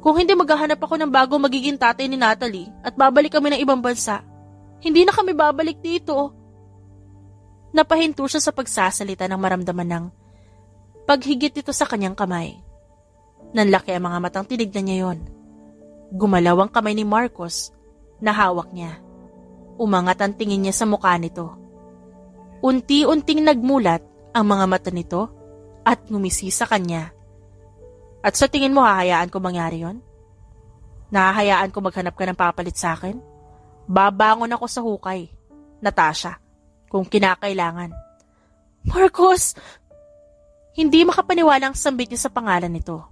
Kung hindi maghahanap ako ng bago magiging tatay ni Natalie at babalik kami ng ibang bansa, hindi na kami babalik dito. Napahinto siya sa pagsasalita ng maramdaman ng paghigit ito sa kanyang kamay. Nanlaki ang mga matang tinignan niya yon. Gumalaw ang kamay ni Marcos na hawak niya. Umangat ang tingin niya sa mukha nito. Unti-unting nagmulat ang mga mata nito at ngumisi sa kanya. At sa tingin mo hahayaan ko mangyari yon? Nahahayaan ko maghanap ka ng papalit sa akin? Babangon ako sa hukay, Natasha, kung kinakailangan. Marcos! Hindi makapaniwala ang sambit niya sa pangalan nito.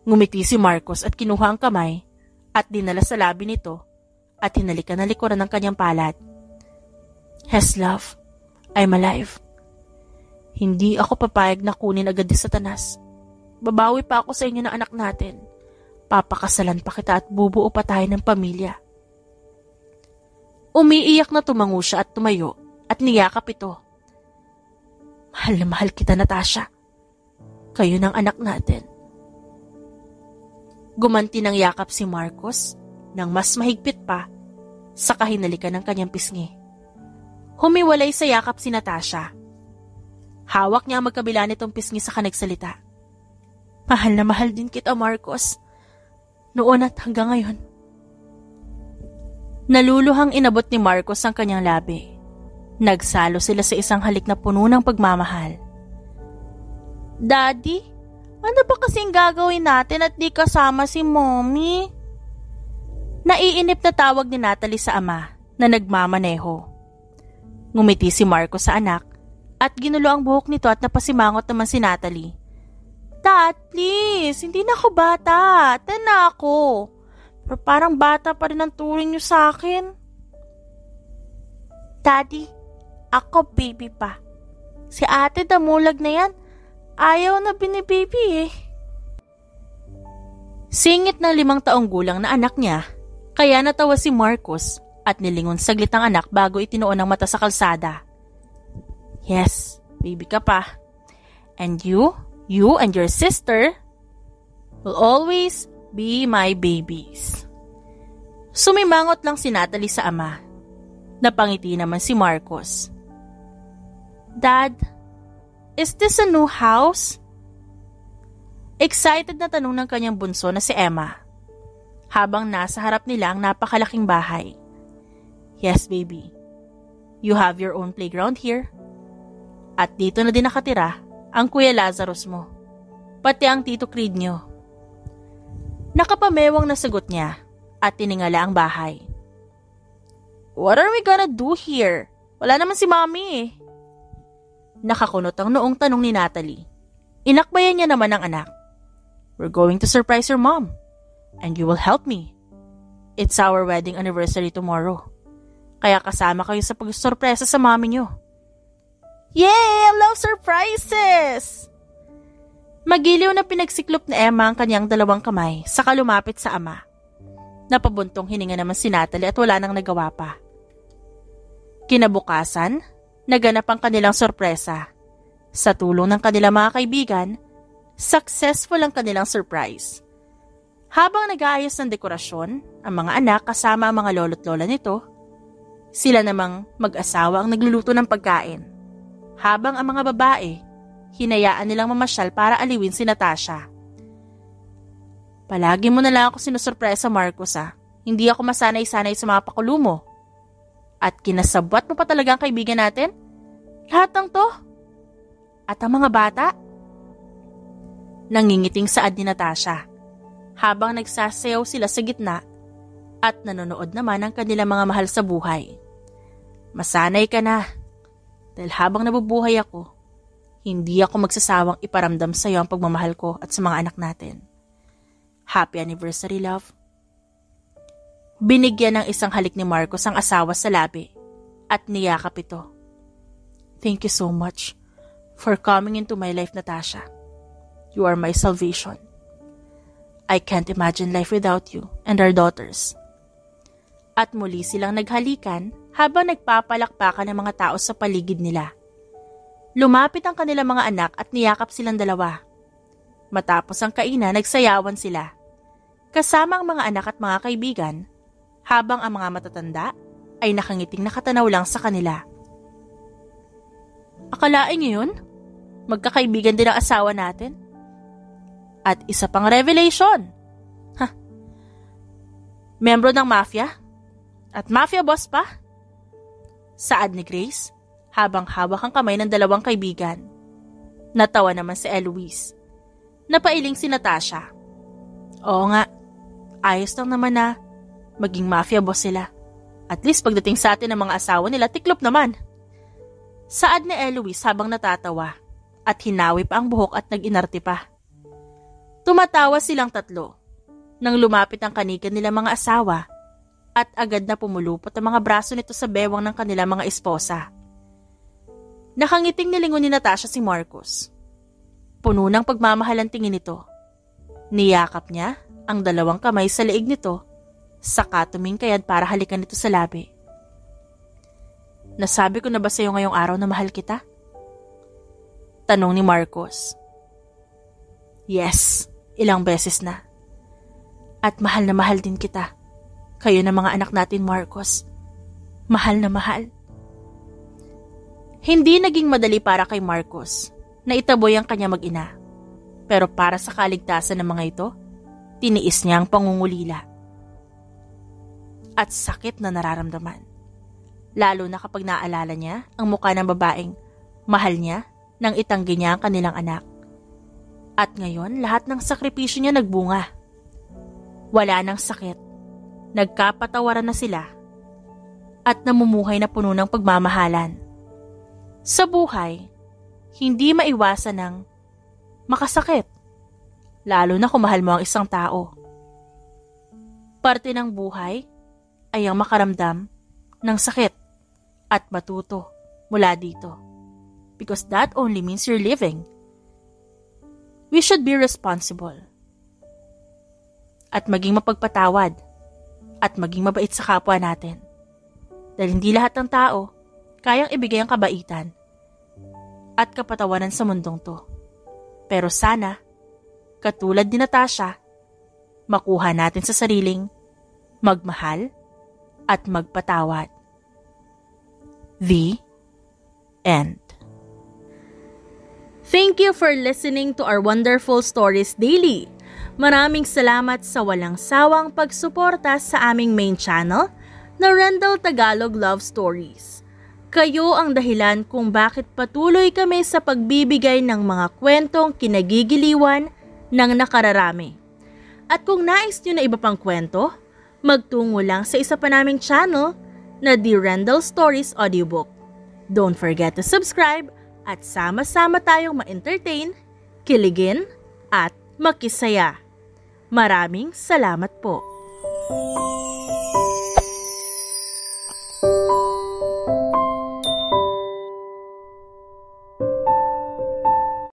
Ngumiti si Marcos at kinuha ang kamay at dinala sa labi nito at hinalikan na likuran ng kanyang palad. Yes, love. I'm alive. Hindi ako papayag na kunin agad ni Satanas. Babawi pa ako sa inyo ng anak natin. Papakasalan pa kita at bubuo pa tayo ng pamilya. Umiiyak na tumango siya at tumayo at niyakap ito. Mahal na mahal kita, Natasha. Kayo ng anak natin. Gumanti ng yakap si Marcos nang mas mahigpit pa sa kahinalikan ng kanyang pisngi. Humiwalay sa yakap si Natasha. Hawak niya ang magkabila nitong pisngi sa kanagsalita. Mahal na mahal din kita, Marcos. Noon at hanggang ngayon. Naluluhang inabot ni Marcos ang kanyang labi. Nagsalo sila sa isang halik na puno ng pagmamahal. Daddy, ano ba kasing gagawin natin at di kasama si Mommy? Naiinip na tawag ni Natalie sa ama na nagmamaneho. Ngumiti si Marcos sa anak at ginulo ang buhok nito at napasimangot naman si Natalie. Dad, please, hindi na ako bata. 10 na ako. Pero parang bata pa rin ang turing niyo sa akin. Daddy, ako baby pa. Si ate damulag na yan. Ayaw na binibaby eh. Singit ng 5 taong gulang na anak niya, kaya natawa si Marcos at nilingon saglit ang anak bago itinuon ang mata sa kalsada. Yes, baby ka pa. And you and your sister will always be my babies. Sumimangot lang si Natalie sa ama. Napangiti naman si Marcos. Dad, is this a new house? Excited na tanong ng kanyang bunso na si Emma, habang nasa harap nila ang napakalaking bahay. Yes, baby. You have your own playground here. At dito na din nakatira ang Kuya Lazarus mo, pati ang Tito Creed nyo. Nakapamewang na sagot niya at tiningala ang bahay. What are we gonna do here? Wala naman si Mommy eh. Nakakunot ang noong tanong ni Natalie. Inakbayan niya naman ang anak. We're going to surprise your mom. And you will help me. It's our wedding anniversary tomorrow. Kaya kasama kayo sa pag-sorpresa sa mommy niyo. Yay! I love surprises! Magiliw na pinagsiklop ni Emma ang kanyang dalawang kamay saka lumapit sa ama. Napabuntong hininga naman si Natalie at wala nang nagawa pa. Kinabukasan, naganap ang kanilang sorpresa. Sa tulong ng kanilang mga kaibigan, successful ang kanilang surprise. Habang nag-aayos ng dekorasyon, ang mga anak kasama ang mga lolo't lola nito, sila namang mag-asawa ang nagluluto ng pagkain. Habang ang mga babae, hinayaan nilang mamasyal para aliwin si Natasha. Palagi mo na lang ako sinusurpresa, Marcos, ha. Hindi ako masanay-sanay sa mga pakulo mo. At kinasabwat mo pa talaga ang kaibigan natin? Lahat ng to? At ang mga bata? Nangingiting saad ni Natasha habang nagsasayaw sila sa gitna at nanonood naman ang kanilang mga mahal sa buhay. Masanay ka na dahil habang nabubuhay ako, hindi ako magsasawang iparamdam sa iyo ang pagmamahal ko at sa mga anak natin. Happy anniversary, love. Binigyan ng isang halik ni Marcos ang asawa sa labi at niyakap ito. Thank you so much for coming into my life, Natasha. You are my salvation. I can't imagine life without you and our daughters. At muli silang naghalikan habang nagpapalakpakan ng mga tao sa paligid nila. Lumapit ang kanilang mga anak at niyakap silang dalawa. Matapos ang kainan, nagsayawan sila. Kasama ang mga anak at mga kaibigan, habang ang mga matatanda ay nakangiting nakatanaw lang sa kanila. Akalain niyo yun? Magkakaibigan din ang asawa natin? At isa pang revelation. Membro ng mafia? At mafia boss pa? Saad ni Grace habang hawak ang kamay ng dalawang kaibigan. Natawa naman si Eloise. Napailing si Natasha. Oo nga, ayos lang naman na maging mafia boss sila. At least pagdating sa atin ng mga asawa nila, tiklop naman. Saad ni Eloise habang natatawa at hinawi pa ang buhok at nag-inarte pa. Tumatawa silang tatlo nang lumapit ang kanikan nila mga asawa at agad na pumulupot ang mga braso nito sa bewang ng kanilang mga esposa. Nakangiting nilingon ni Natasha si Marcos. Puno ng pagmamahal ang tingin nito. Niyakap niya ang dalawang kamay sa leeg nito, saka tumingkayad para halikan nito sa labi. Nasabi ko na ba sa iyo ngayong araw na mahal kita? Tanong ni Marcos. Yes, ilang beses na. At mahal na mahal din kita. Kayo na mga anak natin, Marcos. Mahal na mahal. Hindi naging madali para kay Marcos na itaboy ang kanya mag-ina. Pero para sa kaligtasan ng mga ito, tiniis niya ang pangungulila. At sakit na nararamdaman. Lalo na kapag naalala niya ang mukha ng babaeng mahal niya nang itanggi niya ang kanilang anak. At ngayon, lahat ng sakripisyo niya nagbunga. Wala nang sakit. Nagkapatawaran na sila. At namumuhay na puno ng pagmamahalan. Sa buhay, hindi maiwasan ng makasakit. Lalo na kung mahal mo ang isang tao. Parte ng buhay ay ang makaramdam ng sakit at matuto mula dito. Because that only means you're living. We should be responsible. At maging mapagpatawad. At maging mabait sa kapwa natin. Dahil hindi lahat ng tao kayang ibigay ang kabaitan at kapatawaran sa mundong to. Pero sana, katulad ni Natasha, makuha natin sa sariling magmahal at magpatawad. The end. Thank you for listening to our Wonderful Stories Daily. Maraming salamat sa walang sawang pagsuporta sa aming main channel na Rendell Tagalog Love Stories. Kayo ang dahilan kung bakit patuloy kami sa pagbibigay ng mga kwentong kinagigiliwan ng nakararami. At kung nais nyo na iba pang kwento, magtungo lang sa isa pa naming channel na The Rendell Stories Audiobook. Don't forget to subscribe at sama-sama tayong ma-entertain, kiligin, at makisaya. Maraming salamat po.